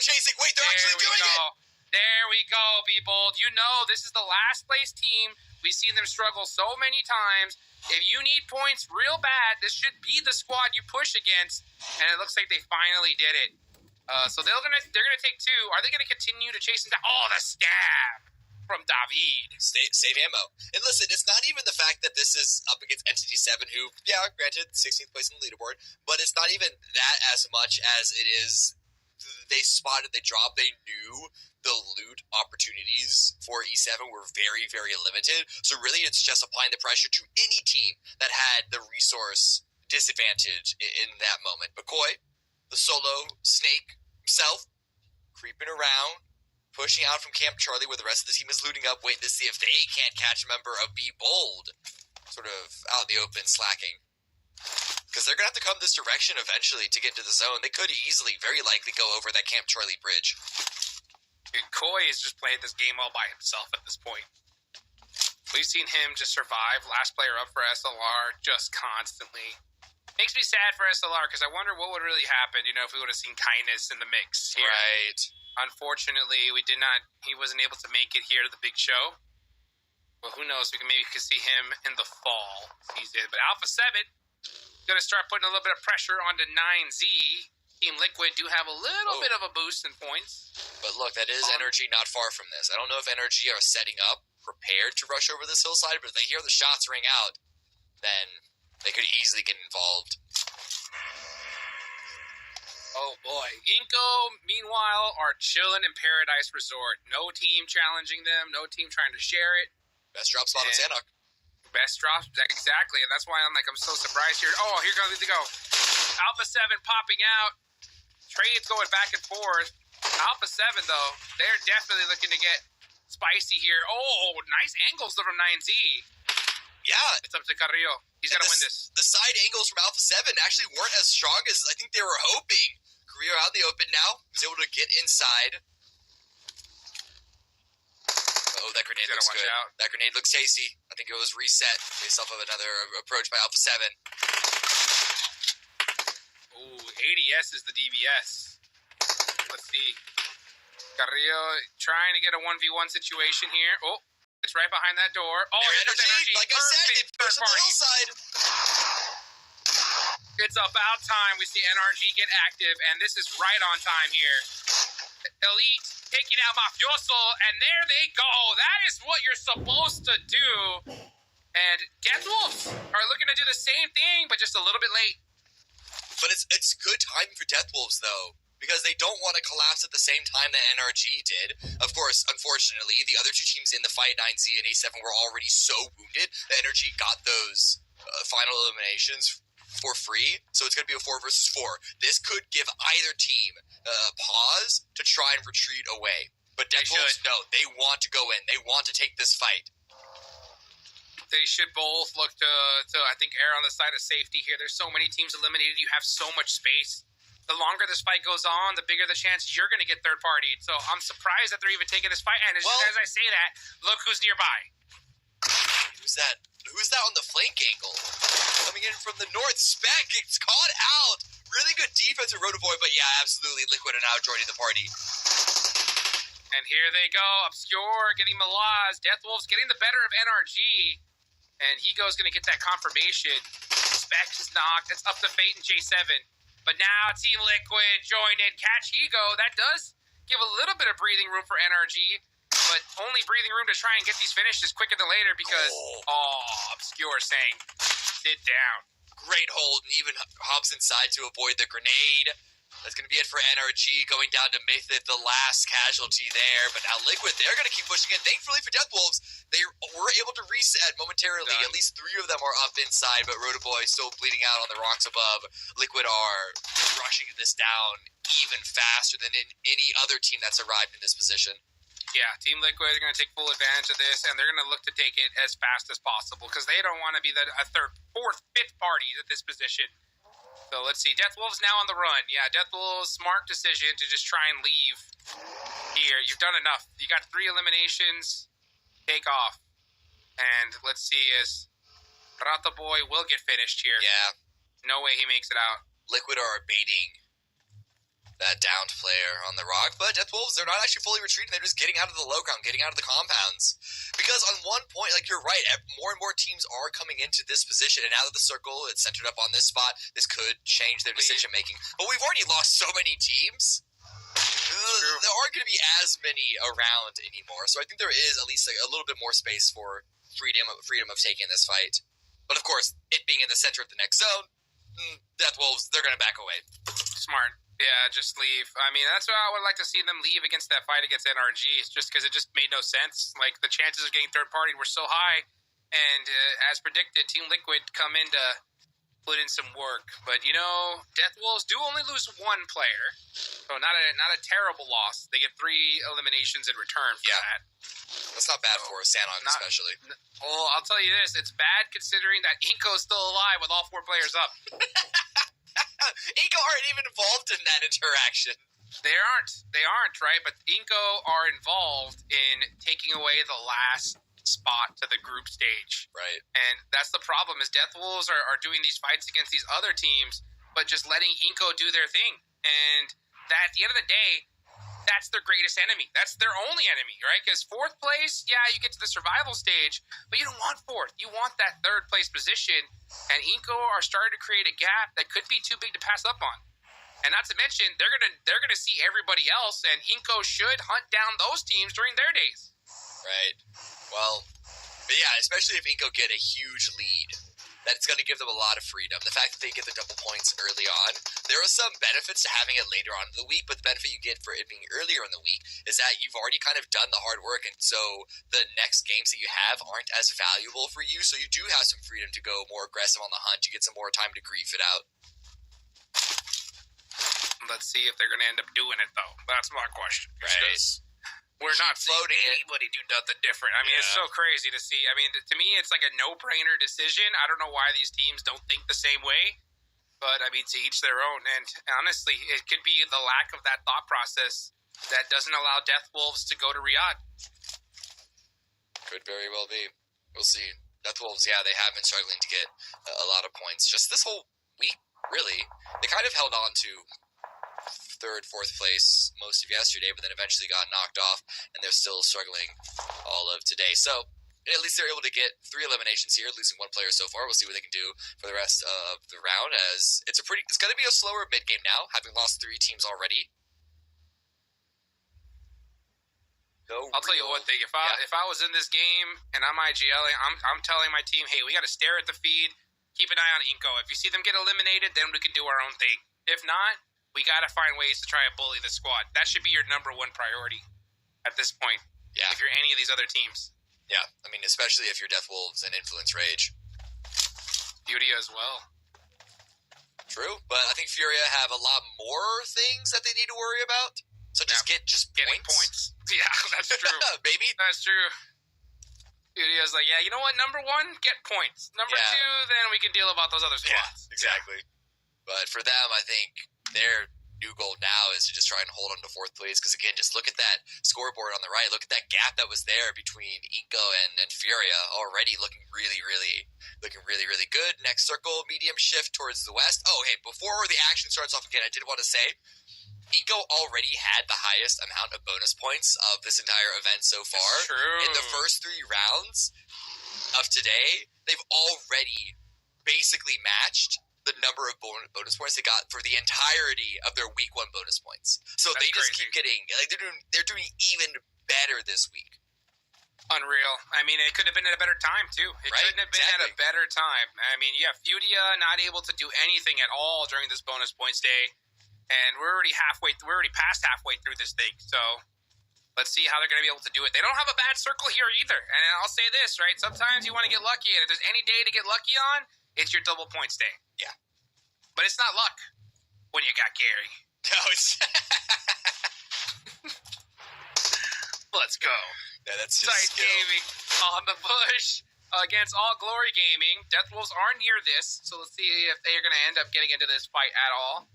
chasing. Wait, they're actually doing it. There we go, people. This is the last place team. We've seen them struggle so many times. If you need points real bad, this should be the squad you push against. And it looks like they finally did it. So they're gonna take 2. Are they gonna continue to chase him down? Oh, the stab from David. Save ammo. And listen, it's not even the fact that this is up against Entity 7, who, granted, 16th place in the leaderboard, but it's not even that as much as it is they dropped, they knew the loot opportunities for E7 were very, very limited. So really it's just applying the pressure to any team that had the resource disadvantage in that moment. McCoy, the solo snake himself, creeping around, pushing out from Camp Charlie where the rest of the team is looting up, waiting to see if they can't catch a member of Be Bold, sort of out in the open, slacking. Because they're going to have to come this direction eventually to get to the zone. They could easily, very likely, go over that Camp Charlie bridge. Koi is just playing this game all by himself at this point. We've seen him just survive, last player up for SLR, just constantly. Makes me sad for SLR, because I wonder what would really happen, if we would have seen Kindness in the mix here. Right. Unfortunately, he wasn't able to make it here to the big show. Well, who knows, maybe we could see him in the fall season. But Alpha 7, going to start putting a little bit of pressure onto 9Z. Team Liquid do have a little bit of a boost in points. But look, that is Energy not far from this. I don't know if Energy are setting up, prepared to rush over this hillside, but if they hear the shots ring out, then they could easily get involved. Oh boy. Inko, meanwhile, are chilling in Paradise Resort. No team challenging them, no team trying to share it. Best drop spot on Sandhawk. Best drop, exactly. And that's why I'm so surprised here. Oh, here goes to go. Alpha 7 popping out. Trades going back and forth. Alpha 7, though, they're definitely looking to get spicy here. Oh, nice angles from 9Z. Yeah. It's up to Carrillo. He's got to win this. The side angles from Alpha 7 actually weren't as strong as I think they were hoping. Carrillo out in the open now. He's able to get inside. Oh, that grenade looks good. That grenade looks tasty. I think it was reset based off of another approach by Alpha 7. Ooh, ADS is the DBS. Let's see. Carrillo trying to get a 1v1 situation here. Oh, it's right behind that door. Oh, there's Energy. Like I said, they pushed the hillside. It's about time we see NRG get active, and this is right on time here. Elite taking out Mafioso, and there they go. That is what you're supposed to do. And Deathwolves are looking to do the same thing, but just a little bit late. But it's good timing for Deathwolves, though, because they don't want to collapse at the same time that NRG did. Of course, unfortunately, the other two teams in the fight, 9Z and A7, were already so wounded that NRG got those final eliminations for free, so it's going to be a 4 versus 4. This could give either team a pause to try and retreat away. But Deathwolves, no, they want to go in. They want to take this fight. They should both look to I think, err on the side of safety here. There's so many teams eliminated. You have so much space. The longer this fight goes on, the bigger the chance you're going to get third-partied. So I'm surprised that they're even taking this fight. And as I say that, look who's nearby. Who's that? Who's that on the flank angle? Coming in from the north. Spec gets caught out. Really good defense of Rotovoy, but yeah, absolutely. Liquid are now joining the party. And here they go. Obscure getting Malaz. Deathwolves getting the better of NRG. And Higo's going to get that confirmation. Spec is knocked. It's up to Fate and J7. But now Team Liquid joined in. Catch Higo. That does give a little bit of breathing room for NRG. But only breathing room to try and get these finishes quicker than later because, Obscure saying, sit down. Great hold, and even hops inside to avoid the grenade. That's going to be it for NRG, going down to Mythid, the last casualty there. But now Liquid, they're going to keep pushing it. Thankfully for Deathwolves, they were able to reset momentarily. At least 3 of them are up inside, but Rotoboy still bleeding out on the rocks above. Liquid are rushing this down even faster than in any other team that's arrived in this position. Yeah, Team Liquid are going to take full advantage of this, and they're going to look to take it as fast as possible because they don't want to be a third, fourth, fifth party at this position. So let's see. Deathwolves now on the run. Yeah, Deathwolves, smart decision to just try and leave here. You've done enough. You got 3 eliminations. Take off. And let's see as Rata Boy will get finished here. Yeah. No way he makes it out. Liquid are baiting that downed player on the rock, but Deathwolves, they're not actually fully retreating. They're just getting out of the low ground, getting out of the compounds. Because on one point, like, you're right, more and more teams are coming into this position, and now that the circle is centered up on this spot, this could change their decision making. But we've already lost so many teams. There aren't going to be as many around anymore, so I think there is at least a little bit more space for freedom of taking this fight. But of course, it being in the center of the next zone, Deathwolves, they're going to back away. Smart. Yeah, just leave. I mean, that's why I would like to see them leave against that fight against NRG. It's just because it just made no sense. Like, the chances of getting third party were so high, and as predicted, Team Liquid come in to put in some work. But, you know, Deathwolves do only lose 1 player, so not a terrible loss. They get 3 eliminations in return for that. That's not bad for Sanon, especially. Well, I'll tell you this. It's bad considering that Inko's still alive with all 4 players up. Inko aren't even involved in that interaction. They aren't, right? But Inko are involved in taking away the last spot to the group stage. Right. And that's the problem is Deathwolves are doing these fights against these other teams, but just letting Inko do their thing. And that, at the end of the day, that's their greatest enemy. That's their only enemy, right? Because 4th place, yeah, you get to the survival stage, but you don't want 4th. You want that 3rd place position, and Inko are starting to create a gap that could be too big to pass up on. And not to mention, they're gonna see everybody else, and Inko should hunt down those teams during their days. Right. Well, but yeah, especially if Inko get a huge lead, that's going to give them a lot of freedom. The fact that they get the double points early on, there are some benefits to having it later on in the week, but the benefit you get for it being earlier in the week is that you've already kind of done the hard work, and so the next games that you have aren't as valuable for you, so you do have some freedom to go more aggressive on the hunt. You get some more time to grief it out. Let's see if they're going to end up doing it, though. That's my question. Right. We're not floating anybody do nothing different. I mean, It's so crazy to see. I mean, to me, it's like a no-brainer decision. I don't know why these teams don't think the same way, but I mean, to each their own. And honestly, it could be the lack of that thought process that doesn't allow Deathwolves to go to Riyadh. Could very well be. We'll see. Deathwolves, yeah, they have been struggling to get a lot of points. Just this whole week, really. They kind of held on to 3rd, 4th place most of yesterday, but then eventually got knocked off, and they're still struggling all of today. So at least they're able to get 3 eliminations here, losing 1 player so far. We'll see what they can do for the rest of the round, as it's going to be a slower mid game now, having lost 3 teams already. I'll tell you one thing. If I was in this game and I'm IGLing, I'm telling my team, hey, we got to stare at the feed, keep an eye on Inko. If you see them get eliminated, then we can do our own thing. If not, we got to find ways to try and bully the squad. That should be your number one priority at this point. Yeah. If you're any of these other teams. Yeah, I mean, especially if you're Death Wolves and Influence Rage. Furia as well. True, but I think Furia have a lot more things that they need to worry about. So getting points. Yeah, that's true. Baby. That's true. Furia's like, yeah, you know what? Number one, get points. Number two, then we can deal about those other squads. Yeah, exactly. But for them, I think their new goal now is to just try and hold on to fourth place. Because again, just look at that scoreboard on the right. Look at that gap that was there between Inko and Furia, already looking really, really good. Next circle, medium shift towards the west. Oh, hey, before the action starts off again, I did want to say, Inko already had the highest amount of bonus points of this entire event so far. That's true. In the first 3 rounds of today, they've already basically matched the number of bonus points they got for the entirety of their week 1 bonus points. So That's they just crazy. keep getting, like, they're doing even better this week. Unreal. I mean, it could have been at a better time, too. It Right? couldn't have been at a better time. I mean, yeah, Furia not able to do anything at all during this bonus points day. And we're already past halfway through this thing. So let's see how they're going to be able to do it. They don't have a bad circle here either. And I'll say this, right? Sometimes you want to get lucky. And if there's any day to get lucky on, it's your double points day. Yeah. But it's not luck when you got Gary. No, it's... Let's go. Yeah, that's just Titan skill. Gaming on the push against All Glory Gaming. Death Wolves are near this, so let's see if they are going to end up getting into this fight at all.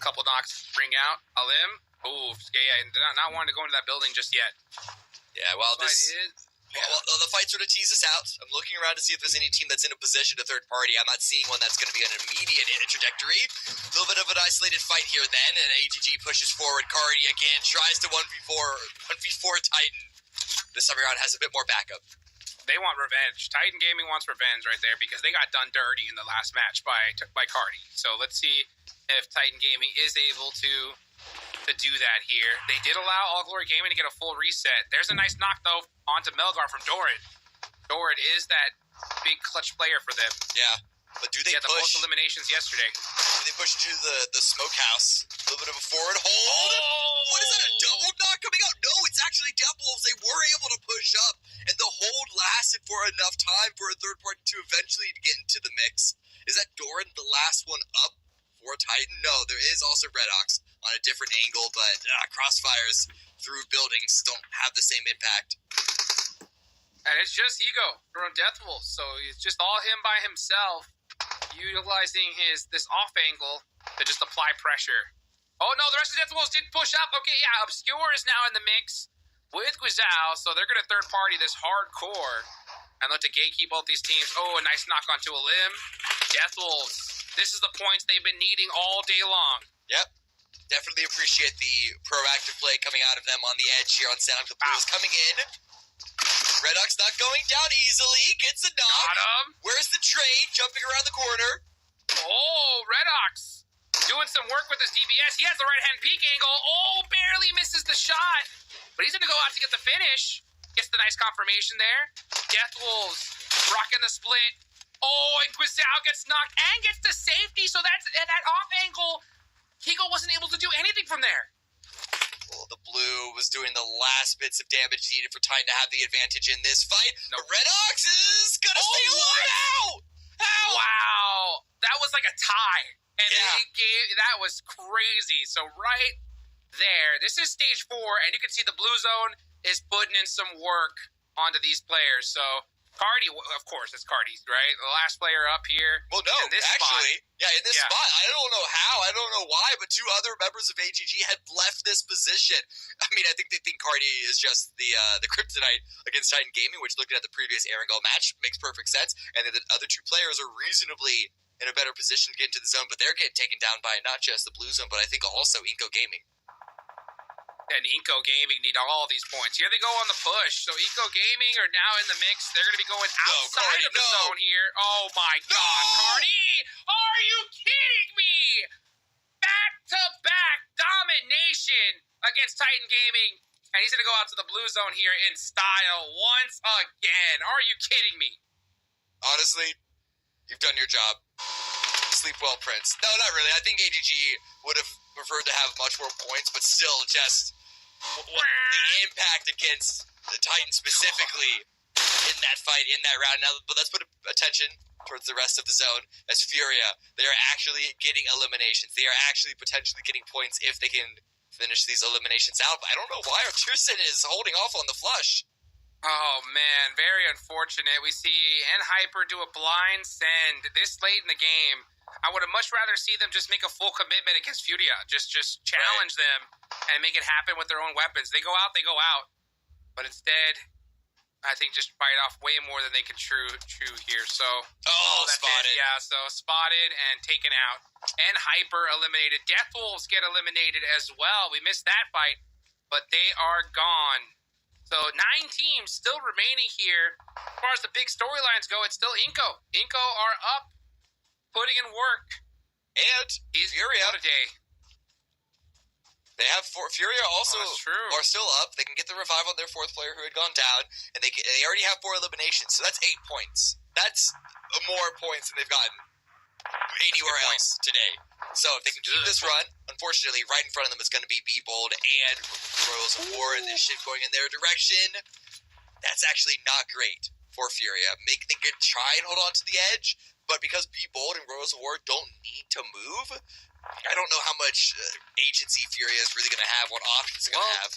Couple knocks bring out Alim. Ooh, yeah, not wanting to go into that building just yet. Yeah, well, the fight sort of teases out. I'm looking around to see if there's any team that's in a position to third party. I'm not seeing one that's going to be an immediate trajectory. A little bit of an isolated fight here then, and ATG pushes forward. Cardi again tries to 1v4 Titan. This time around has a bit more backup. They want revenge. Titan Gaming wants revenge right there because they got done dirty in the last match by Cardi. So let's see if Titan Gaming is able to do that here. They did allow All Glory Gaming to get a full reset. There's a nice knock, though, onto Melgar from Doran. Doran is that big clutch player for them. Yeah, but do they the push? most eliminations yesterday. Do they push to the smokehouse? A little bit of a forward hold. What is that, a double knock coming out? No, it's actually Death Wolves. They were able to push up, and the hold lasted for enough time for a third party to eventually get into the mix. Is that Doran the last one up for Titan? No, there is also Red Ox on a different angle, but crossfires through buildings don't have the same impact. And it's just Ego from Death Wolves, so it's just all him by himself, utilizing this off angle to just apply pressure. Oh no, the rest of Death Wolves did push up. Okay, yeah, Obscure is now in the mix with Guizhou, so they're going to third party this hardcore and look to gatekeep both these teams. Oh, a nice knock onto a limb. Death Wolves, this is the points they've been needing all day long. Yep. Definitely appreciate the proactive play coming out of them on the edge here on Sound. The Blues coming in. Red Ox not going down easily. Gets a knock. Got him. Where's the trade? Jumping around the corner. Oh, Red Ox doing some work with his DBS. He has the right-hand peek angle. Oh, barely misses the shot. But he's going to go out to get the finish. Gets the nice confirmation there. Death Wolves rocking the split. Oh, and Guizhou gets knocked and gets the safety. So that's that off angle. Higo wasn't able to do anything from there. Well, the blue was doing the last bits of damage needed for Titan to have the advantage in this fight. Nope. Red Ox is going to stay alive. How? Wow. That was like a tie. And Yeah. that was crazy. So right there, this is stage 4, and you can see the blue zone is putting in some work onto these players. So Cardi, of course, it's Cardi, right? The last player up here. Well, no, in this actually, spot. in this spot. I don't know how, I don't know why, but 2 other members of AGG had left this position. I mean, I think they think Cardi is just the kryptonite against Titan Gaming, which, looking at the previous Erangel match, makes perfect sense. And then the other 2 players are reasonably in a better position to get into the zone, but they're getting taken down by not just the blue zone, but I think also Inko Gaming. And Inko Gaming need all these points. Here they go on the push. So Inko Gaming are now in the mix. They're going to be going outside Cardi, of the zone here. Oh my God, Cardi! Are you kidding me? Back-to-back domination against Titan Gaming. And he's going to go out to the blue zone here in style once again. Are you kidding me? Honestly, you've done your job. Sleep well, Prince. No, not really. I think AGG would have preferred to have much more points, but still, just the impact against the Titans specifically in that fight, in that round. Now, but let's put attention towards the rest of the zone as Furia. They are actually getting eliminations. They are actually potentially getting points if they can finish these eliminations out. But I don't know why Artusin is holding off on the flush. Oh, man, very unfortunate. We see Hyper do a blind send this late in the game. I would have much rather see them just make a full commitment against Furia. Just challenge them and make it happen with their own weapons. They go out. But instead, I think just bite off way more than they can chew here. So, spotted. Yeah, so spotted and taken out. And Hyper eliminated. Death Wolves get eliminated as well. We missed that fight, but they are gone. So 9 teams still remaining here. As far as the big storylines go, it's still Inko. Inko are up, putting in work. And Furia. What a day. They have Furia also are still up. They can get the revive on their 4th player who had gone down, and they already have 4 eliminations, so that's 8 points. That's more points than they've gotten anywhere else today. So if they can keep this run, unfortunately, right in front of them is going to be Be Bold and Royals of War, and this shit going in their direction. That's actually not great for Furia. They could try and hold on to the edge, but because Be Bold and Royals of War don't need to move, I don't know how much agency Furia is really going to have, what options they're going to have.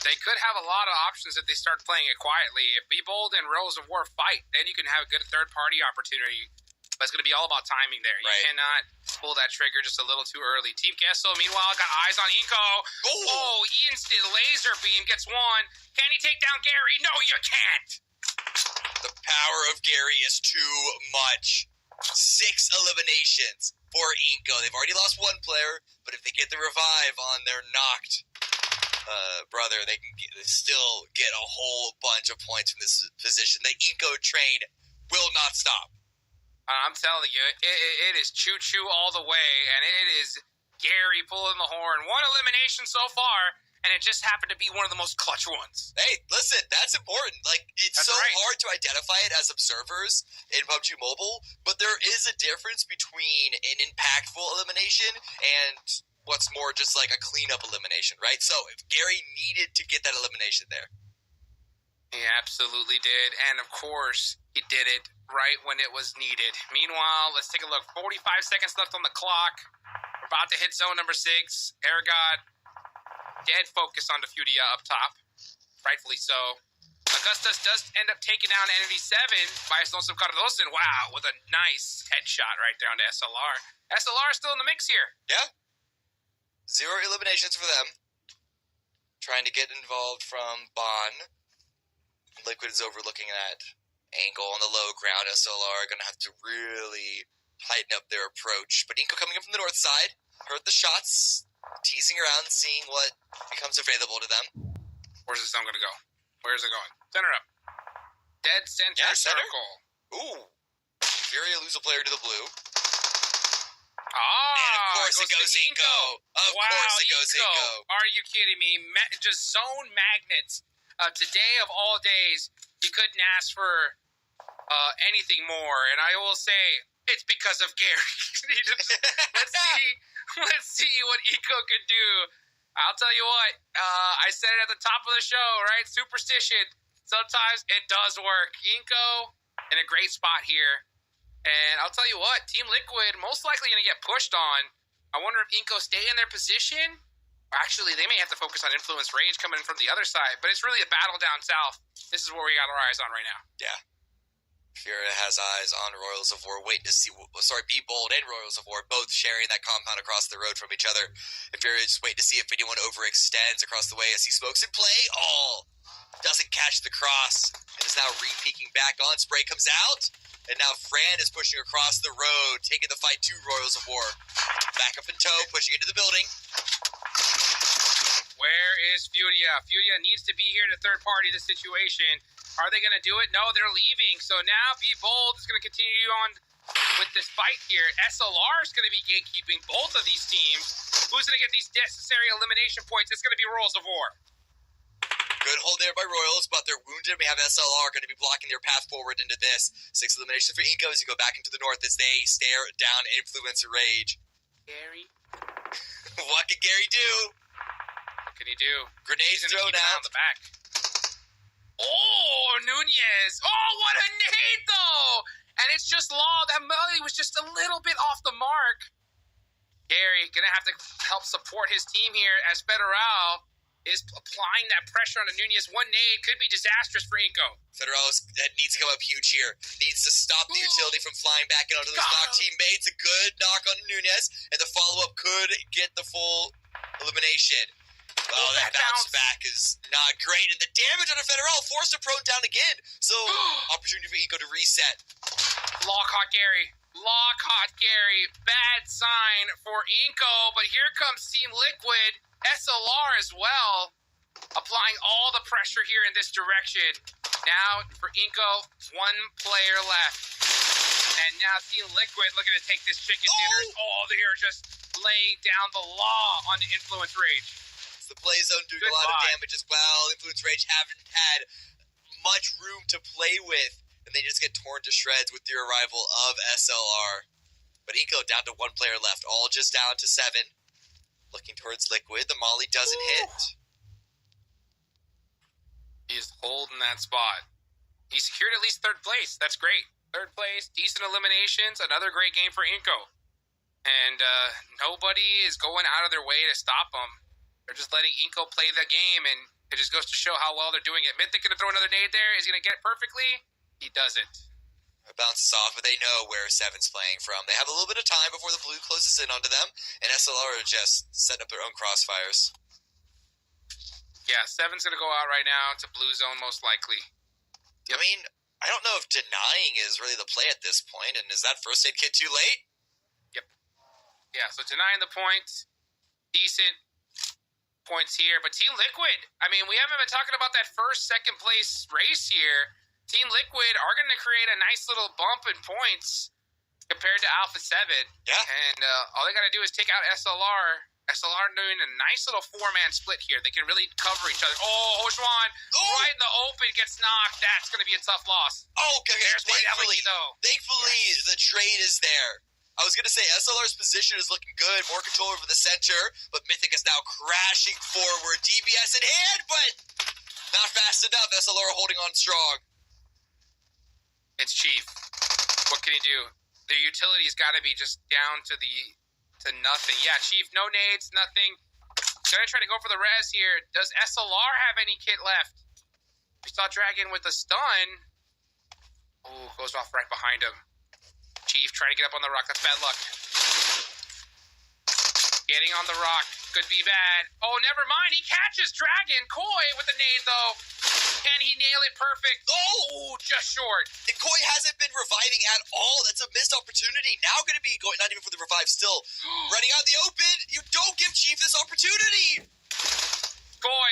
They could have a lot of options if they start playing it quietly. If Be Bold and Royals of War fight, then you can have a good third-party opportunity. But it's going to be all about timing there. You cannot pull that trigger just a little too early. Team Gesso, meanwhile, got eyes on Inko. Oh, instant laser beam gets one. Can he take down Gary? No, you can't. The power of Gary is too much. 6 eliminations for Inko. They've already lost 1 player, but if they get the revive on their knocked brother, they can still get a whole bunch of points from this position. The Inko train will not stop. I'm telling you, it is choo-choo all the way, and it is Gary pulling the horn. 1 elimination so far, and it just happened to be one of the most clutch ones. Hey, listen, that's important. Like, it's hard to identify it as observers in PUBG Mobile, but there is a difference between an impactful elimination and what's more just like a cleanup elimination, right? So, if Gary needed to get that elimination there. He absolutely did, and of course, he did it right when it was needed. Meanwhile, let's take a look. 45 seconds left on the clock. We're about to hit zone number 6. Aragod, dead focus on the Furia up top. Rightfully so. Augustus does end up taking down Enemy 7 by Explosive Cardoso. Wow, with a nice headshot right there on the SLR. SLR is still in the mix here. Yeah. 0 eliminations for them. Trying to get involved from Bon. Liquid is overlooking that angle on the low ground. SLR are going to have to really tighten up their approach. But Inko coming in from the north side. Heard the shots. Teasing around, seeing what becomes available to them. Where's this zone going to go? Where's it going? Center up. Dead center circle. Ooh. Furia lose a player to the blue. And of course it goes Inko. Of course it goes Inko. Are you kidding me? Just zone magnets. Today of all days, you couldn't ask for anything more. And I will say, it's because of Gary. Let's see what Inko could do. I'll tell you what, I said it at the top of the show, right? Superstition. Sometimes it does work. Inko in a great spot here. And I'll tell you what, Team Liquid most likely going to get pushed on. I wonder if Inko stay in their position. Actually, they may have to focus on Influence Rage coming in from the other side. But it's really a battle down south. This is where we got our eyes on right now. Yeah. Furia has eyes on Royals of War, waiting to see, Be Bold and Royals of War both sharing that compound across the road from each other. And Furia just waiting to see if anyone overextends across the way as he smokes in play. Doesn't catch the cross and is now re-peeking back on. Spray comes out, and now Fran is pushing across the road, taking the fight to Royals of War. Back up in tow, pushing into the building. Where is Furia? Furia needs to be here to third party this situation. Are they going to do it? No, they're leaving. So now Be Bold is going to continue on with this fight here. SLR is going to be gatekeeping both of these teams. Who's going to get these necessary elimination points? It's going to be Royals of War. Good hold there by Royals, but they're wounded. We have SLR going to be blocking their path forward into this. 6 eliminations for Inco as you go back into the north as they stare down Influencer Rage. Gary. What can Gary do? What can he do? Grenades thrown out. On the back. Oh, Nunez. Oh, what a nade, though. And it's just Law. That Melly was just a little bit off the mark. Gary going to have to help support his team here as Federal is applying that pressure on Nunez. One nade could be disastrous for Inco. Federal needs to come up huge here. Needs to stop the utility from flying back in onto those knock teammates. A good knock on Nunez, and the follow-up could get the full elimination. Oh, that bounce back is not great. And the damage on the Federal forced a prone down again. So, opportunity for Inco to reset. Lockhart Gary. Bad sign for Inco, but here comes Team Liquid. SLR as well, applying all the pressure here in this direction. Now for Inco, 1 player left. And now Team Liquid looking to take this chicken dinner. Oh, they're just laying down the law on the Influence Rage. It's the play zone doing a lot of damage as well. Influence Rage haven't had much room to play with, and they just get torn to shreds with the arrival of SLR. But Inco down to 1 player left, all just down to 7. Looking towards Liquid, the molly doesn't hit. He's holding that spot. He secured at least 3rd place. That's great. 3rd place, decent eliminations, another great game for Inco. And nobody is going out of their way to stop them. They're just letting Inco play the game, and it just goes to show how well they're doing it. Mythic going to throw another nade there. Is he going to get it perfectly? He doesn't. It bounces off, but they know where 7's playing from. They have a little bit of time before the blue closes in onto them, and SLR are just setting up their own crossfires. Yeah, 7's going to go out right now to blue zone most likely. I mean, I don't know if denying is really the play at this point, and is that first aid kit too late? Yep. Yeah, so denying the points, decent points here, but Team Liquid, I mean, we haven't been talking about that first, 2nd place race here. Team Liquid are going to create a nice little bump in points compared to Alpha 7. Yeah. And all they got to do is take out SLR. SLR doing a nice little 4-man split here. They can really cover each other. Oh, Hoshwan, right in the open, gets knocked. That's going to be a tough loss. Oh, okay. There's Thankfully, yes. The trade is there. I was going to say SLR's position is looking good. More control over the center, but Mythic is now crashing forward. DBS in hand, but not fast enough. SLR holding on strong. It's Chief. What can he do? The utility's got to be just down to nothing. Yeah, Chief, no nades, nothing. Gonna try to go for the res here. Does SLR have any kit left? We saw Dragon with a stun. Oh, goes off right behind him. Chief trying to get up on the rock. That's bad luck. Getting on the rock could be bad. Oh, never mind. He catches Dragon. Koi with the nade, though. Can he nail it perfect? Oh, just short. And Koi hasn't been reviving at all. That's a missed opportunity. Now going to be going, not even for the revive, still running out in the open. You don't give Chief this opportunity. Koi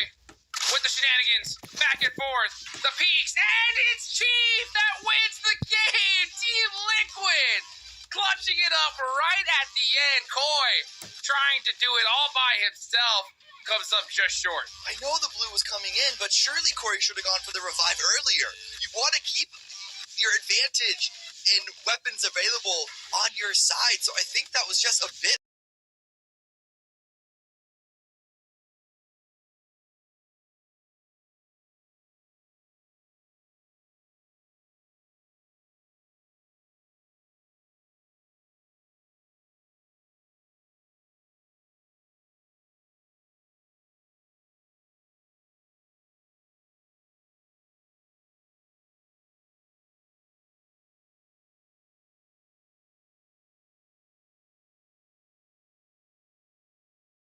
with the shenanigans. Back and forth. The peaks. And it's Chief that wins the game. Team Liquid clutching it up right at the end. Koi trying to do it all by himself. Comes up just short. I know the blue was coming in, but surely Corey should have gone for the revive earlier. You want to keep your advantage and weapons available on your side, so I think that was just a bit.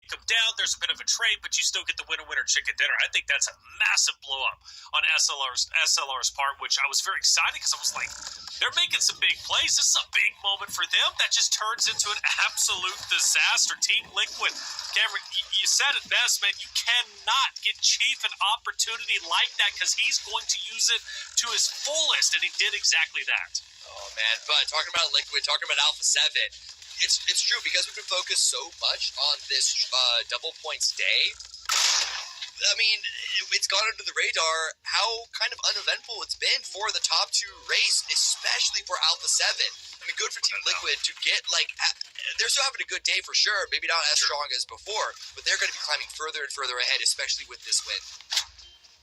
Come down, there's a bit of a trade, but you still get the winner-winner chicken dinner. I think that's a massive blow-up on SLR's part, which I was very excited because I was like, they're making some big plays. This is a big moment for them. That just turns into an absolute disaster. Team Liquid, Cameron, you said it best, man. You cannot get Chief an opportunity like that because he's going to use it to his fullest, and he did exactly that. Oh man, but talking about Liquid, talking about Alpha 7, it's true because we've been focused so much on this double points day. I mean, it's gone under the radar how kind of uneventful it's been for the top two race, especially for Alpha 7. I mean, good for Team Liquid to get, like, they're still having a good day for sure, maybe not as strong as before, but they're going to be climbing further and further ahead, especially with this win.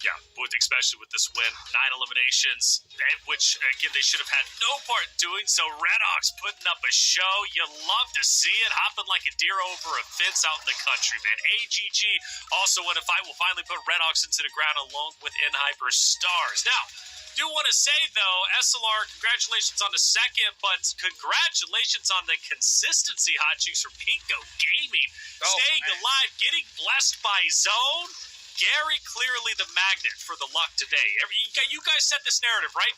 Yeah, especially with this win. 9 eliminations, which, again, they should have had no part in doing so. Redox putting up a show. You love to see it. Hopping like a deer over a fence out in the country, man. AGG also won a fight. Will finally put Redox into the ground along with N-Hyper Stars. Now, do want to say, though, SLR, congratulations on the second, but congratulations on the consistency, Hot Juice, from Pico Gaming. Staying alive, getting blessed by Zone. Gary clearly the magnet for the luck today. You guys set this narrative, right?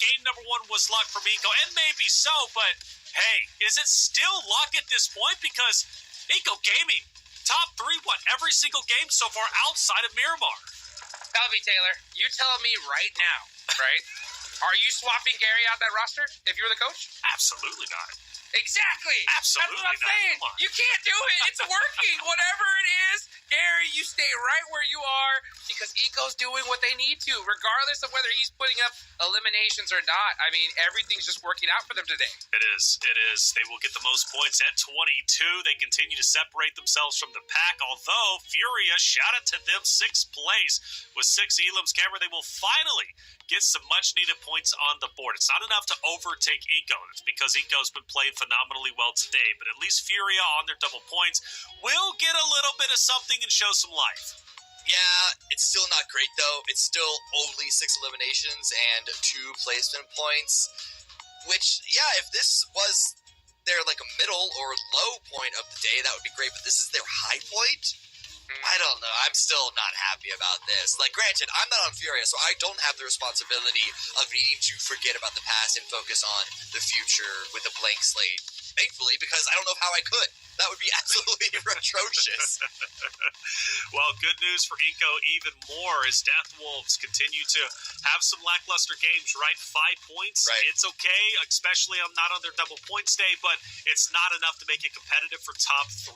Game number 1 was luck for Eco, and maybe so, but hey, is it still luck at this point? Because Eco Gaming, top 3, every single game so far outside of Miramar. Tell me, Taylor, you tell me right now, right? Are you swapping Gary out that roster if you were the coach? Absolutely not. Exactly. Absolutely That's what I'm saying. You can't do it. It's working. Whatever it is, Gary, you stay right where you are because Eco's doing what they need to, regardless of whether he's putting up eliminations or not. I mean, everything's just working out for them today. It is. It is. They will get the most points at 22. They continue to separate themselves from the pack, although Furia, shout out to them, 6th place with 6 elims. Camera, they will finally get some much-needed points on the board. It's not enough to overtake Eco. It's because Eco's been playing phenomenally well today, but at least Furia on their double points will get a little bit of something and show some life. Yeah, it's still not great, though. It's still only 6 eliminations and 2 placement points, which, yeah, if this was their, like, a middle or low point of the day, that would be great, but this is their high point? I don't know. I'm still not happy about this. Like, granted, I'm not on Furia, so I don't have the responsibility of needing to forget about the past and focus on the future with a blank slate. Thankfully, because I don't know how I could. That would be absolutely atrocious. Well, good news for Eco even more as Death Wolves continue to have some lackluster games, right? 5 points. Right. It's okay, especially I'm not on their double points day, but it's not enough to make it competitive for top 3.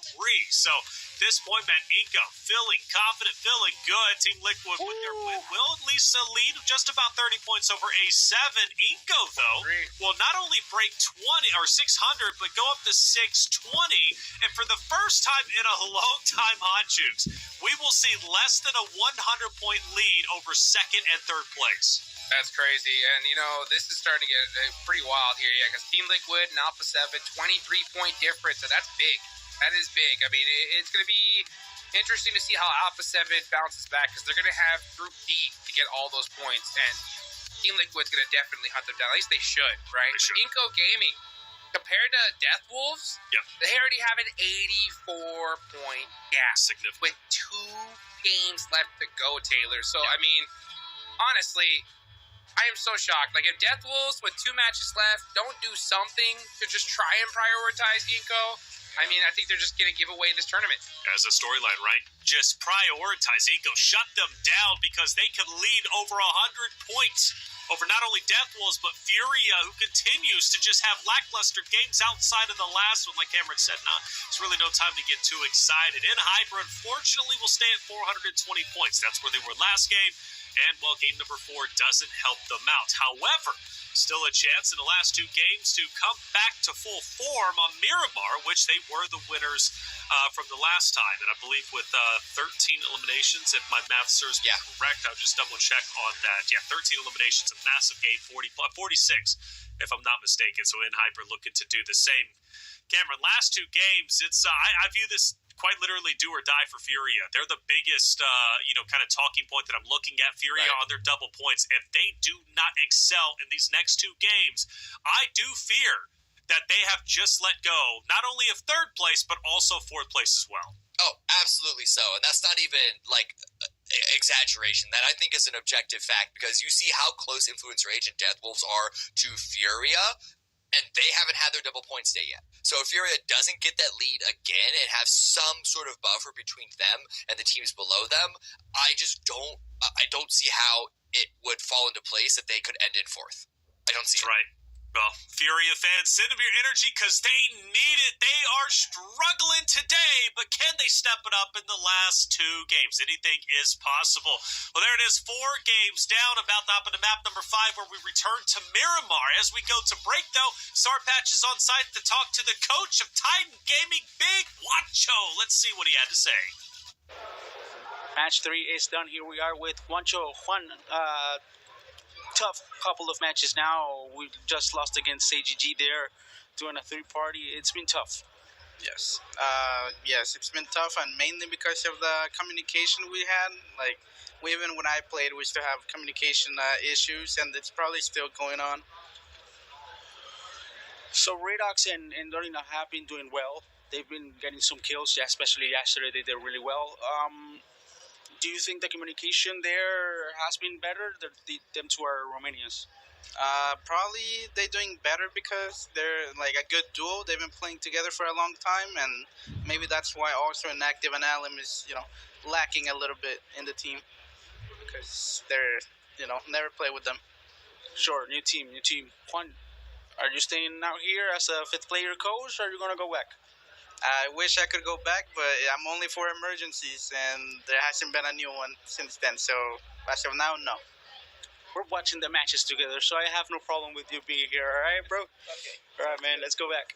So, this point, man, Eco feeling confident, feeling good. Team Liquid with their win will at least lead just about 30 points over A7. Eco, though, will not only break 20 or 600, but go up to 620. And for the first time in a long time, Hot Jukes, we will see less than a 100-point lead over 2nd and 3rd place. That's crazy. And, you know, this is starting to get pretty wild here, yeah, because Team Liquid and Alpha 7, 23-point difference, and that's big. That is big. I mean, it's going to be interesting to see how Alpha 7 bounces back because they're going to have Group D to get all those points, and Team Liquid's going to definitely hunt them down. At least they should, right? They should. Inco Gaming, compared to Death Wolves, they already have an 84-point gap Significant. with 2 games left to go, Taylor. So, I mean, honestly, I am so shocked. Like, if Death Wolves with 2 matches left don't do something to just try and prioritize Inco, I mean, I think they're just going to give away this tournament. As a storyline, right? Just prioritize Eco. Shut them down because they can lead over 100 points over not only Death Wolves, but Furia, who continues to just have lackluster games outside of the last one. Like Cameron said, it's really no time to get too excited. N-Hyper, unfortunately, will stay at 420 points. That's where they were last game. And, well, game number 4 doesn't help them out. However, still a chance in the last 2 games to come back to full form on Miramar, which they were the winners from the last time. And I believe with 13 eliminations, if my math serves me correct, I'll just double check on that. Yeah, 13 eliminations, a massive game, 46, if I'm not mistaken. So N-Hyper looking to do the same. Cameron, last 2 games, it's I view this quite literally do or die for Furia. They're the biggest, kind of talking point that I'm looking at. Furia on their double points. If they do not excel in these next 2 games, I do fear that they have just let go, not only of 3rd place, but also 4th place as well. Oh, absolutely so. And that's not even, like, exaggeration. That, I think, is an objective fact, because you see how close Influencer Agent Death Wolves are to Furia, and they haven't had their double points day yet. So if Furia doesn't get that lead again and have some sort of buffer between them and the teams below them, I don't see how it would fall into place that they could end in 4th. I don't see it. Right. Well, Furia fans, send them your energy because they need it. They are struggling today, but can they step it up in the last 2 games? Anything is possible. Well, there it is, 4 games down, about to hop into map number 5, where we return to Miramar. As we go to break, though, Sarpatch is on site to talk to the coach of Titan Gaming, Big Juancho. Let's see what he had to say. Match 3 is done. Here we are with Juancho. Juan, tough couple of matches now. We just lost against AGG there, doing a 3-party. It's been tough. Yes. Yes, it's been tough, and mainly because of the communication we had. Like, even when I played, we still have communication issues, and it's probably still going on. So Redox and Dorina have been doing well. They've been getting some kills, yeah, especially yesterday. They did really well. Do you think the communication there has been better? Them two are Romanians. Probably they're doing better because they're like a good duo. They've been playing together for a long time, and maybe that's why also Inactive and Alum is, lacking a little bit in the team because they're, never play with them. Sure, new team. Juan, are you staying out here as a 5th player coach, or are you going to go back? I wish I could go back, but I'm only for emergencies, and there hasn't been a new one since then. So as of now, no. We're watching the matches together, so I have no problem with you being here. All right, bro? Okay. All right, man. Let's go back.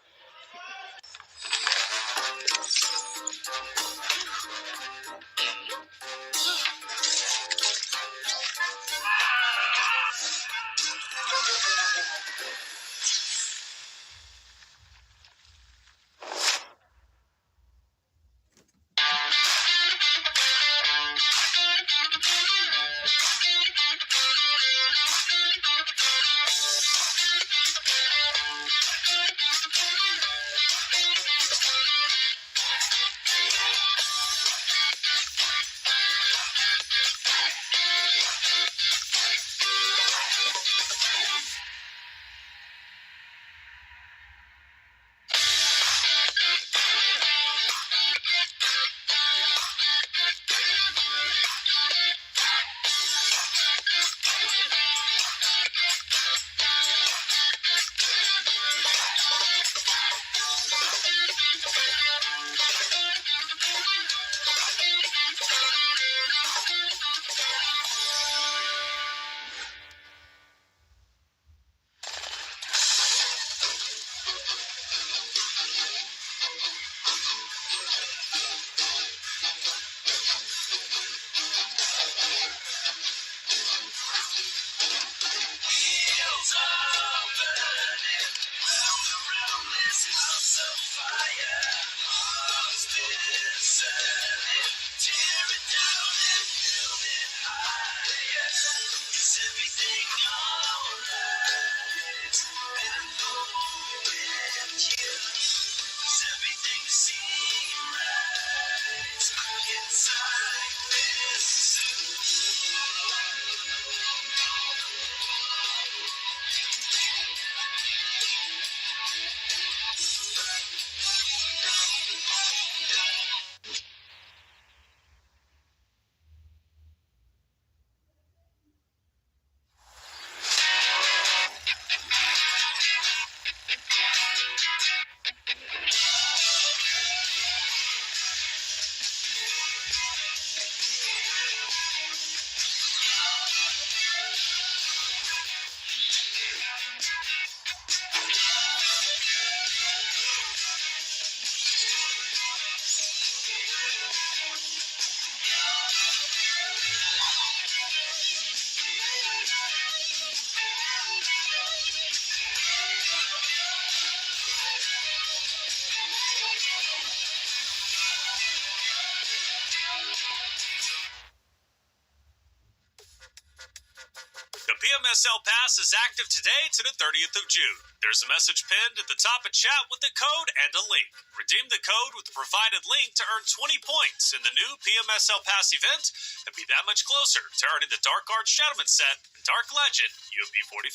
PMSL Pass is active today to the 30th of June. There's a message pinned at the top of chat with the code and a link. Redeem the code with the provided link to earn 20 points in the new PMSL Pass event and be that much closer to earning the Dark Arts Shadowman set and Dark Legend UMP 45.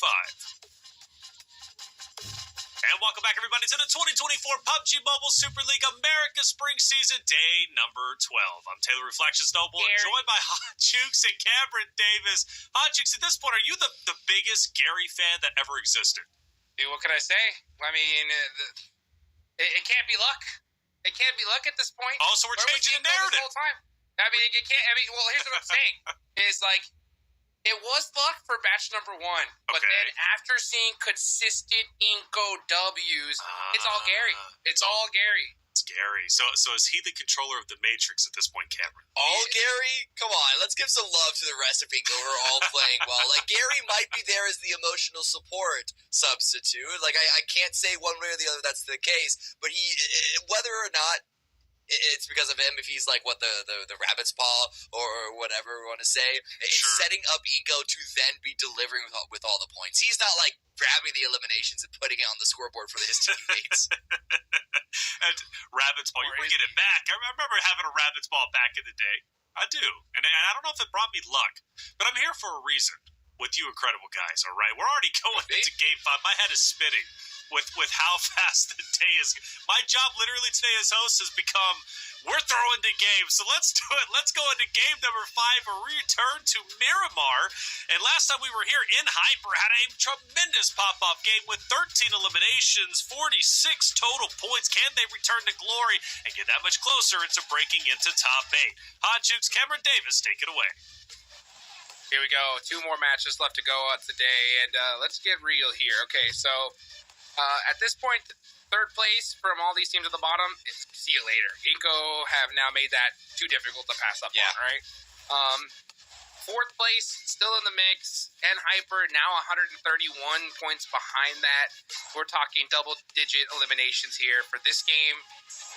And welcome back, everybody, to the 2024 Pubg Mobile Super League America Spring Season, day number 12. I'm Taylor Reflections Noble, joined by Hot Jukes and Cameron Davis. Hot Jukes, at this point, are you the biggest Gary fan that ever existed? Dude, what can I say? I mean, it can't be luck. It can't be luck at this point. Oh, so we're changing the narrative. This whole time. I mean, it can't. I mean, well, here's what I'm saying: is like it was luck for batch number 1, but then after seeing consistent Inco W's, it's all Gary. It's all Gary. It's Gary. So is he the controller of the Matrix at this point, Cameron? All Gary? Come on, let's give some love to the rest of Inco who are all playing well. Like, Gary might be there as the emotional support substitute. Like, I can't say one way or the other that's the case, but whether or not it's because of him, if he's like the rabbit's paw or whatever we want to say, it's setting up Inco to then be delivering with all the points. He's not like grabbing the eliminations and putting it on the scoreboard for his teammates. And rabbit's paw, you're bringing it back. I remember having a rabbit's paw back in the day. I do, and I don't know if it brought me luck, but I'm here for a reason. With you incredible guys, all right? We're already going into Game 5. My head is spinning with how fast the day is. My job literally today as host has become, we're throwing the game, so let's do it. Let's go into game number 5, a return to Miramar. And last time we were here in Hyper, had a tremendous pop-off game with 13 eliminations, 46 total points. Can they return to glory and get that much closer into breaking into top 8? Hot Jukes, Cameron Davis, take it away. Here we go. 2 more matches left to go today, and let's get real here. Okay, so at this point, 3rd place from all these teams at the bottom, see you later. Inco have now made that too difficult to pass up on, right? 4th place, still in the mix, and Hyper now 131 points behind that. We're talking double-digit eliminations here for this game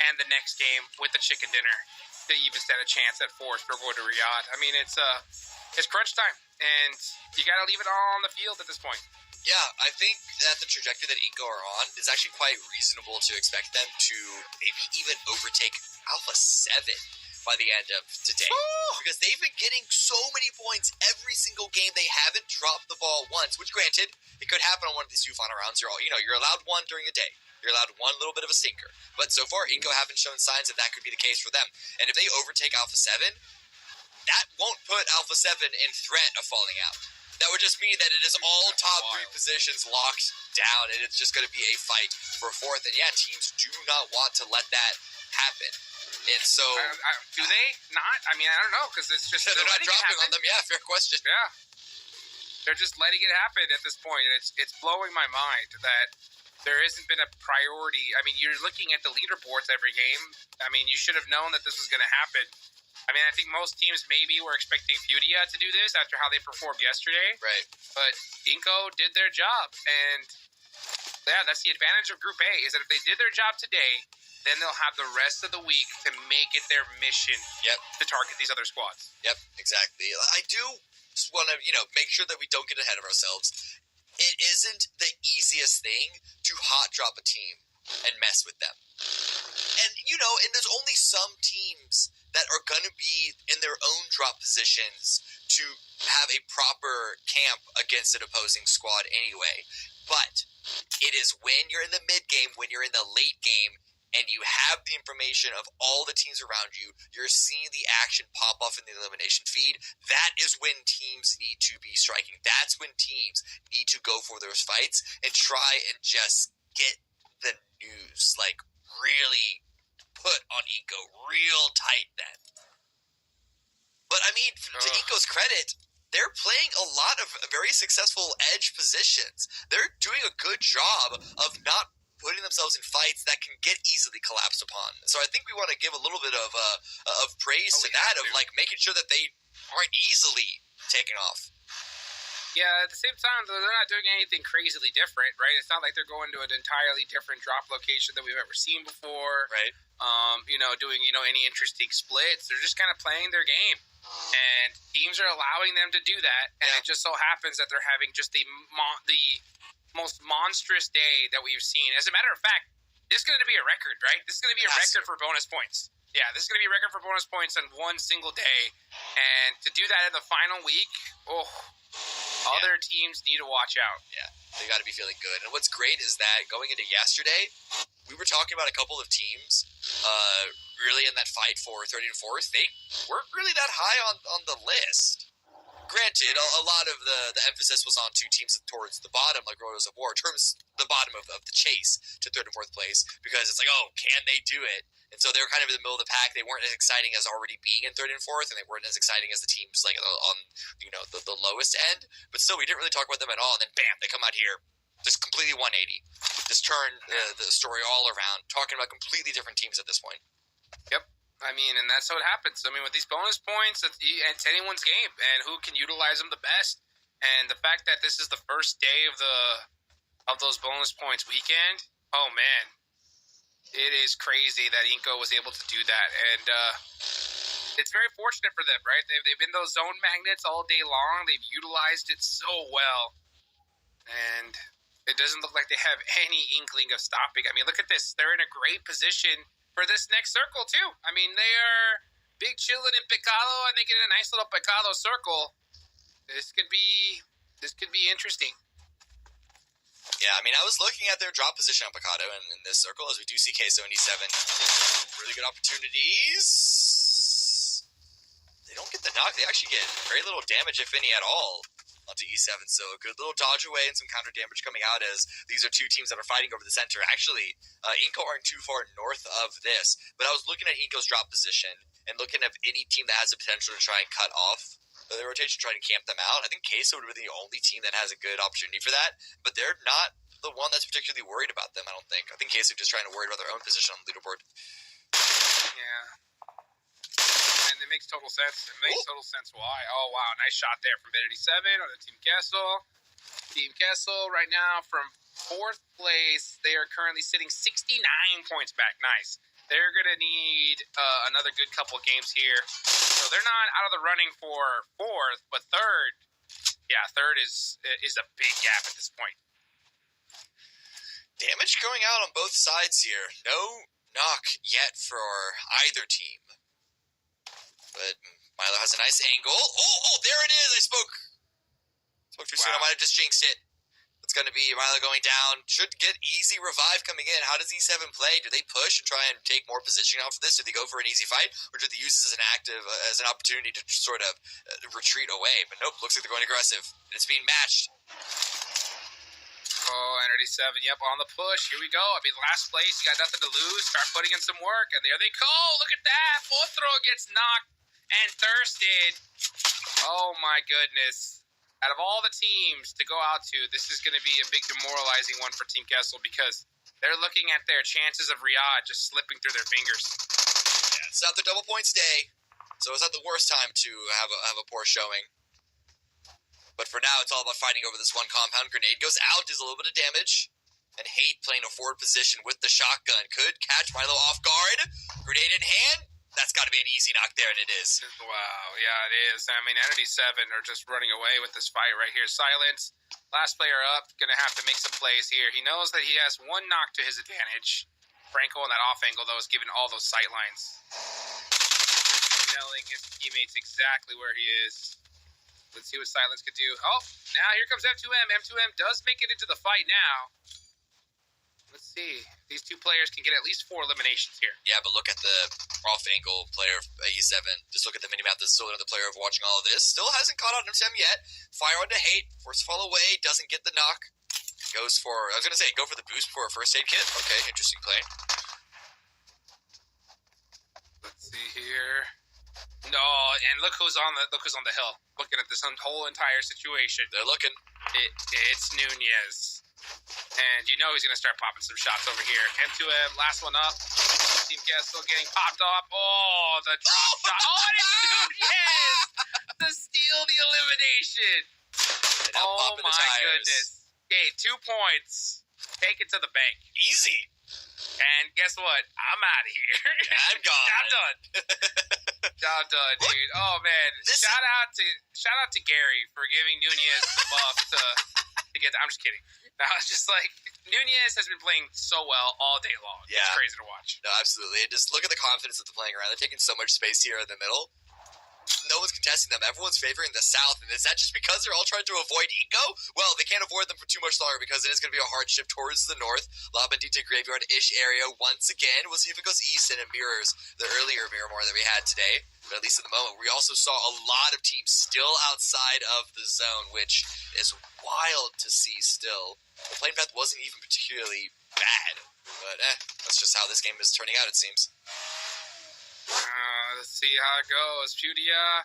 and the next game with the chicken dinner to even stand a chance at 4th for going to Riyadh. I mean, it's crunch time, and you got to leave it all on the field at this point. Yeah, I think that the trajectory that Inco are on is actually quite reasonable to expect them to maybe even overtake Alpha 7 by the end of today. Because they've been getting so many points every single game. They haven't dropped the ball once, which granted, it could happen on one of these 2 final rounds. You're allowed 1 during a day. You're allowed 1 little bit of a stinker. But so far, Inco haven't shown signs that could be the case for them. And if they overtake Alpha 7, that won't put Alpha 7 in threat of falling out. That would just mean that it is all top 3 positions locked down, and it's just going to be a fight for 4th. And yeah, teams do not want to let that happen. And so, do they not? I mean, I don't know, because it's just they're not dropping on them. Yeah, fair question. Yeah, they're just letting it happen at this point, and it's blowing my mind that there hasn't been a priority. I mean, you're looking at the leaderboards every game. I mean, you should have known that this was going to happen. I mean, I think most teams maybe were expecting Fudia to do this after how they performed yesterday. Right. But Inco did their job. And, yeah, that's the advantage of Group A, is that if they did their job today, then they'll have the rest of the week to make it their mission to target these other squads. Yep, exactly. I do just want to, make sure that we don't get ahead of ourselves. It isn't the easiest thing to hot drop a team and mess with them. And, and there's only some teams that are going to be in their own drop positions to have a proper camp against an opposing squad anyway. But it is when you're in the mid game, when you're in the late game, and you have the information of all the teams around you, you're seeing the action pop off in the elimination feed, that is when teams need to be striking. That's when teams need to go for those fights and try and just get the news, really put on Inco real tight then. But I mean, to Inco's credit, they're playing a lot of very successful edge positions. They're doing a good job of not putting themselves in fights that can get easily collapsed upon. So I think we want to give a little bit of praise to that, of making sure that they aren't easily taken off. Yeah, at the same time, they're not doing anything crazily different, right? It's not like they're going to an entirely different drop location than we've ever seen before. Right. Doing, any interesting splits. They're just kind of playing their game. And teams are allowing them to do that. And it just so happens that they're having just the most monstrous day that we've seen. As a matter of fact, this is going to be a record, right? This is going to be a record for bonus points. Yeah, this is going to be a record for bonus points in one single day. And to do that in the final week, Other teams need to watch out. Yeah, they got to be feeling good. And what's great is that going into yesterday, we were talking about a couple of teams really in that fight for 3rd and 4th. They weren't really that high on the list. Granted, a lot of the emphasis was on two teams towards the bottom, like Royals of War, in terms the bottom of the chase to 3rd and 4th place, because it's like, oh, can they do it? And so they were kind of in the middle of the pack. They weren't as exciting as already being in 3rd and 4th, and they weren't as exciting as the teams like on the lowest end. But still, we didn't really talk about them at all. And then bam, they come out here, just completely 180, just turn the story all around, talking about completely different teams at this point. Yep. I mean, and that's how it happens. I mean, with these bonus points, it's anyone's game, and who can utilize them the best. And the fact that this is the first day of those bonus points weekend, oh man, it is crazy that Inco was able to do that. And it's very fortunate for them, right? They've been those zone magnets all day long. They've utilized it so well, and it doesn't look like they have any inkling of stopping. I mean, look at this. They're in a great position for this next circle, too. I mean, they are big chillin' in Picado, and they get a nice little Picado circle. This could be interesting. Yeah, I mean, I was looking at their drop position on Picado in this circle, as we do see Queso and E7. Really good opportunities. They don't get the knock. They actually get very little damage, if any, at all onto E7. So a good little dodge away and some counter damage coming out, as these are two teams that are fighting over the center. Actually, Inco aren't too far north of this, but I was looking at Inco's drop position and looking at any team that has the potential to try and cut off the rotation, try and camp them out. I think Queso would be the only team that has a good opportunity for that, but they're not the one that's particularly worried about them, I don't think. I think Queso are just trying to worry about their own position on the leaderboard. Yeah. And it makes total sense. It makes total sense why. Oh, wow. Nice shot there from Vanity 7 on the Team Kessel. Team Kessel right now from 4th place. They are currently sitting 69 points back. Nice. They're going to need another good couple games here. So they're not out of the running for 4th, but 3rd. Yeah, 3rd is a big gap at this point. Damage going out on both sides here. No knock yet for either team. But Milo has a nice angle. Oh, there it is. I spoke too soon. I might have just jinxed it. It's going to be Milo going down. Should get easy revive coming in. How does E7 play? Do they push and try and take more positioning off of this? Do they go for an easy fight? Or do they use this as an opportunity to sort of retreat away? But nope, looks like they're going aggressive. It's being matched. Oh, Energy 7, yep, on the push. Here we go. I mean, last place, you got nothing to lose. Start putting in some work, and there they go. Look at that. Potro gets knocked and thirsted. Oh, my goodness. Out of all the teams to go out to, this is going to be a big demoralizing one for Team Kessel, because they're looking at their chances of Riyadh just slipping through their fingers. Yeah, it's not the double points day, so it's not the worst time to have a poor showing. But for now, it's all about fighting over this one compound. Grenade goes out, does a little bit of damage. And Hate playing a forward position with the shotgun could catch Milo off guard. Grenade in hand. That's got to be an easy knock there, and it is. Wow, yeah, it is. I mean, Entity 7 are just running away with this fight right here. Silence, last player up, going to have to make some plays here. He knows that he has one knock to his advantage. Franco on that off angle, though, is given all those sight lines. Telling his teammates exactly where he is. Let's see what Silence could do. Oh, now here comes M2M. M2M does make it into the fight now. Let's see. These two players can get at least 4 eliminations here. Yeah, but look at the off-angle player of E7. Just look at the minimap. There's still another player of watching all of this. Still hasn't caught on M2M yet. Fire onto Hate. Force fall away. Doesn't get the knock. Goes for, I was going to say, go for the boost for a first aid kit. Okay, interesting play. Let's see here. No, and look who's on the hill. Looking at this whole entire situation. They're looking. It's Nunez. And you know he's going to start popping some shots over here. M2M, last one up. Team Kessel getting popped up. Oh, the drop shot. Oh, it's Nunez to steal the elimination. Oh, my goodness. Okay, 2 points. Take it to the bank. Easy. And guess what? I'm out of here. I'm gone. I'm done. I'm done, dude. Oh, man. Shout out to Gary for giving Nunez the buff to get. I'm just kidding. No, it's just like Nunez has been playing so well all day long. Yeah. It's crazy to watch. No, absolutely. And just look at the confidence that they're playing around. They're taking so much space here in the middle. no one's contesting them. Everyone's favoring the South, and is that just because they're all trying to avoid Inko? Well, they can't avoid them for too much longer because it is going to be a hard shift towards the north. La Bendita Graveyard-ish area once again. We'll see if it goes east and it mirrors the earlier Miramar that we had today. But at least in the moment, we also saw a lot of teams still outside of the zone, which is wild to see still. The playing path wasn't even particularly bad, but that's just how this game is turning out, it seems. Let's see how it goes. Pudia.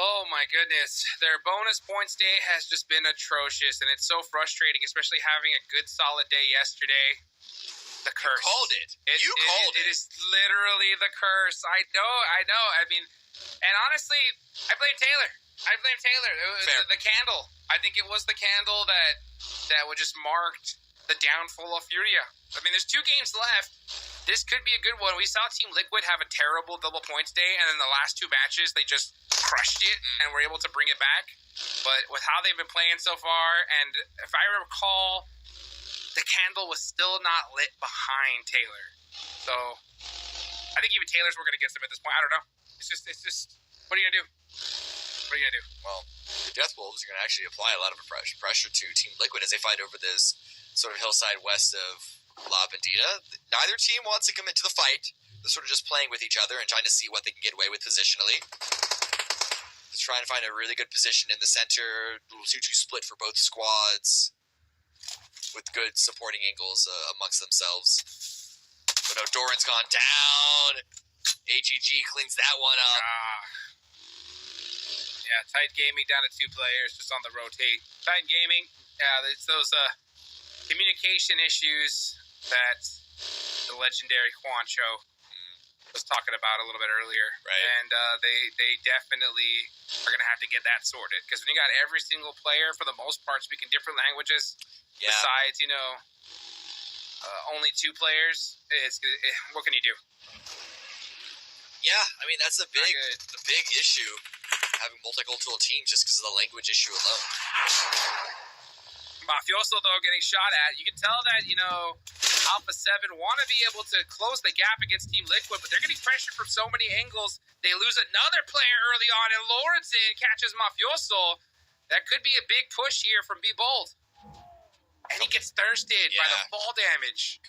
Oh my goodness. Their bonus points day has just been atrocious, and it's so frustrating, especially having a good solid day yesterday. The curse. You called it. You called it. It is literally the curse. I know. I mean, and honestly, I blame Taylor. Fair. The candle. I think it was the candle that would just marked the downfall of Furia. I mean, there's 2 games left. This could be a good one. We saw Team Liquid have a terrible double points day, and in the last 2 matches, they just crushed it and were able to bring it back. But with how they've been playing so far, and if I recall, the candle was still not lit behind Taylor. So I think even Taylor's working against them at this point. I don't know. It's just. What are you gonna do? Well, the Death Wolves are going to actually apply a lot of pressure to Team Liquid as they fight over this sort of hillside west of La Bendita. Neither team wants to commit to the fight. They're sort of just playing with each other and trying to see what they can get away with positionally. Just trying to find a really good position in the center. Little 2-2 split for both squads with good supporting angles amongst themselves. But no, Doran's gone down. AGG cleans that one up. Yeah, Tight Gaming down to 2 players just on the rotate. Tight Gaming, it's those communication issues that the legendary Juancho was talking about a little bit earlier. Right. And they definitely are going to have to get that sorted. Because when you got every single player, for the most part, speaking different languages, besides, only 2 players, what can you do? Yeah, I mean, that's the big issue, having multicultural teams just because of the language issue alone. Mafioso, though, getting shot at. You can tell that, Alpha 7 want to be able to close the gap against Team Liquid, but they're getting pressure from so many angles. They lose another player early on, and Lorenzen catches Mafioso. That could be a big push here from Be Bold. And he gets thirsted by the fall damage.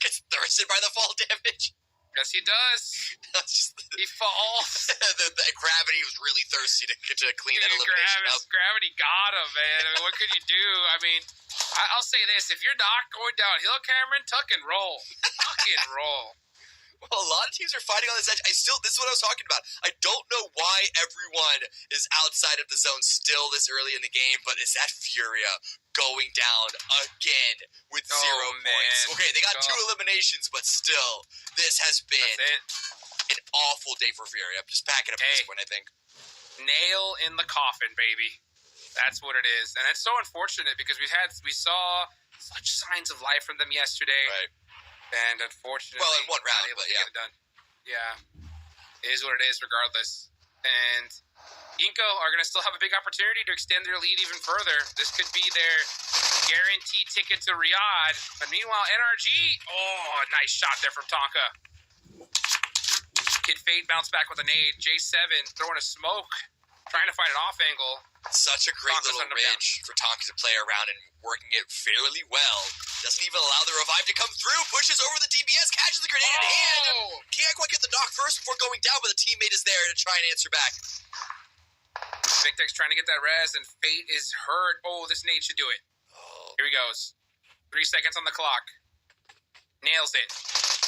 Gets thirsted by the fall damage. Yes, he does. He falls. the gravity was really thirsty to clean that elimination up. Gravity got him, man. I mean, what could you do? I mean, I'll say this. If you're not going downhill, Cameron, tuck and roll. Tuck and roll. Well, a lot of teams are fighting on this edge. This is what I was talking about. I don't know why everyone is outside of the zone still this early in the game, but is that Furia going down again with 0 points? Okay, they got 2 eliminations, but still, this has been an awful day for Furia. I'm just packing up at this point, I think. Nail in the coffin, baby. That's what it is. And it's so unfortunate because we saw such signs of life from them yesterday. Right. And unfortunately, well, in 1 round, but get it done. Yeah, it is what it is, regardless. And Inko are going to still have a big opportunity to extend their lead even further. This could be their guaranteed ticket to Riyadh. But meanwhile, NRG, nice shot there from Tonka. Kid Fade bounced back with a nade. J7 throwing a smoke, trying to find an off angle. Such a great little range for Tonka to play around and working it fairly well. Doesn't even allow the revive to come through. Pushes over the TBS, catches the grenade in hand. Can't quite get the knock first before going down, but the teammate is there to try and answer back. Victex trying to get that res, and Fate is hurt. This nade should do it. Here he goes. 3 seconds on the clock. Nails it.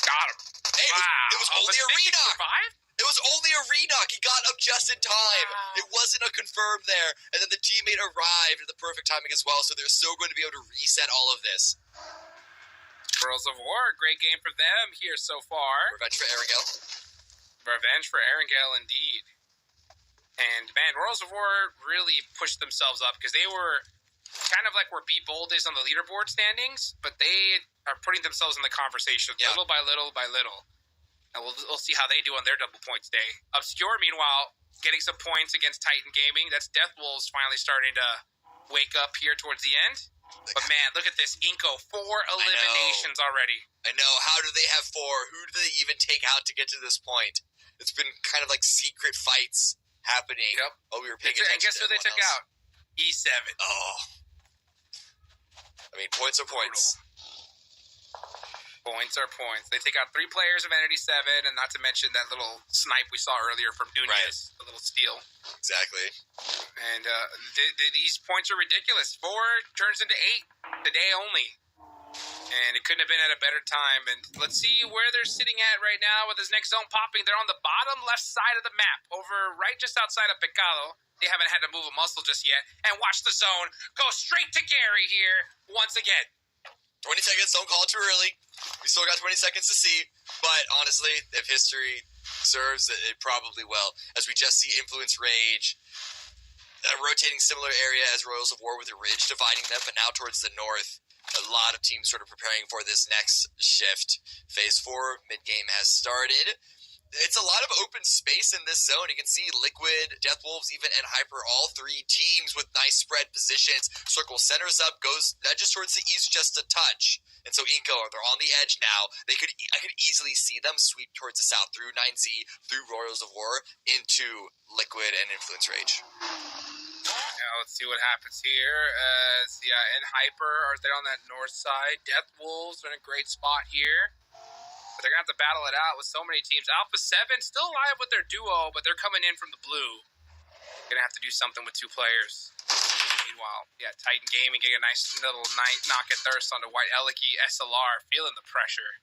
Got him. Hey, wow. It was only a re-knock. Survived? It was only a re-knock. He got up just in time. Wow. It wasn't a confirm there. And then the teammate arrived at the perfect timing as well, so they're still going to be able to reset all of this. Girls of War, great game for them here so far. Revenge for Erangel. Revenge for Erangel, indeed. And, man, Worlds of War really pushed themselves up because they were kind of like where Be Bold is on the leaderboard standings, but they are putting themselves in the conversation little by little by little. And we'll see how they do on their double points day. Obscure, meanwhile, getting some points against Titan Gaming. That's Death Wolves finally starting to wake up here towards the end. But, man, look at this. Inko, 4 eliminations already. I know. How do they have 4? Who do they even take out to get to this point? It's been kind of like secret fights happening. Yep. Oh, we were paying And attention. guess who they took out? E7. Oh. I mean, points are points. Points are points. They take out 3 players of Entity 7, and not to mention that little snipe we saw earlier from Nunez, Right. the little steal. Exactly. And these points are ridiculous. 4 turns into 8 today only. And it couldn't have been at a better time. And let's see where they're sitting at right now with this next zone popping. They're on the bottom left side of the map, over right just outside of Pecado. They haven't had to move a muscle just yet. And watch the zone go straight to Gary here once again. 20 seconds, don't call it too early. We still got 20 seconds to see. But honestly, if history serves, it probably will. As we just see Influence Rage rotating similar area as Royals of War with the Ridge dividing them, but now towards the north. A lot of teams sort of preparing for this next shift. Phase 4 mid-game has started. It's a lot of open space in this zone. You can see Liquid, Death Wolves, even, and Hyper, all 3 teams with nice spread positions. Circle centers up, goes just towards the east just a touch. And so Inco, they're on the edge now. I could easily see them sweep towards the south through 9Z, through Royals of War, into Liquid and Influence Rage. Yeah, let's see what happens here. And Hyper are there on that north side. Death Wolves are in a great spot here. But they're going to have to battle it out with so many teams. Alpha 7 still alive with their duo, but they're coming in from the blue. Going to have to do something with 2 players. Meanwhile, Titan Gaming getting a nice little knock at thirst onto White Eliki SLR, feeling the pressure.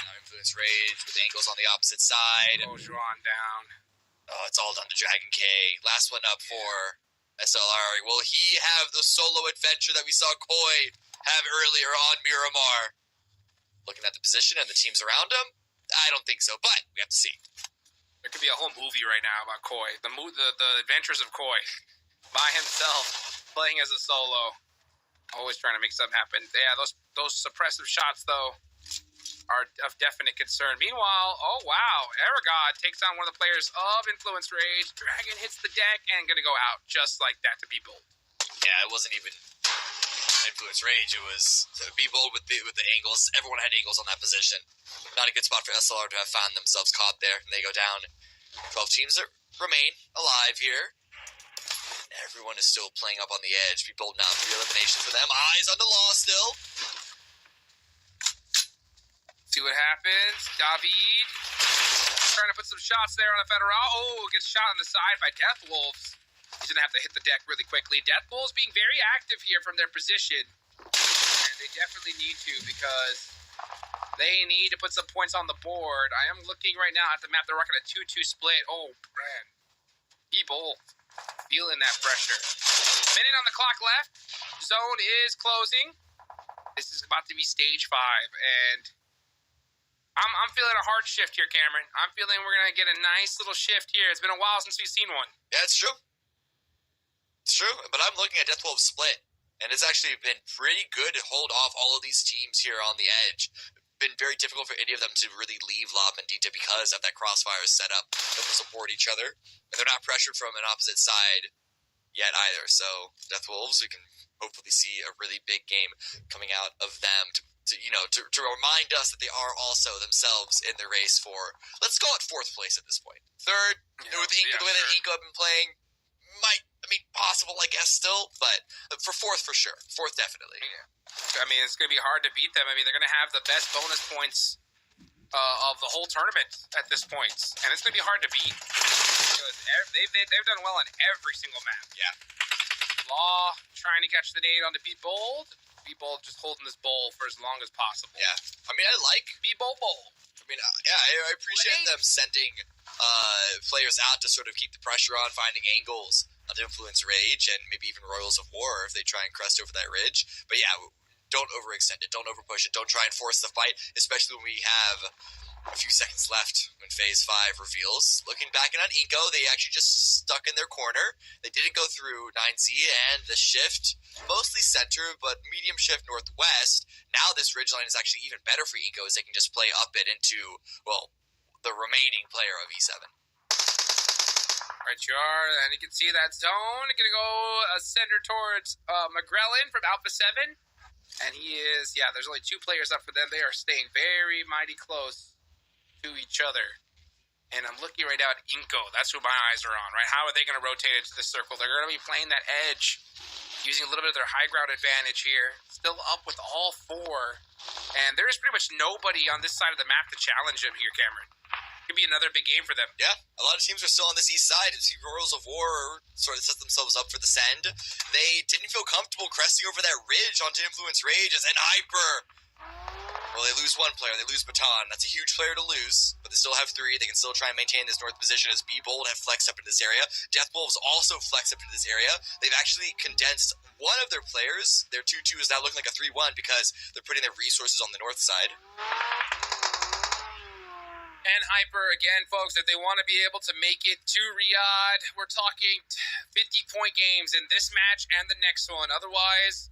Now Influence Rage with angles on the opposite side. Ojuan down. Oh, it's all done to Dragon K. Last one up for SLR. Will he have the solo adventure that we saw Koi have earlier on Miramar? Looking at the position and the teams around him, I don't think so, but we have to see. There could be a whole movie right now about Koi. The adventures of Koi. By himself, playing as a solo. Always trying to make something happen. Yeah, those suppressive shots, though, are of definite concern. Meanwhile, oh wow, Aragod takes on one of the players of Influence Rage. Dragon hits the deck and gonna go out just like that to be bold. Yeah, it wasn't even Influence Rage. It was be bold with the angles. Everyone had angles on that position. Not a good spot for SLR to have found themselves caught there, and they go down. 12 teams that remain alive here. Everyone is still playing up on the edge. Be bold enough. 3 eliminations for them. Eyes on the law still. See what happens. David trying to put some shots there on a Federal. Oh, gets shot on the side by Death Wolves. He's going to have to hit the deck really quickly. Death Wolves being very active here from their position. And they definitely need to, because they need to put some points on the board. I am looking right now at the map. They're rocking a 2-2 split. Oh, man. Be bold. Feeling that pressure. Minute on the clock left. Zone is closing. This is about to be stage 5. And I'm feeling a hard shift here, Cameron. I'm feeling we're going to get a nice little shift here. It's been a while since we've seen one. Yeah, it's true. It's true, but I'm looking at Death Wolves split, and it's actually been pretty good to hold off all of these teams here on the edge. Been very difficult for any of them to really leave La Bendita because of that crossfire set up that will support each other, and they're not pressured from an opposite side yet either. So Death Wolves, we can hopefully see a really big game coming out of them to remind us that they are also themselves in the race for, let's call it 4th place at this point. 3rd, with the way that Inco have been playing, possible, I guess, still, but for 4th for sure. 4th definitely. Yeah. I mean, it's going to be hard to beat them. I mean, they're going to have the best bonus points of the whole tournament at this point, and it's going to be hard to beat. Because they've done well on every single map. Yeah. Law trying to catch the nade on to Be Bold. Be Bold just holding this bowl for as long as possible. Yeah. I mean, I like Be Bold bowl. I mean, I appreciate them sending players out to sort of keep the pressure on, finding angles to influence Rage and maybe even Royals of War if they try and crest over that ridge. But yeah, don't overextend it. Don't overpush it. Don't try and force the fight, especially when we have a few seconds left when Phase 5 reveals. Looking back at Inco, they actually just stuck in their corner. They didn't go through 9Z and the shift, mostly center, but medium shift northwest. Now this ridgeline is actually even better for Inco as they can just play up it into, well, the remaining player of E7. Right, you are, and you can see that zone. Gonna go center towards McGrellin from Alpha 7. And he is, there's only 2 players up for them. They are staying very mighty close to each other. And I'm looking right now at Inko. That's who my eyes are on, right? How are they going to rotate into the circle? They're going to be playing that edge, using a little bit of their high ground advantage here. Still up with all four. And there's pretty much nobody on this side of the map to challenge him here, Cameron. Could be another big game for them. Yeah, a lot of teams are still on this east side. You see Royals of War sort of set themselves up for the send. They didn't feel comfortable cresting over that ridge onto Influence Rages, and Hyper. Well, they lose one player. They lose Baton. That's a huge player to lose, but they still have three. They can still try and maintain this north position as B-Bold have flexed up into this area. Death Wolves also flexed up into this area. They've actually condensed one of their players. Their 2-2 is now looking like a 3-1 because they're putting their resources on the north side. And Hyper, again, folks, if they want to be able to make it to Riyadh, we're talking 50-point games in this match and the next one. Otherwise,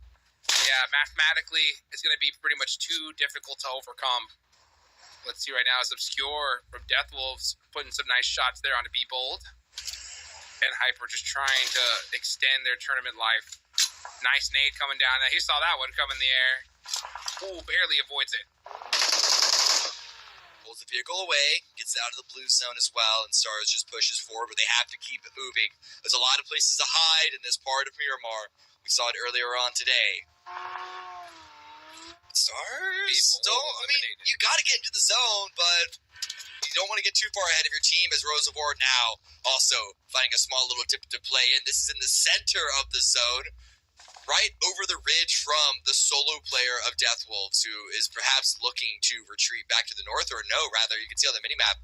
yeah, mathematically, it's going to be pretty much too difficult to overcome. Let's see right now is Obscure from Death Wolves putting some nice shots there onto Be Bold. And Hyper just trying to extend their tournament life. Nice nade coming down. He saw that one come in the air. Ooh, barely avoids it. Pulls the vehicle away, gets out of the blue zone as well, and Stars just pushes forward, but they have to keep it moving. There's a lot of places to hide in this part of Miramar. We saw it earlier on today. Stars you got to get into the zone, but you don't want to get too far ahead of your team as Rose of War now also finding a small little tip to play in. This is in the center of the zone, right over the ridge from the solo player of Death Wolves, who is perhaps looking to retreat back to the north, or no, rather, you can see on the minimap,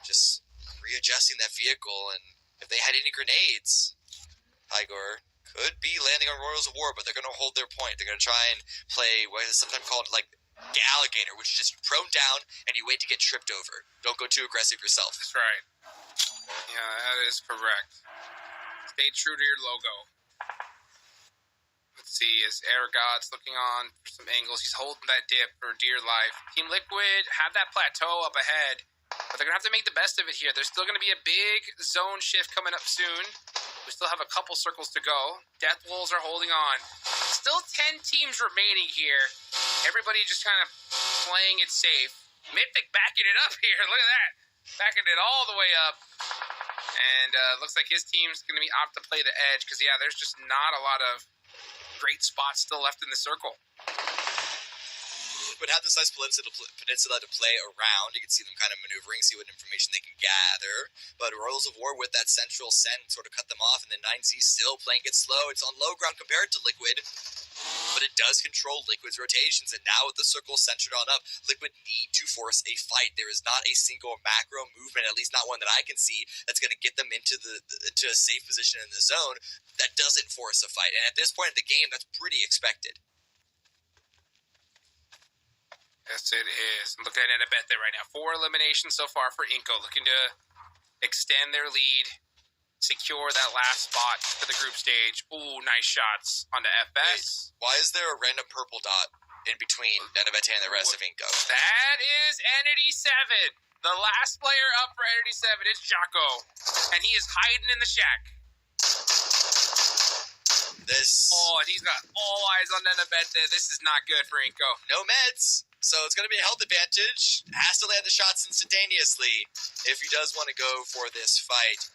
just readjusting that vehicle, and if they had any grenades, Igor could be landing on Royals of War, but they're going to hold their point. They're going to try and play what is sometimes called like the alligator, which is just you prone down and you wait to get tripped over. Don't go too aggressive yourself. That's right. Yeah, that is correct. Stay true to your logo. Let's see, as Aragod's looking on for some angles. He's holding that dip for dear life. Team Liquid have that plateau up ahead, but they're going to have to make the best of it here. There's still going to be a big zone shift coming up soon. We still have a couple circles to go. Death Wolves are holding on. Still 10 teams remaining here. Everybody just kind of playing it safe. Mythic backing it up here. Look at that. Backing it all the way up. And looks like his team's going to be opt to play the edge because, yeah, there's just not a lot of great spots still left in the circle. Would have this nice peninsula to play around. You can see them kind of maneuvering, see what information they can gather. But Royals of War with that central send sort of cut them off, and then 9Z still playing it slow. It's on low ground compared to Liquid, but it does control Liquid's rotations. And now with the circle centered on up, Liquid need to force a fight. There is not a single macro movement, at least not one that I can see, that's going to get them into a safe position in the zone that doesn't force a fight. And at this point in the game, that's pretty expected. Yes, it is. I'm looking at Annabette right now. 4 eliminations so far for Inko, looking to extend their lead, secure that last spot for the group stage. Ooh, nice shots on the FS. Wait, why is there a random purple dot in between Annabette and the rest of Inko? That is Entity 7. The last player up for Entity 7 is Jocko, and he is hiding in the shack. Oh, and he's got all eyes on Annabette. This is not good for Inko. No meds. So it's going to be a health advantage. Has to land the shots instantaneously if he does want to go for this fight.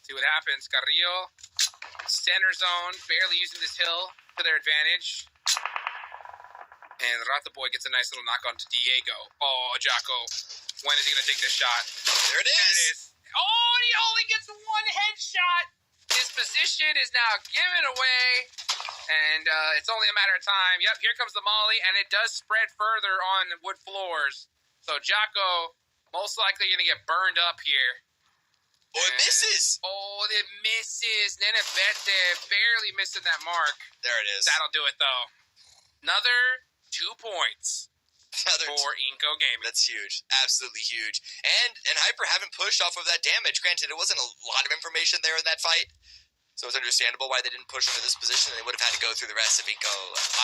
See what happens. Carrillo, center zone, barely using this hill to their advantage. And Rata Boy gets a nice little knock on to Diego. Oh, Jocko. When is he going to take this shot? There it is. Oh, and he only gets one headshot. His position is now given away. And it's only a matter of time. Yep, here comes the molly, and it does spread further on wood floors. So Jocko most likely going to get burned up here. Oh, it misses. Oh, it misses. Nenebete barely missing that mark. There it is. That'll do it, though. Another 2 points for Inko Gaming. That's huge. Absolutely huge. And Hyper haven't pushed off of that damage. Granted, it wasn't a lot of information there in that fight. So it's understandable why they didn't push into this position. They would have had to go through the rest of Inko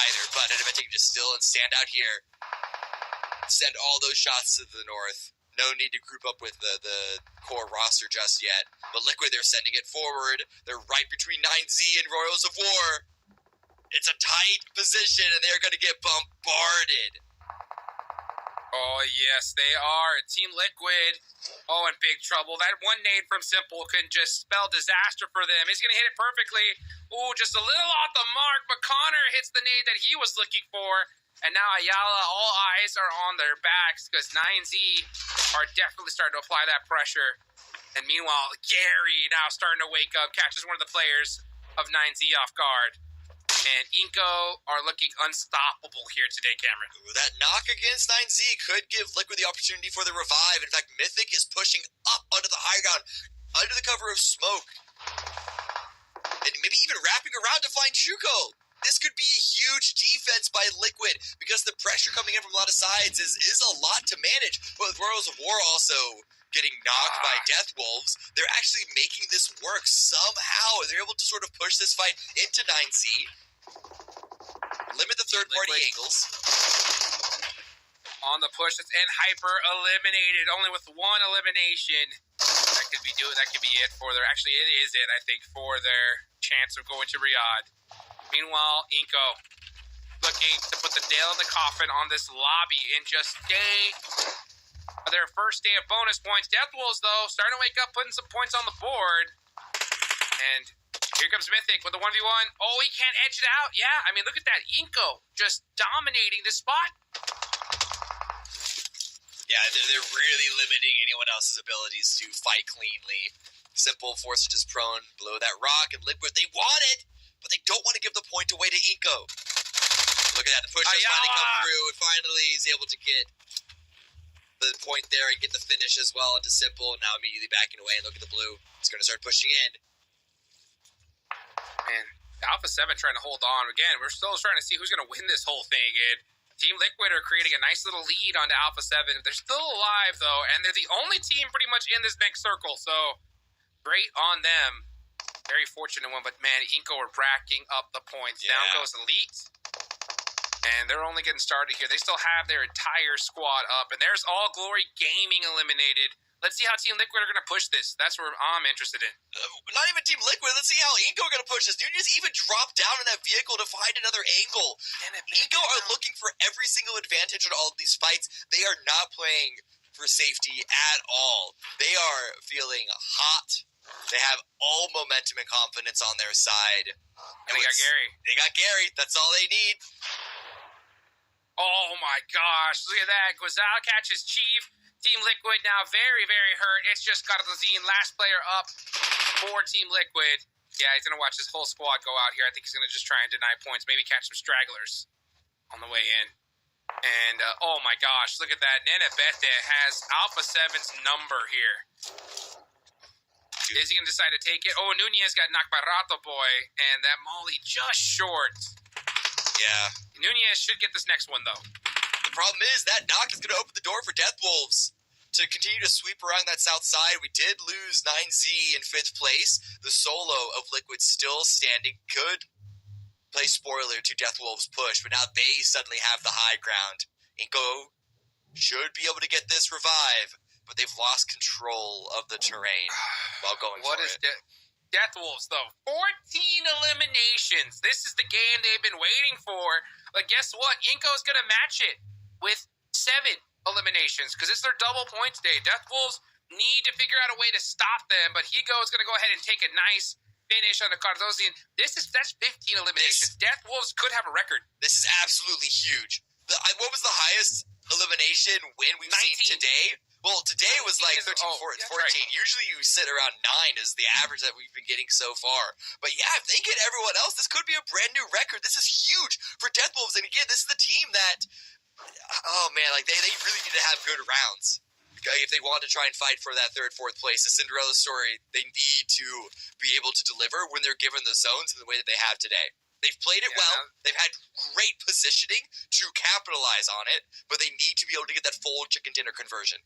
either. But Annabette can just still and stand out here. Send all those shots to the north. No need to group up with the core roster just yet. But Liquid, they're sending it forward. They're right between 9Z and Royals of War. It's a tight position, and they're going to get bombarded. Oh, yes, they are. Team Liquid, oh, in big trouble. That one nade from Simple can just spell disaster for them. He's going to hit it perfectly. Ooh, just a little off the mark, but Connor hits the nade that he was looking for. And now Ayala, all eyes are on their backs because 9Z are definitely starting to apply that pressure. And meanwhile, Gary now starting to wake up, catches one of the players of 9Z off guard. And Inko are looking unstoppable here today, Cameron. Ooh, that knock against 9Z could give Liquid the opportunity for the revive. In fact, Mythic is pushing up under the high ground, under the cover of smoke. And maybe even wrapping around to find Shuko. This could be a huge defense by Liquid because the pressure coming in from a lot of sides is a lot to manage. But with Royals of War also getting knocked by Death Wolves, they're actually making this work somehow. They're able to sort of push this fight into 9Z. Limit the third-party angles. On the push, and Hyper eliminated, only with one elimination. That could be it for their. Actually, it is it. I think for their chance of going to Riyadh. Meanwhile, Inko looking to put the nail in the coffin on this lobby and just stay their first day of bonus points. Death Wolves, though, starting to wake up, putting some points on the board, and. Here comes Mythic with a 1v1. Oh, he can't edge it out. Yeah, I mean, look at that. Inko just dominating this spot. Yeah, they're really limiting anyone else's abilities to fight cleanly. Simple forces just prone below that rock, and Liquid, they want it, but they don't want to give the point away to Inko. Look at that. The push has finally come through, and finally he's able to get the point there and get the finish as well into Simple. Now immediately backing away, and look at the blue. He's going to start pushing in. Man, Alpha 7 trying to hold on. Again, we're still trying to see who's going to win this whole thing. And Team Liquid are creating a nice little lead onto Alpha 7. They're still alive, though, and they're the only team pretty much in this next circle. So, great on them. Very fortunate one, but man, Inko are racking up the points. Yeah. Down goes Elite. And they're only getting started here. They still have their entire squad up. And there's All Glory Gaming eliminated. Let's see how Team Liquid are going to push this. That's where I'm interested in. Not even Team Liquid. Let's see how Inko are going to push this. Nunez even dropped down in that vehicle to find another angle. Inko are looking for every single advantage in all of these fights. They are not playing for safety at all. They are feeling hot. They have all momentum and confidence on their side. And they got Gary. They got Gary. That's all they need. Oh my gosh. Look at that. Guazal catches Chief. Team Liquid now very, very hurt. It's just Cartazine, last player up for Team Liquid. Yeah, he's going to watch his whole squad go out here. I think he's going to just try and deny points, maybe catch some stragglers on the way in. And, oh my gosh, look at that. Nenebete has Alpha 7's number here. Is he going to decide to take it? Oh, Nunez got knocked by Rato Boy, and that Molly just short. Yeah. Nunez should get this next one, though. The problem is that knock is going to open the door for Death Wolves to continue to sweep around that south side. We did lose 9Z in 5th place. The solo of Liquid still standing. Could play spoiler to Death Wolves' push, but now they suddenly have the high ground. Inko should be able to get this revive, but they've lost control of the terrain while going for it. Death Wolves, though, 14 eliminations. This is the game they've been waiting for. But guess what? Inko's going to match it with 7 eliminations because it's their double points day. Death Wolves need to figure out a way to stop them, but Higo is going to go ahead and take a nice finish on the Cardozian. That's 15 eliminations. Death Wolves could have a record. This is absolutely huge. What was the highest elimination win we've 19. Seen today? Well, today was like 13, 14. Right. Usually you sit around 9 is the average that we've been getting so far. But yeah, if they get everyone else, this could be a brand new record. This is huge for Death Wolves. And again, this is the team that, oh man, like they really need to have good rounds. If they want to try and fight for that 3rd, 4th place, the Cinderella story, they need to be able to deliver when they're given the zones in the way that they have today. They've played it well. They've had great positioning to capitalize on it, but they need to be able to get that full chicken dinner conversion.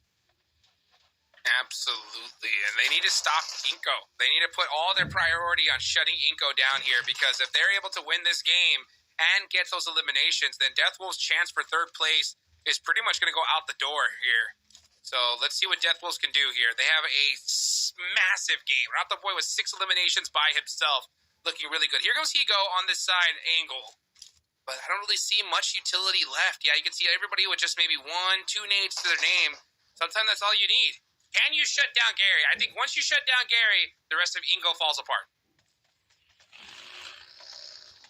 Absolutely, and they need to stop Inko. They need to put all their priority on shutting Inko down here because if they're able to win this game and get those eliminations, then Death Wolves' chance for 3rd place is pretty much going to go out the door here. So let's see what Death Wolves can do here. They have a massive game. Rato Boy with 6 eliminations by himself, looking really good. Here goes Higo on this side angle. but I don't really see much utility left. Yeah, you can see everybody with just maybe 1-2 nades to their name. Sometimes that's all you need. Can you shut down Gary? I think once you shut down Gary, the rest of Ingo falls apart.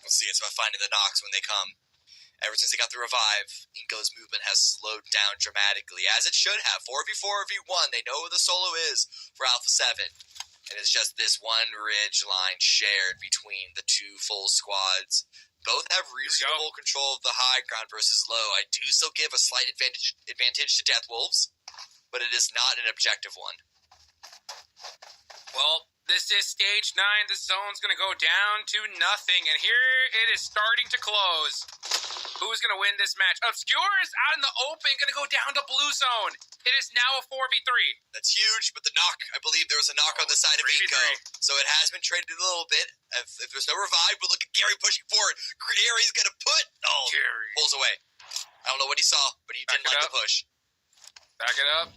We'll see. It's about finding the knocks when they come. Ever since he got the revive, Inko's movement has slowed down dramatically, as it should have. 4v4 or v1, they know where the solo is for Alpha 7. And it's just this one ridge line shared between the two full squads. Both have reasonable control of the high ground versus low. I do still give a slight advantage to Deathwolves, but it is not an objective one. Well, this is stage 9. The zone's going to go down to nothing, and here it is starting to close. Who's going to win this match? Obscure is out in the open, going to go down to blue zone. It is now a 4v3. That's huge, but the knock, I believe there was a knock on the side of 3v3. Inko, so it has been traded a little bit. If there's no revive, but look at Gary pushing forward. Gary's going to put... Oh, Gary pulls away. I don't know what he saw, but he didn't like the push. Back it up.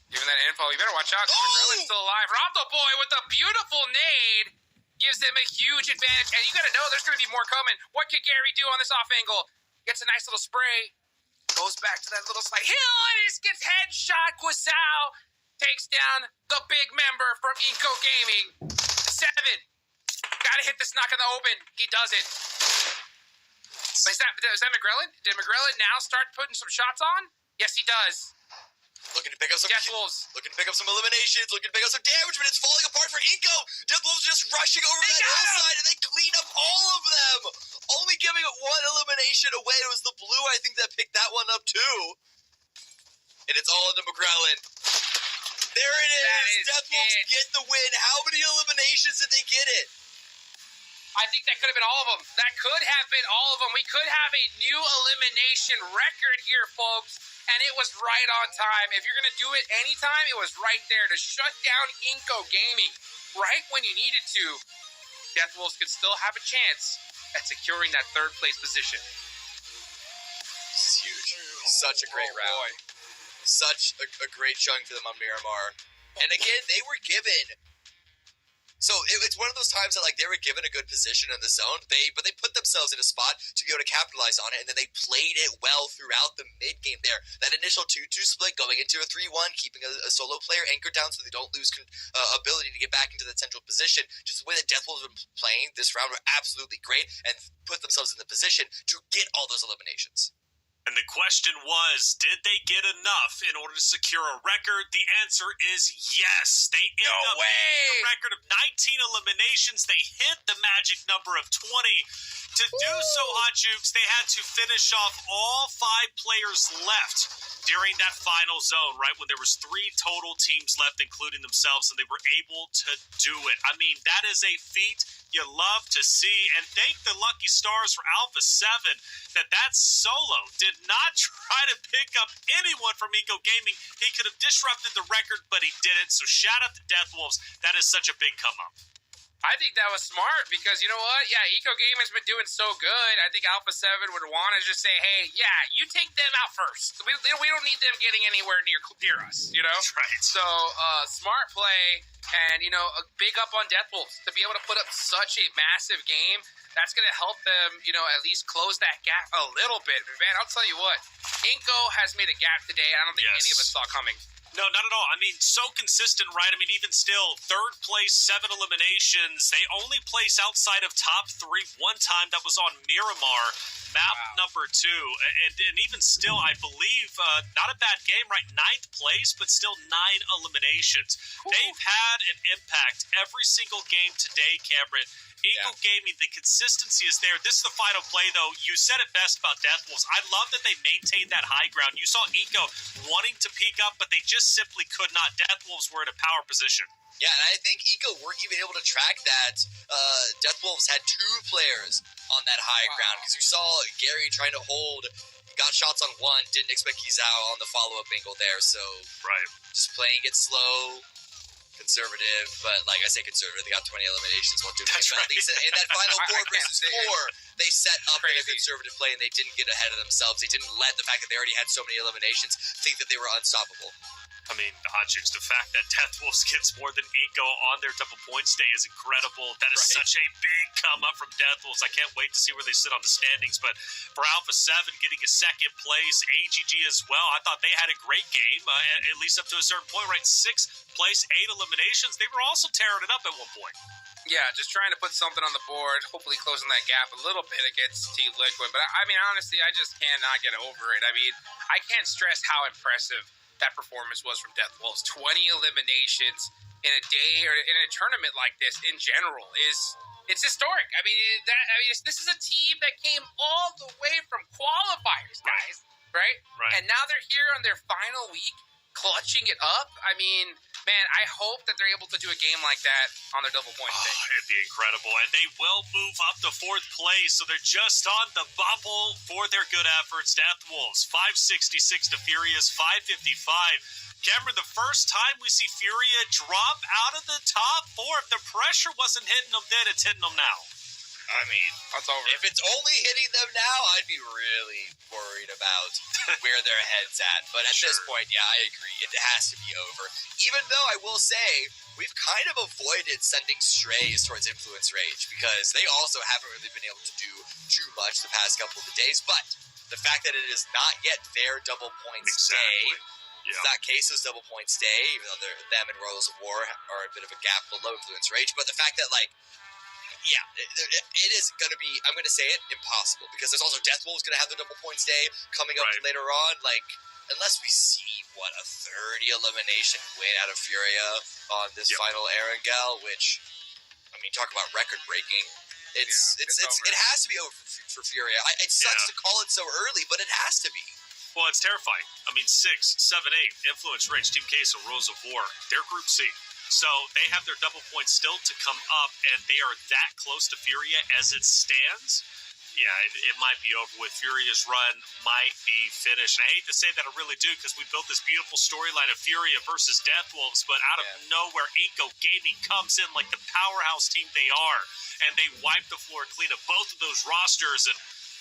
Giving that info. You better watch out, because McClellan's still alive. Rondo Boy with a beautiful nade gives them a huge advantage. And you got to know there's going to be more coming. What could Gary do on this off angle? Gets a nice little spray. Goes back to that little slide. Hill and it gets headshot. Guasao takes down the big member from Inco Gaming. 7. Gotta hit this knock in the open. He does it. Is that McGrellan? Did McGrellan now start putting some shots on? Yes, he does. Looking to pick up some Deathwolves. Looking to pick up some eliminations, looking to pick up some damage, but it's falling apart for Inko. Deathwolves just rushing over that hillside, and they clean up all of them. Only giving it one elimination away. It was the blue, I think, that picked that one up too. And it's all into McGrellan. There it is. Deathwolves get the win. How many eliminations did they get it? I think that could have been all of them. That could have been all of them. We could have a new elimination record here, folks. And it was right on time. If you're going to do it anytime, it was right there to shut down Inco Gaming. Right when you needed to. Deathwolves could still have a chance at securing that 3rd place position. This is huge. Such a great round. Such a great showing for them on Miramar. And again, they were given... So it's one of those times that they were given a good position in the zone, but they put themselves in a spot to be able to capitalize on it, and then they played it well throughout the mid game there. That initial 2-2 split going into a 3-1, keeping a solo player anchored down so they don't lose ability to get back into that central position. Just the way that Deathwolves have been playing this round were absolutely great and put themselves in the position to get all those eliminations. And the question was, did they get enough in order to secure a record? The answer is yes. They ended up getting a record of 19 eliminations. They hit the magic number of 20. To do so, Hot Jukes, they had to finish off all 5 players left during that final zone, right, when there was 3 total teams left, including themselves, and they were able to do it. I mean, that is a feat you love to see, and thank the lucky stars for Alpha 7 that solo did not try to pick up anyone from Inco Gaming. He could have disrupted the record, but he didn't, so shout out to Deathwolves. That is such a big come-up. I think that was smart because, you know what? Yeah, Inco Gaming's been doing so good. I think Alpha 7 would want to just say, hey, yeah, you take them out first. We don't need them getting anywhere near us, you know? Right. So, smart play and, a big up on Deathwolves to be able to put up such a massive game. That's going to help them, at least close that gap a little bit. Man, I'll tell you what, Inco has made a gap today I don't think any of us saw coming. No, not at all. I mean, so consistent, right? I mean, even still, 3rd place, 7 eliminations. They only place outside of top 3 one time. That was on Miramar, map number 2. And even still, I believe, not a bad game, right? 9th place, but still 9 eliminations. Ooh. They've had an impact every single game today, Cameron. Inco Gaming, the consistency is there. This is the final play, though. You said it best about Deathwolves. I love that they maintained that high ground. You saw Inco wanting to peek up, but they just simply could not. Deathwolves were in a power position. Yeah, and I think Inco weren't even able to track that. Deathwolves had 2 players on that high ground, because you saw Gary trying to hold, got shots on 1, didn't expect Kizao on the follow-up angle there, so just playing it slow, conservative, but I say conservative, they got 20 eliminations while doing it. But at least in that final 4 versus 4, they set up in a Crazy. conservative play and they didn't get ahead of themselves. They didn't let the fact that they already had so many eliminations think that they were unstoppable. I mean, Hodgins, the fact that Death Wolves gets more than Eco on their double points day is incredible. That is such a big come up from Death Wolves. I can't wait to see where they sit on the standings. But for Alpha 7 getting a second place, AGG as well, I thought they had a great game, at least up to a certain point, right? 6th place, 8 eliminations. They were also tearing it up at one point. Yeah, just trying to put something on the board, hopefully closing that gap a little bit against Team Liquid. But I mean, honestly, I just cannot get over it. I mean, I can't stress how impressive that performance was from Death Wolves. 20 eliminations in a day or in a tournament like this in general it's historic. I mean, this is a team that came all the way from qualifiers, guys, right? And now they're here on their final week, clutching it up. I mean, man, I hope that they're able to do a game like that on their double point day. It'd be incredible. And they will move up to 4th place, so they're just on the bubble for their good efforts. Death Wolves, 566 to Furious, 555. Cameron, the first time we see Furia drop out of the top 4. If the pressure wasn't hitting them then, it's hitting them now. I mean, That's over. if it's only hitting them now, I'd be really worried about where their head's at. But at this point, yeah, I agree. It has to be over. Even though I will say, we've kind of avoided sending strays towards Influence Rage because they also haven't really been able to do too much the past couple of days. But the fact that it is not yet their double points day, it's not Queso's double points day, even though them and Royals of War are a bit of a gap below Influence Rage. But the fact that, like, yeah, it is going to be, I'm going to say it, impossible. Because there's also Death Wolves going to have the double points day coming up later on. Like, unless we see, what, a 30 elimination win out of Furia on this final Erangel, which, I mean, talk about record breaking. It has to be over for Furia. It sucks to call it so early, but it has to be. Well, it's terrifying. I mean, 6, 7, 8, Influence Rage, Team Queso, Rose of War, they're Group C. So they have their double points still to come up, and they are that close to Furia as it stands. Yeah, it might be over with. Furia's run might be finished. And I hate to say that, I really do, because we built this beautiful storyline of Furia versus Death Wolves, but out of nowhere, Eco Gaming comes in like the powerhouse team they are, and they wipe the floor clean of both of those rosters and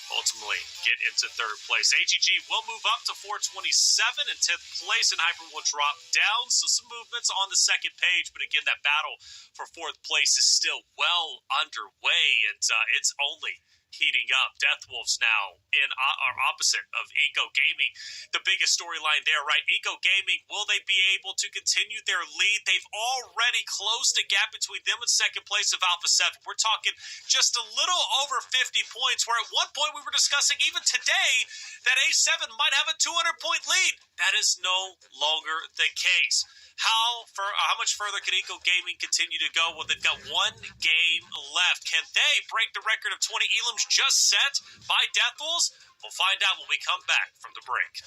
ultimately get into 3rd place. AGG will move up to 427 in 10th place, and Hyper will drop down. So some movements on the second page, but again, that battle for 4th place is still well underway, and it's only heating up. Death Wolves now in our opposite of Eco Gaming. The biggest storyline there, right? Eco Gaming, will they be able to continue their lead? They've already closed the gap between them and 2nd place of Alpha 7. We're talking just a little over 50 points, where at one point we were discussing even today that A7 might have a 200-point lead. That is no longer the case. How much further can Eco Gaming continue to go? Well, they've got one game left. Can they break the record of 20 elims just set by Death Wolves? We'll find out when we come back from the break.